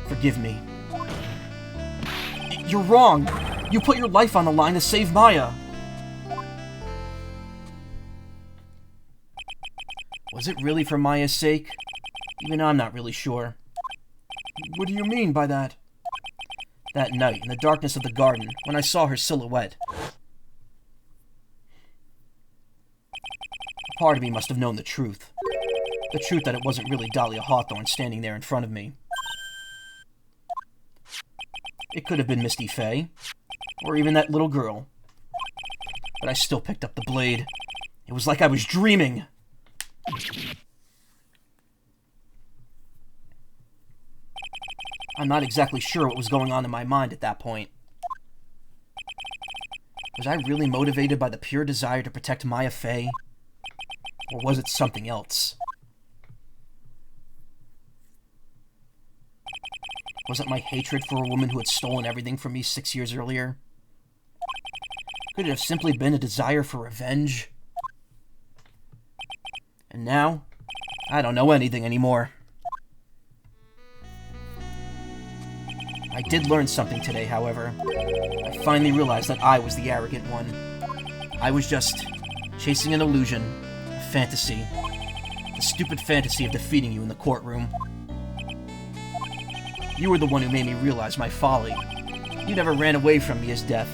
Forgive me. You're wrong! You put your life on the line to save Maya! Was it really for Maya's sake? Even I'm not really sure. What do you mean by that? That night, in the darkness of the garden, when I saw her silhouette. Part of me must have known the truth. The truth that it wasn't really Dahlia Hawthorne standing there in front of me. It could have been Misty Faye, or even that little girl. But I still picked up the blade. It was like I was dreaming. I'm not exactly sure what was going on in my mind at that point. Was I really motivated by the pure desire to protect Maya Faye? Or was it something else? Was it my hatred for a woman who had stolen everything from me 6 years earlier? Could it have simply been a desire for revenge? And now, I don't know anything anymore. I did learn something today, however. I finally realized that I was the arrogant one. I was just chasing an illusion, a fantasy. The stupid fantasy of defeating you in the courtroom. You were the one who made me realize my folly. You never ran away from Mia's death.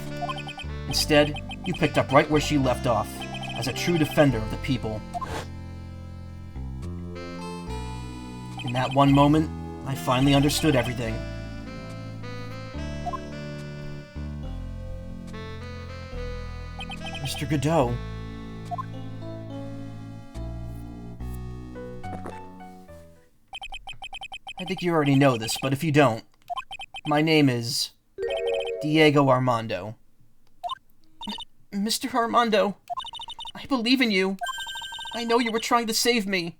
Instead, you picked up right where she left off, as a true defender of the people. In that one moment, I finally understood everything. Mr. Godot. I think you already know this, but if you don't, my name is Diego Armando. Mr. Armando, I believe in you. I know you were trying to save me.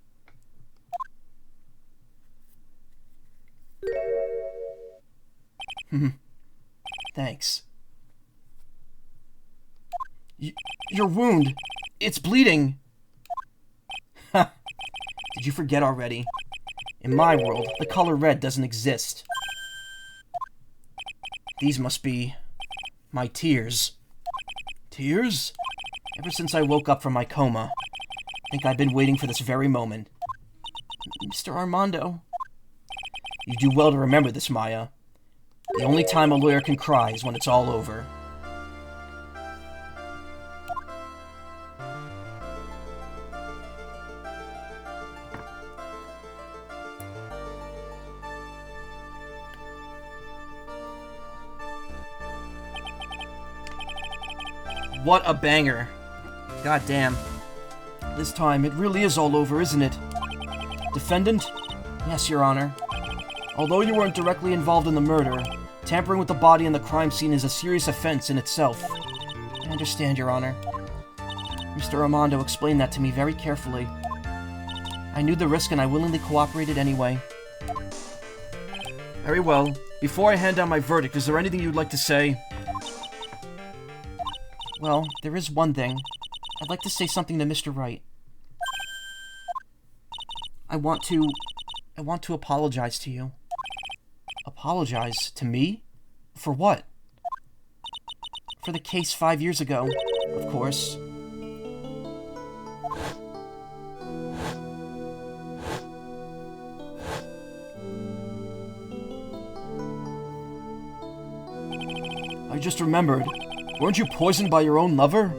Thanks. Your wound, it's bleeding. Ha! Did you forget already? In my world, the color red doesn't exist. These must be my tears. Tears? Ever since I woke up from my coma, I think I've been waiting for this very moment. Mr. Armando. You do well to remember this, Maya. The only time a lawyer can cry is when it's all over. What a banger. God damn. This time, it really is all over, isn't it? Defendant? Yes, Your Honor. Although you weren't directly involved in the murder, tampering with the body in the crime scene is a serious offense in itself. I understand, Your Honor. Mr. Armando explained that to me very carefully. I knew the risk and I willingly cooperated anyway. Very well. Before I hand down my verdict, is there anything you'd like to say? Well, there is one thing. I'd like to say something to Mr. Wright. I want to apologize to you. Apologize to me? For what? For the case 5 years ago, of course. I just remembered. Weren't you poisoned by your own lover?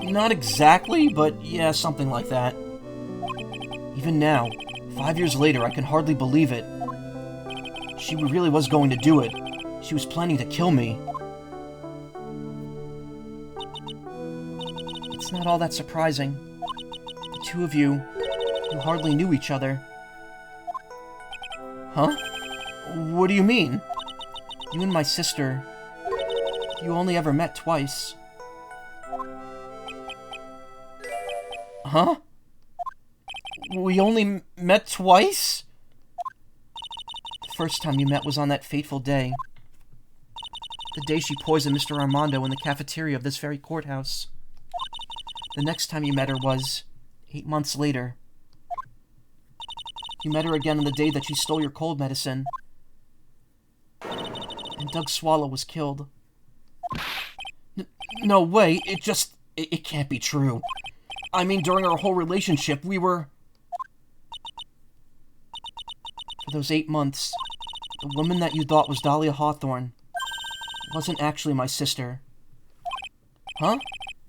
Not exactly, but yeah, something like that. Even now, 5 years later, I can hardly believe it. She really was going to do it. She was planning to kill me. It's not all that surprising. The two of you hardly knew each other. Huh? What do you mean? You and my sister, you only ever met twice. Huh? We only met twice? The first time you met was on that fateful day. The day she poisoned Mr. Armando in the cafeteria of this very courthouse. The next time you met her was 8 months later. You met her again on the day that she stole your cold medicine. And Doug Swallow was killed. No way, it can't be true. I mean, during our whole relationship, we were... For those 8 months, the woman that you thought was Dahlia Hawthorne wasn't actually my sister. Huh?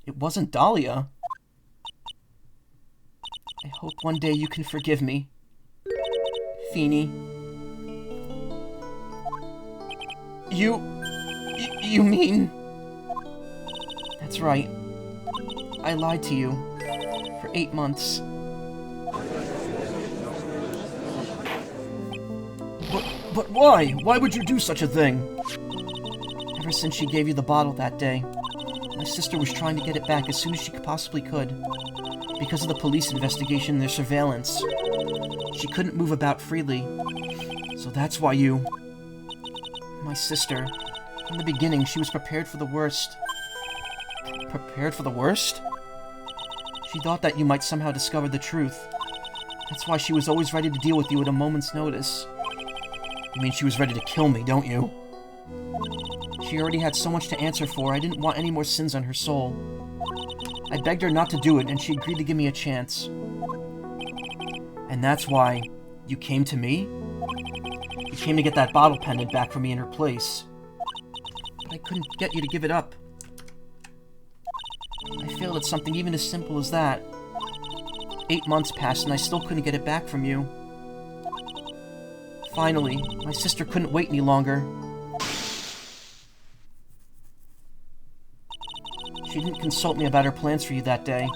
It wasn't Dahlia. I hope one day you can forgive me. Feeny. You mean... That's right. I lied to you for 8 months. But why? Why would you do such a thing? Ever since she gave you the bottle that day, my sister was trying to get it back as soon as she possibly could. Because of the police investigation and their surveillance, she couldn't move about freely. So that's why you... My sister... In the beginning, she was prepared for the worst. Prepared for the worst? She thought that you might somehow discover the truth. That's why she was always ready to deal with you at a moment's notice. You mean she was ready to kill me, don't you? She already had so much to answer for, I didn't want any more sins on her soul. I begged her not to do it, and she agreed to give me a chance. And that's why you came to me? You came to get that bottle pendant back for me in her place. But I couldn't get you to give it up. I failed at something even as simple as that. 8 months passed and I still couldn't get it back from you. Finally, my sister couldn't wait any longer. She didn't consult me about her plans for you that day.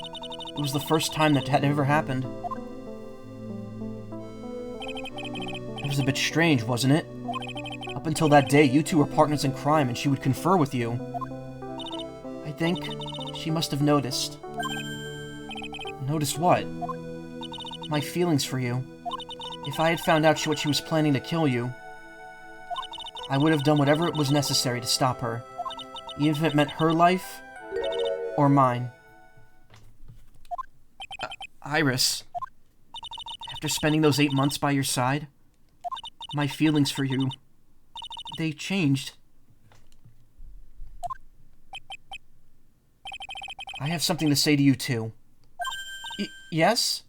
It was the first time that had ever happened. It was a bit strange, wasn't it? Up until that day, you two were partners in crime and she would confer with you. I think she must have noticed. Noticed what? My feelings for you. If I had found out what she was planning to kill you, I would have done whatever it was necessary to stop her, even if it meant her life or mine. Iris, after spending those 8 months by your side, my feelings for you, they changed. I have something to say to you, too. Yes?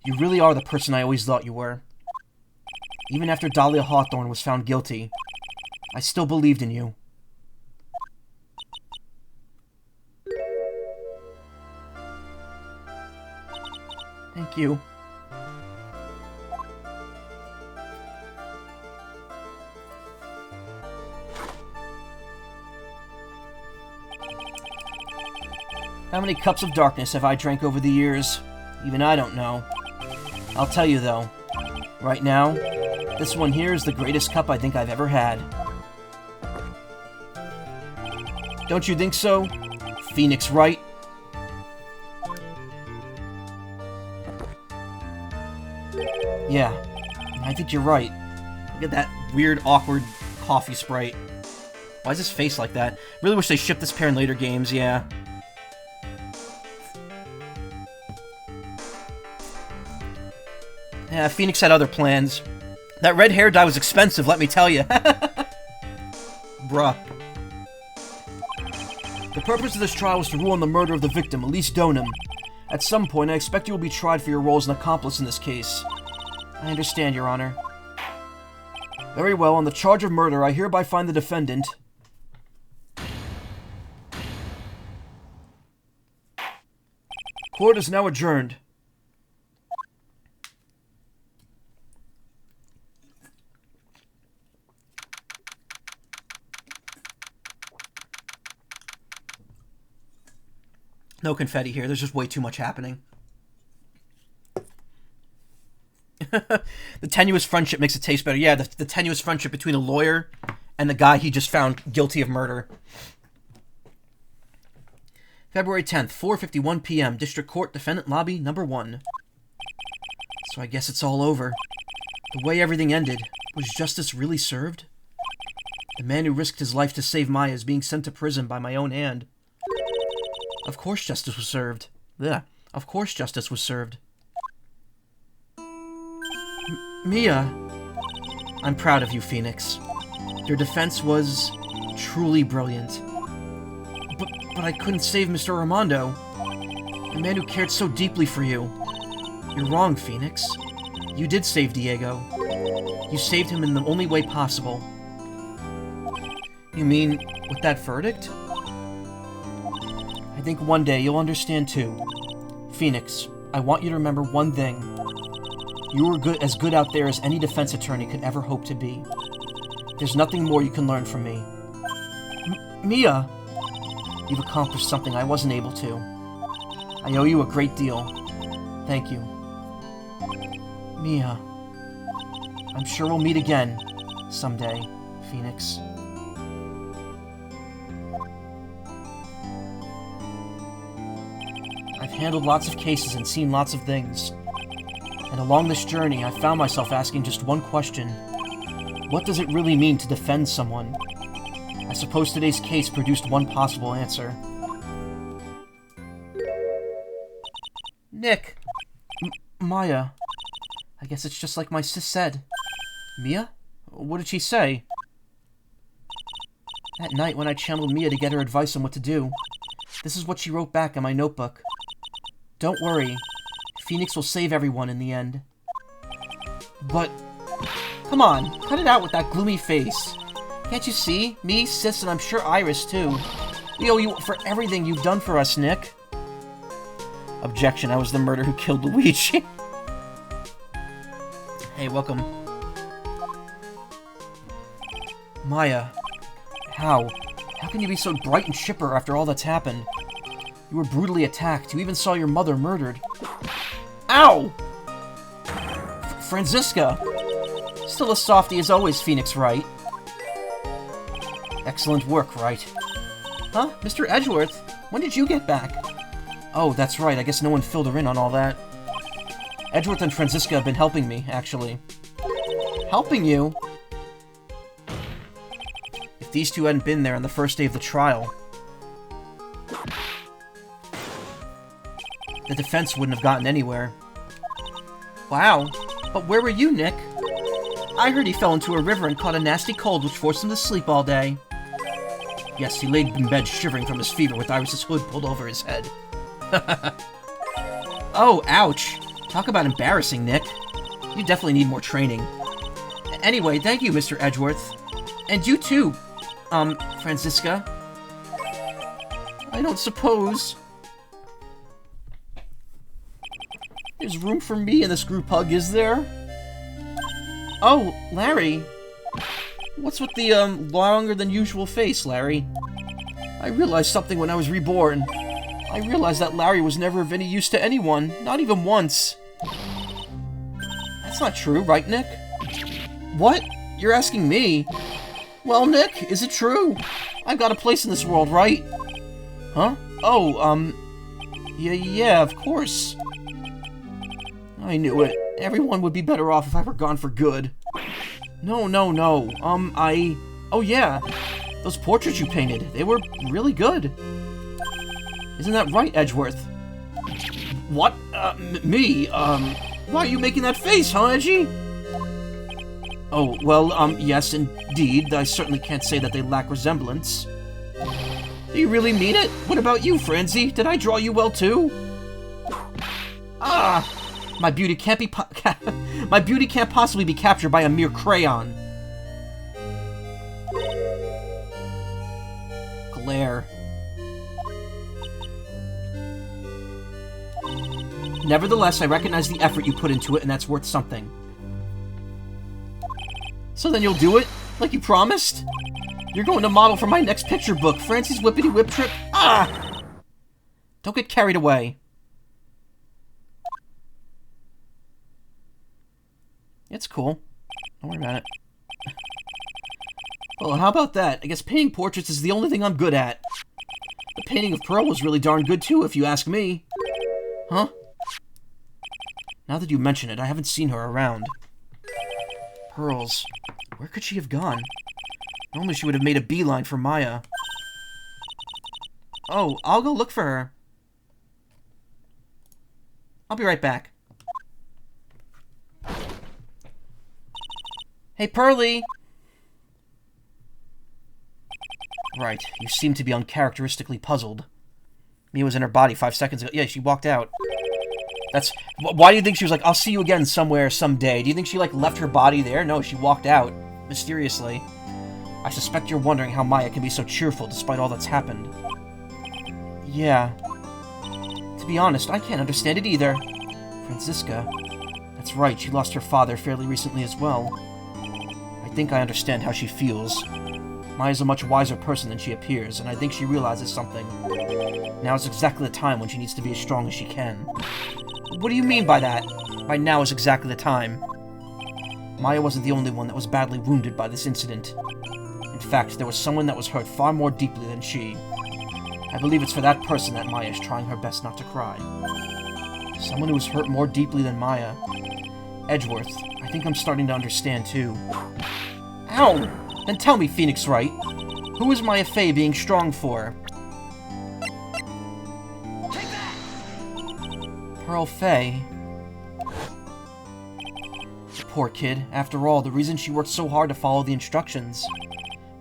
You really are the person I always thought you were. Even after Dahlia Hawthorne was found guilty, I still believed in you. Thank you. How many cups of darkness have I drank over the years? Even I don't know. I'll tell you though, right now, this one here is the greatest cup I think I've ever had. Don't you think so, Phoenix Wright? Yeah, I think you're right. Look at that weird, awkward coffee sprite. Why is his face like that? Really wish they shipped this pair in later games, yeah. Yeah, Phoenix had other plans. That red hair dye was expensive, let me tell you. Bruh. The purpose of this trial was to rule on the murder of the victim, Elise Donham. At some point, I expect you will be tried for your role as an accomplice in this case. I understand, Your Honor. Very well, on the charge of murder, I hereby find the defendant... Court is now adjourned. No confetti here. There's just way too much happening. The tenuous friendship makes it taste better. Yeah, the tenuous friendship between the lawyer and the guy he just found guilty of murder. February 10th, 4:51 p.m. District Court, Defendant Lobby, number 1. So I guess it's all over. The way everything ended, was justice really served? The man who risked his life to save Maya is being sent to prison by my own hand. Of course justice was served. Yeah, of course justice was served. Mia, I'm proud of you, Phoenix. Your defense was truly brilliant. But I couldn't save Mr. Armando, the man who cared so deeply for you. You're wrong, Phoenix. You did save Diego. You saved him in the only way possible. You mean, with that verdict? I think one day you'll understand too. Phoenix, I want you to remember one thing. You were as good out there as any defense attorney could ever hope to be. There's nothing more you can learn from me. Mia! You've accomplished something I wasn't able to. I owe you a great deal. Thank you. Mia. I'm sure we'll meet again someday, Phoenix. I've handled lots of cases and seen lots of things. And along this journey, I found myself asking just one question. What does it really mean to defend someone? I suppose today's case produced one possible answer. Nick! Maya. I guess it's just like my sis said. Mia? What did she say? That night when I channeled Mia to get her advice on what to do, this is what she wrote back in my notebook. Don't worry. Phoenix will save everyone in the end. But... come on, cut it out with that gloomy face. Can't you see? Me, Sis, and I'm sure Iris, too. We owe you for everything you've done for us, Nick. Objection, I was the murderer who killed Luigi. Hey, welcome. Maya. How? How can you be so bright and chipper after all that's happened? You were brutally attacked. You even saw your mother murdered. Ow! Franziska! Still a softie as always, Phoenix Wright. Excellent work, Wright. Huh? Mr. Edgeworth? When did you get back? Oh, that's right. I guess no one filled her in on all that. Edgeworth and Franziska have been helping me, actually. Helping you? If these two hadn't been there on the first day of the trial, the defense wouldn't have gotten anywhere. Wow. But where were you, Nick? I heard he fell into a river and caught a nasty cold which forced him to sleep all day. Yes, he laid in bed shivering from his fever with Iris's hood pulled over his head. Oh, ouch. Talk about embarrassing, Nick. You definitely need more training. Anyway, thank you, Mr. Edgeworth. And you too, Franziska. I don't suppose there's room for me in this group hug, is there? Oh, Larry. What's with the, longer than usual face, Larry? I realized something when I was reborn. I realized that Larry was never of any use to anyone, not even once. That's not true, right, Nick? What? You're asking me? Well, Nick, is it true? I've got a place in this world, right? Huh? Oh, yeah, of course. I knew it. Everyone would be better off if I were gone for good. No. Oh, yeah. Those portraits you painted, they were really good. Isn't that right, Edgeworth? What? Me? Why are you making that face, huh, Edgy? Oh, well, yes, indeed. I certainly can't say that they lack resemblance. Do you really mean it? What about you, Franzi? Did I draw you well, too? Ah! My beauty can't be my beauty can't possibly be captured by a mere crayon. Glare. Nevertheless, I recognize the effort you put into it, and that's worth something. So then you'll do it? Like you promised? You're going to model for my next picture book, Francie's Whippity Whip Trip? Ah! Don't get carried away. It's cool. Don't worry about it. Well, how about that? I guess painting portraits is the only thing I'm good at. The painting of Pearl was really darn good too, if you ask me. Huh? Now that you mention it, I haven't seen her around. Pearls. Where could she have gone? Normally she would have made a beeline for Maya. Oh, I'll go look for her. I'll be right back. Hey, Pearly! Right, you seem to be uncharacteristically puzzled. Mia was in her body 5 seconds ago. Yeah, she walked out. Why do you think she was like, I'll see you again somewhere, someday? Do you think she, like, left her body there? No, she walked out. Mysteriously. I suspect you're wondering how Maya can be so cheerful despite all that's happened. Yeah. To be honest, I can't understand it either. Franziska. That's right, she lost her father fairly recently as well. I think I understand how she feels. Maya's a much wiser person than she appears, and I think she realizes something. Now is exactly the time when she needs to be as strong as she can. What do you mean by that? By now is exactly the time. Maya wasn't the only one that was badly wounded by this incident. In fact, there was someone that was hurt far more deeply than she. I believe it's for that person that Maya is trying her best not to cry. Someone who was hurt more deeply than Maya. Edgeworth, I think I'm starting to understand too. Ow! Then tell me, Phoenix Wright, who is Maya Fey being strong for? Take that! Pearl Fey? Poor kid. After all, the reason she worked so hard to follow the instructions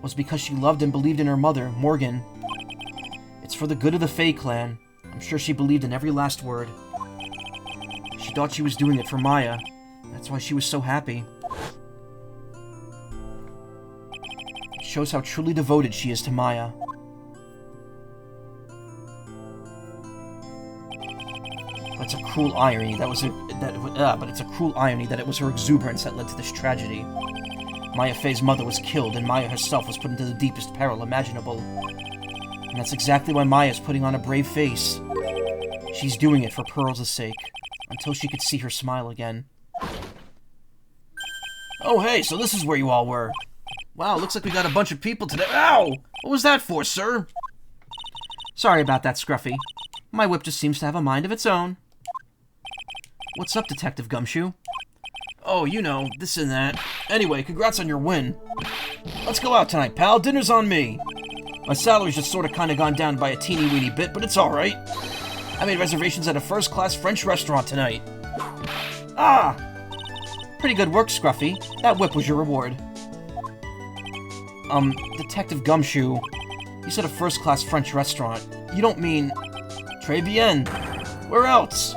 was because she loved and believed in her mother, Morgan. It's for the good of the Fey clan. I'm sure she believed in every last word. She thought she was doing it for Maya. That's why she was so happy. It shows how truly devoted she is to Maya. That's a cruel irony. But it's a cruel irony that it was her exuberance that led to this tragedy. Maya Fey's mother was killed, and Maya herself was put into the deepest peril imaginable. And that's exactly why Maya's putting on a brave face. She's doing it for Pearl's sake, until she could see her smile again. Oh hey, so this is where you all were. Wow, looks like we got a bunch of people today. Ow! What was that for, sir? Sorry about that, Scruffy. My whip just seems to have a mind of its own. What's up, Detective Gumshoe? Oh, you know, this and that. Anyway, congrats on your win. Let's go out tonight, pal. Dinner's on me. My salary's just sort of kind of gone down by a teeny-weeny bit, but it's alright. I made reservations at a first-class French restaurant tonight. Ah! Pretty good work, Scruffy. That whip was your reward. Detective Gumshoe, you said a first-class French restaurant. You don't mean... Très bien. Where else?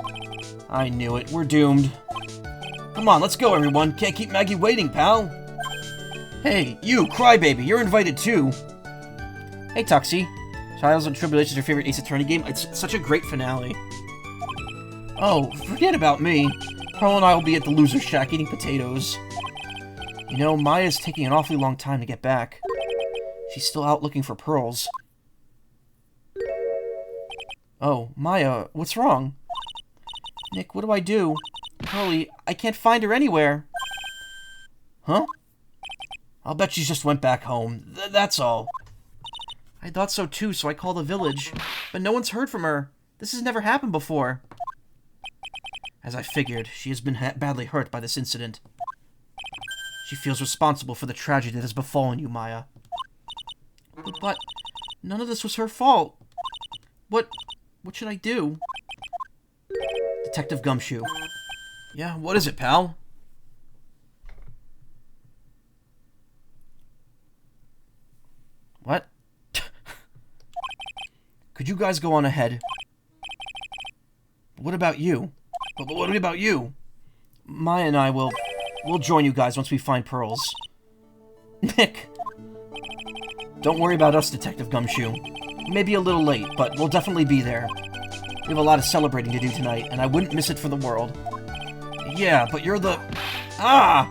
I knew it. We're doomed. Come on, let's go, everyone. Can't keep Maggie waiting, pal. Hey, you, Crybaby, you're invited too. Hey, Tuxie. Trials and Tribulations is your favorite Ace Attorney game? It's such a great finale. Oh, forget about me. Pearl and I will be at the Loser Shack eating potatoes. You know, Maya's taking an awfully long time to get back. She's still out looking for pearls. Oh, Maya, what's wrong? Nick, what do I do? Pearly, I can't find her anywhere. Huh? I'll bet she just went back home. That's all. I thought so too, so I called the village. But no one's heard from her. This has never happened before. As I figured, she has been badly hurt by this incident. She feels responsible for the tragedy that has befallen you, Maya. But none of this was her fault. What should I do? Detective Gumshoe. Yeah, what is it, pal? What? Could you guys go on ahead? What about you? What about you? Maya and I will... We'll join you guys once we find pearls. Nick! Don't worry about us, Detective Gumshoe. We may be a little late, but we'll definitely be there. We have a lot of celebrating to do tonight, and I wouldn't miss it for the world. Yeah, but you're the... Ah!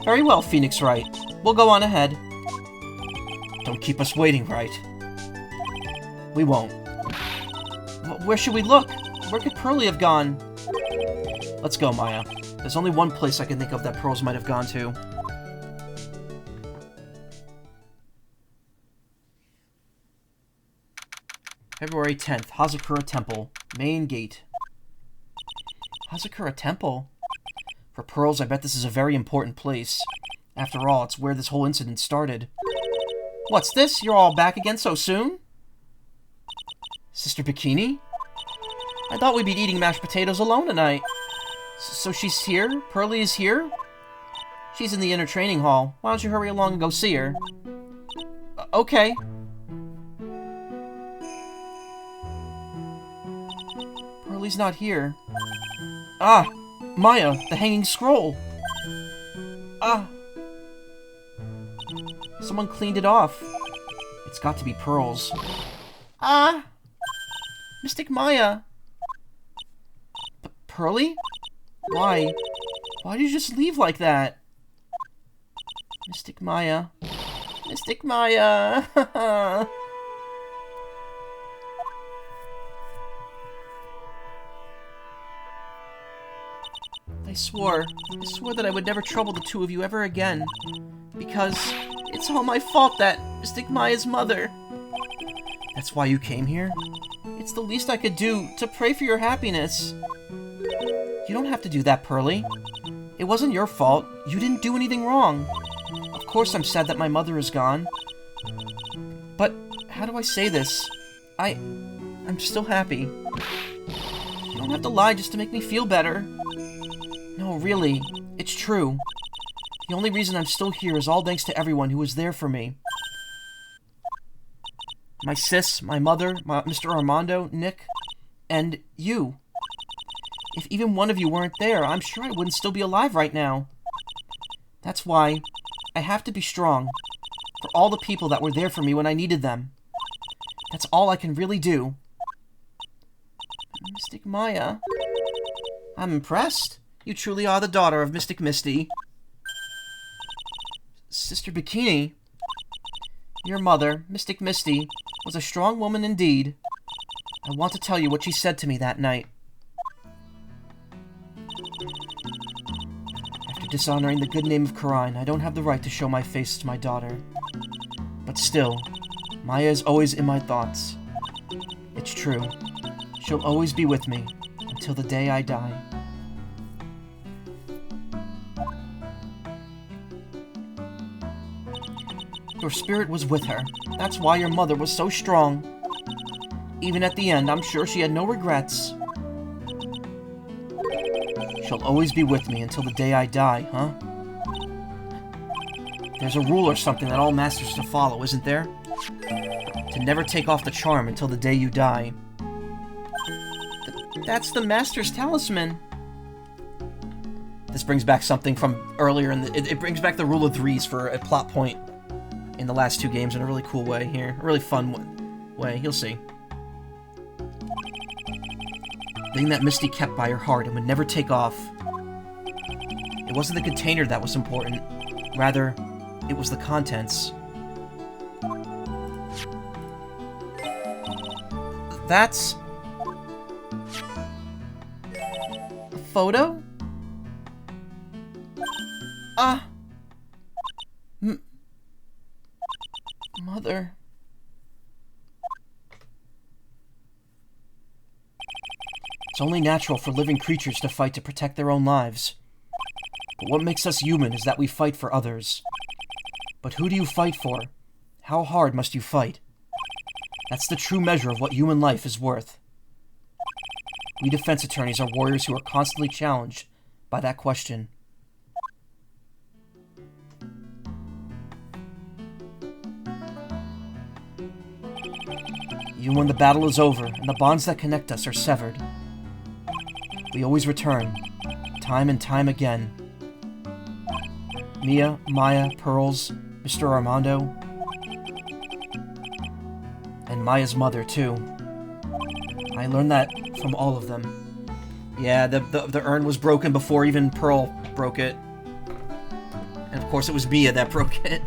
Very well, Phoenix Wright. We'll go on ahead. Don't keep us waiting, Wright. We won't. Where should we look? Where could Pearly have gone? Let's go, Maya. There's only one place I can think of that pearls might have gone to. February 10th, Hazakura Temple. Main gate. Hazakura Temple? For pearls, I bet this is a very important place. After all, it's where this whole incident started. What's this? You're all back again so soon? Sister Bikini? I thought we'd be eating mashed potatoes alone tonight. So she's here? Pearly is here? She's in the inner training hall. Why don't you hurry along and go see her? Okay. Pearlie's not here. Ah! Maya, the hanging scroll! Ah! Someone cleaned it off. It's got to be Pearl's. Ah! Mystic Maya! Pearlie? Why? Why did you just leave like that? Mystic Maya. Mystic Maya! I swore that I would never trouble the two of you ever again. Because it's all my fault that Mystic Maya's mother. That's why you came here? It's the least I could do to pray for your happiness. You don't have to do that, Pearlie. It wasn't your fault. You didn't do anything wrong. Of course I'm sad that my mother is gone. But how do I say this? I'm still happy. You don't have to lie just to make me feel better. No, really, it's true. The only reason I'm still here is all thanks to everyone who was there for me. My sis, my mother, Mr. Armando, Nick, and you. If even one of you weren't there, I'm sure I wouldn't still be alive right now. That's why I have to be strong for all the people that were there for me when I needed them. That's all I can really do. Mystic Maya. I'm impressed. You truly are the daughter of Mystic Misty. Sister Bikini. Your mother, Mystic Misty, was a strong woman indeed. I want to tell you what she said to me that night. After dishonoring the good name of Karine, I don't have the right to show my face to my daughter. But still, Maya is always in my thoughts. It's true. She'll always be with me until the day I die. Your spirit was with her. That's why your mother was so strong. Even at the end, I'm sure she had no regrets. She'll always be with me until the day I die, huh? There's a rule or something that all masters to follow, isn't there? To never take off the charm until the day you die. That's the master's talisman. This brings back something from earlier in the... It brings back the rule of threes for a plot point in the last two games in a really cool way here. A really fun way. You'll see. The thing that Misty kept by her heart and would never take off. It wasn't the container that was important. Rather, it was the contents. That's... a photo? Mother... It's only natural for living creatures to fight to protect their own lives. But what makes us human is that we fight for others. But who do you fight for? How hard must you fight? That's the true measure of what human life is worth. We defense attorneys are warriors who are constantly challenged by that question. Even when the battle is over and the bonds that connect us are severed, we always return, time and time again. Mia, Maya, Pearls, Mr. Armando, and Maya's mother, too. I learned that from all of them. Yeah, the urn was broken before even Pearl broke it. And of course it was Mia that broke it.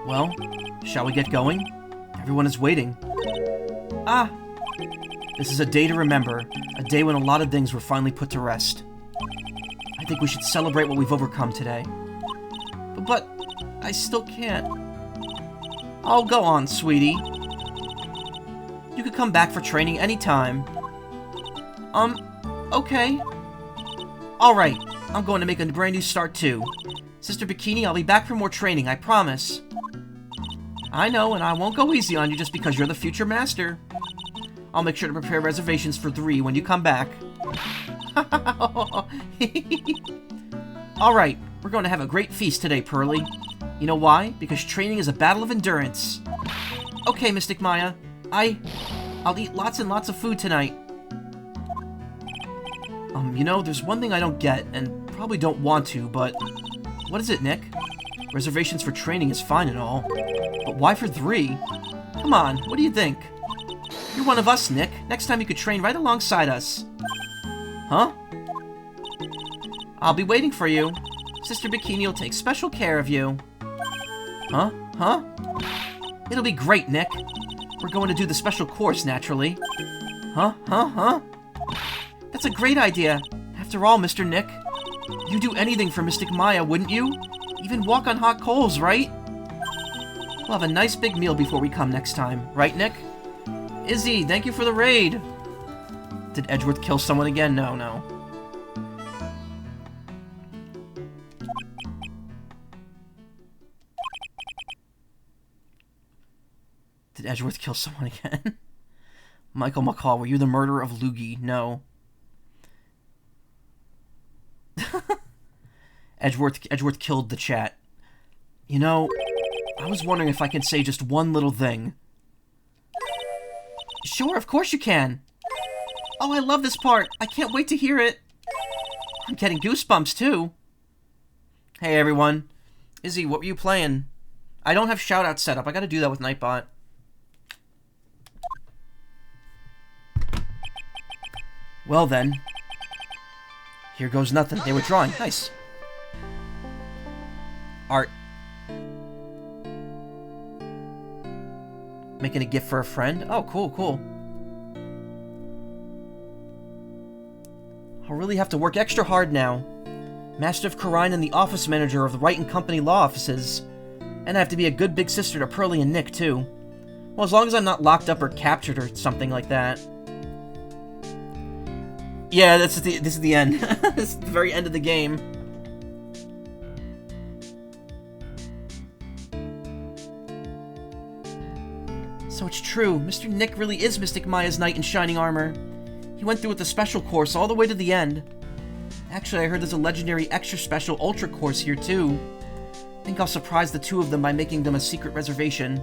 Well, shall we get going? Everyone is waiting. Ah! This is a day to remember. A day when a lot of things were finally put to rest. I think we should celebrate what we've overcome today. But I still can't. Oh, go on, sweetie. You could come back for training anytime. Okay. Alright, I'm going to make a brand new start too. Sister Bikini, I'll be back for more training, I promise. I know, and I won't go easy on you just because you're the future master. I'll make sure to prepare reservations for 3 when you come back. Alright, we're going to have a great feast today, Pearly. You know why? Because training is a battle of endurance. Okay, Mystic Maya. I'll eat lots and lots of food tonight. You know, there's one thing I don't get, and probably don't want to, but... What is it, Nick? Reservations for training is fine and all, but why for 3? Come on, what do you think? You're one of us, Nick. Next time you could train right alongside us. Huh? I'll be waiting for you. Sister Bikini will take special care of you. Huh? Huh? It'll be great, Nick. We're going to do the special course, naturally. Huh? Huh? Huh? That's a great idea. After all, Mr. Nick, you'd do anything for Mystic Maya, wouldn't you? Even walk on hot coals, right? We'll have a nice big meal before we come next time. Right, Nick? Izzy, thank you for the raid. Did Edgeworth kill someone again? No, no. Did Edgeworth kill someone again? Michael Macaw, were you the murderer of Loogie? No. Edgeworth killed the chat. You know, I was wondering if I could say just one little thing. Sure, of course you can. Oh, I love this part. I can't wait to hear it. I'm getting goosebumps, too. Hey, everyone. Izzy, what were you playing? I don't have shoutouts set up. I gotta do that with Nightbot. Well, then. Here goes nothing. They were drawing. Nice. Art. Making a gift for a friend? Oh, cool, cool. I'll really have to work extra hard now. Master of Karine and the office manager of the Wright & Company law offices. And I have to be a good big sister to Pearly and Nick, too. Well, as long as I'm not locked up or captured or something like that. Yeah, this is the end. This is the very end of the game. So it's true, Mr. Nick really is Mystic Maya's knight in shining armor. He went through with the special course all the way to the end. Actually, I heard there's a legendary extra special ultra course here too. I think I'll surprise the 2 of them by making them a secret reservation.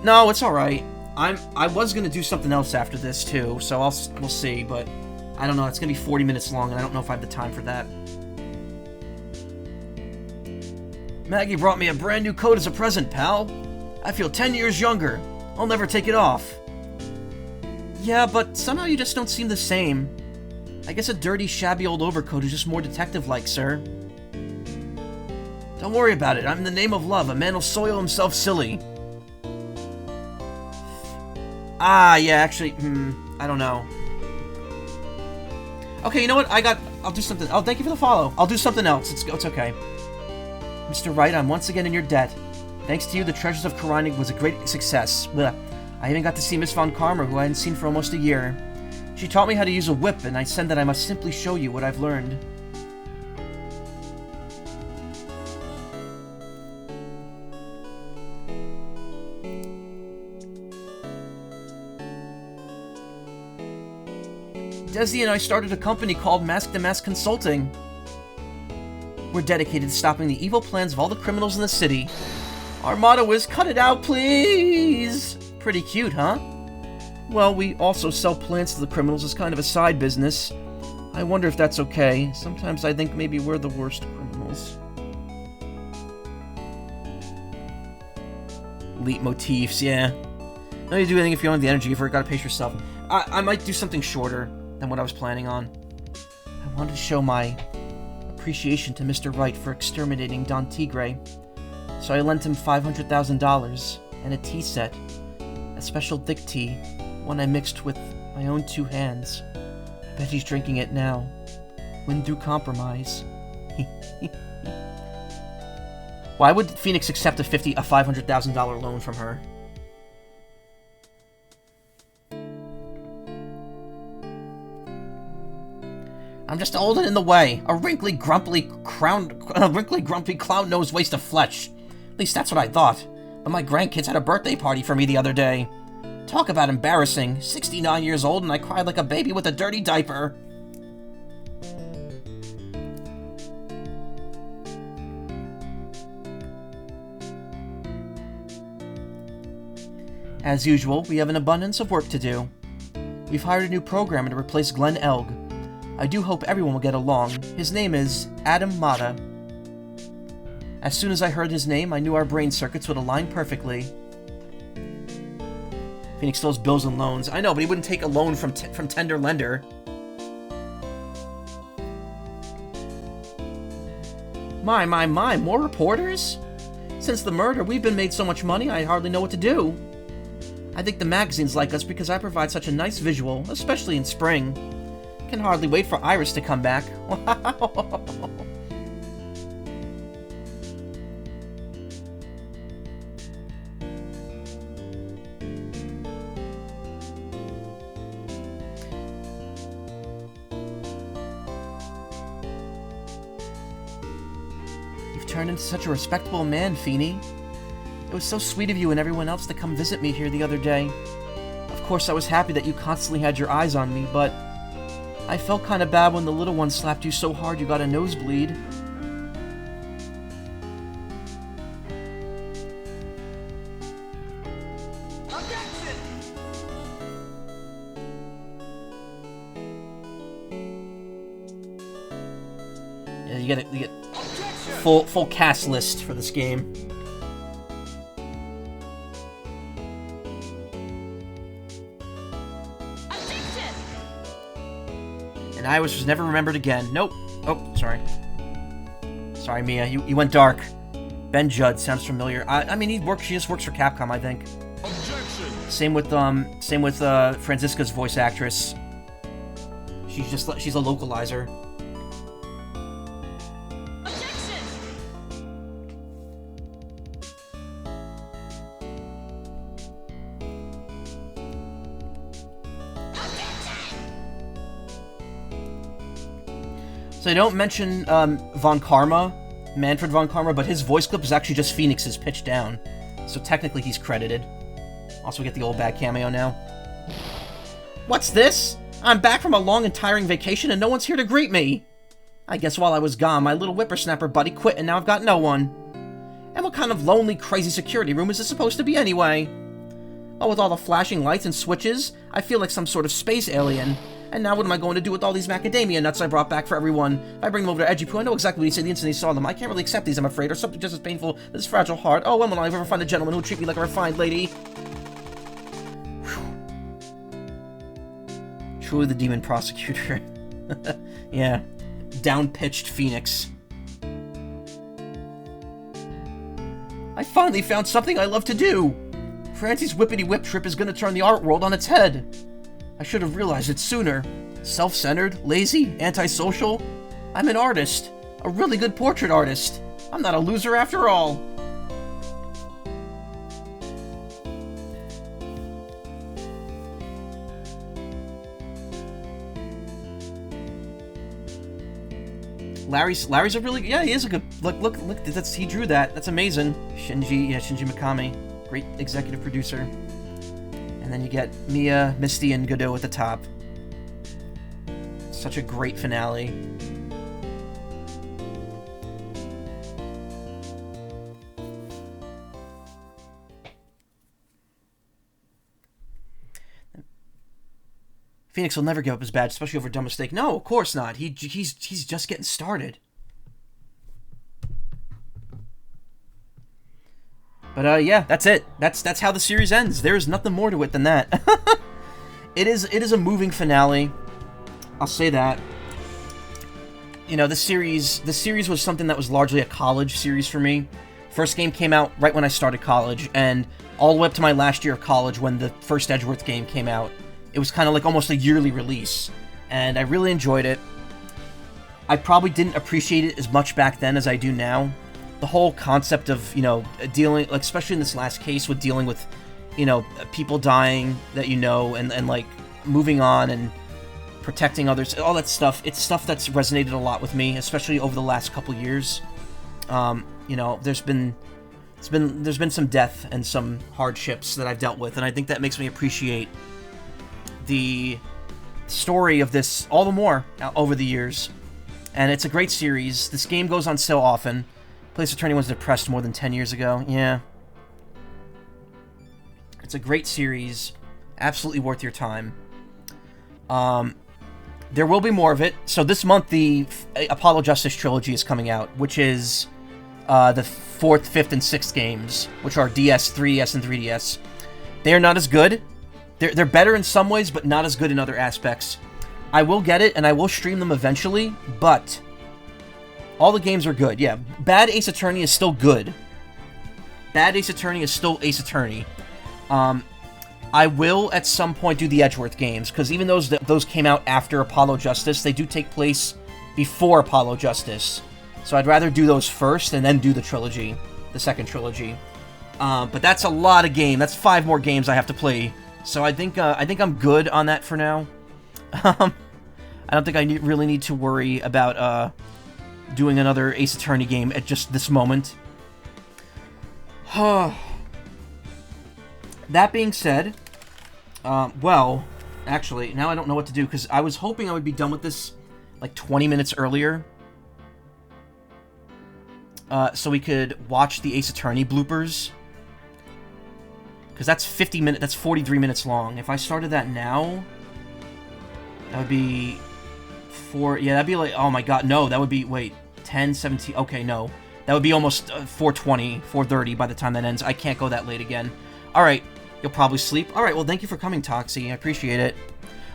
No, it's alright. I was gonna do something else after this too, so we'll see, but I don't know, it's gonna be 40 minutes long, and I don't know if I have the time for that. Maggie brought me a brand new coat as a present, pal. I feel 10 years younger. I'll never take it off. Yeah, but somehow you just don't seem the same. I guess a dirty, shabby old overcoat is just more detective-like, sir. Don't worry about it. I'm in the name of love. A man will soil himself silly. Ah, yeah, actually, I don't know. Okay, you know what? I'll do something. Oh, thank you for the follow. I'll do something else. It's okay. Mr. Wright, I'm once again in your debt. Thanks to you, the Treasures of Karine was a great success. Blech. I even got to see Miss Von Karma, who I hadn't seen for almost a year. She taught me how to use a whip, and I said that I must simply show you what I've learned. Desi and I started a company called Mask to Mask Consulting. We're dedicated to stopping the evil plans of all the criminals in the city. Our motto is, cut it out, please! Pretty cute, huh? Well, we also sell plants to the criminals as kind of a side business. I wonder if that's okay. Sometimes I think maybe we're the worst criminals. Leitmotifs, yeah. No need to do anything if you don't have the energy. You've gotta pace yourself. I might do something shorter than what I was planning on. I wanted to show my appreciation to Mr. Wright for exterminating Don Tigre. So I lent him $500,000 and a tea set. A special thick tea, one I mixed with my own 2 hands. I bet he's drinking it now. Win through compromise. Why would Phoenix accept a $500,000 loan from her? I'm just old and in the way. A wrinkly, grumpy clown-nosed waste of flesh. At least that's what I thought. But my grandkids had a birthday party for me the other day. Talk about embarrassing. 69 years old and I cried like a baby with a dirty diaper. As usual, we have an abundance of work to do. We've hired a new programmer to replace Glenn Elg. I do hope everyone will get along. His name is Adam Mata. As soon as I heard his name, I knew our brain circuits would align perfectly. Phoenix still has bills and loans. I know, but he wouldn't take a loan from Tender Lender. My, more reporters? Since the murder, we've been made so much money, I hardly know what to do. I think the magazines like us because I provide such a nice visual, especially in spring. Can hardly wait for Iris to come back. You've turned into such a respectable man, Feeny. It was so sweet of you and everyone else to come visit me here the other day. Of course, I was happy that you constantly had your eyes on me, but I felt kinda bad when the little one slapped you so hard you got a nosebleed. Objection! Yeah, you get full cast list for this game. And Iris was never remembered again. Nope. Oh, sorry. Sorry, Mia. You went dark. Ben Judd sounds familiar. I mean, she just works for Capcom, I think. Objection! Same with Franziska's voice actress. She's a localizer. Objection! So they don't mention Von Karma, Manfred Von Karma, but his voice clip is actually just Phoenix's pitched down. So technically he's credited. Also, we get the old bad cameo now. What's this? I'm back from a long and tiring vacation and no one's here to greet me. I guess while I was gone, my little whippersnapper buddy quit and now I've got no one. And what kind of lonely, crazy security room is this supposed to be anyway? Oh, with all the flashing lights and switches, I feel like some sort of space alien. And now what am I going to do with all these macadamia nuts I brought back for everyone? If I bring them over to Edgy I know exactly what he said the instant he saw them. I can't really accept these, I'm afraid, or something just as painful, this fragile heart. Oh, when will I ever find a gentleman who'll treat me like a refined lady? Whew. Truly the demon prosecutor. Yeah. Down-pitched Phoenix. I finally found something I love to do! Francie's whippity-whip trip is gonna turn the art world on its head. I should have realized it sooner. Self-centered, lazy, antisocial. I'm an artist. A really good portrait artist. I'm not a loser after all. Larry's a really, yeah, he is a good, look, he drew that. That's amazing. Shinji Mikami. Great executive producer. And then you get Mia, Misty, and Godot at the top. Such a great finale. Phoenix will never give up his badge, especially over a dumb mistake. No, of course not. He's just getting started. But yeah, that's it. That's how the series ends. There is nothing more to it than that. It is a moving finale. I'll say that. You know, the series was something that was largely a college series for me. First game came out right when I started college, and all the way up to my last year of college when the first Edgeworth game came out. It was kind of like almost a yearly release, and I really enjoyed it. I probably didn't appreciate it as much back then as I do now. The whole concept of, you know, dealing, like, especially in this last case, with dealing with, you know, people dying that you know, and like, moving on and protecting others, all that stuff, it's stuff that's resonated a lot with me, especially over the last couple years. You know, there's been there's been some death and some hardships that I've dealt with, and I think that makes me appreciate the story of this all the more over the years. And it's a great series. This game goes on sale often. Ace Attorney was depressed more than 10 years ago. Yeah. It's a great series. Absolutely worth your time. There will be more of it. So this month, the Apollo Justice Trilogy is coming out, which is the 4th, 5th, and 6th games, which are DS, 3DS, and 3DS. They are not as good. They're better in some ways, but not as good in other aspects. I will get it, and I will stream them eventually, but all the games are good. Yeah, bad Ace Attorney is still good. Bad Ace Attorney is still Ace Attorney. I will, at some point, do the Edgeworth games, because even those came out after Apollo Justice, they do take place before Apollo Justice. So I'd rather do those first, and then do the trilogy, the second trilogy. But that's a lot of game. That's 5 more games I have to play. So I think I'm good on that for now. I don't think I really need to worry about doing another Ace Attorney game at just this moment. That being said, well, actually, now I don't know what to do, because I was hoping I would be done with this like 20 minutes earlier. So we could watch the Ace Attorney bloopers. Because that's 50 minutes, that's 43 minutes long. If I started that now, that would be that'd be like, oh my god, no, that would be, wait, 10, 17, okay, no. That would be almost 4:20, 4:30 by the time that ends. I can't go that late again. Alright, you'll probably sleep. Alright, well, thank you for coming, Toxie. I appreciate it.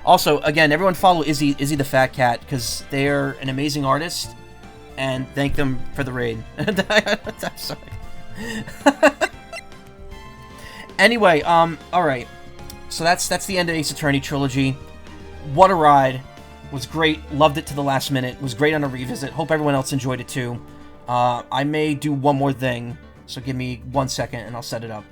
Also, again, everyone follow Izzy the Fat Cat, because they're an amazing artist, and thank them for the raid. I'm sorry. Anyway, alright. So that's the end of Ace Attorney Trilogy. What a ride. Was great. Loved it to the last minute. Was great on a revisit. Hope everyone else enjoyed it too. I may do one more thing, so give me 1 second and I'll set it up.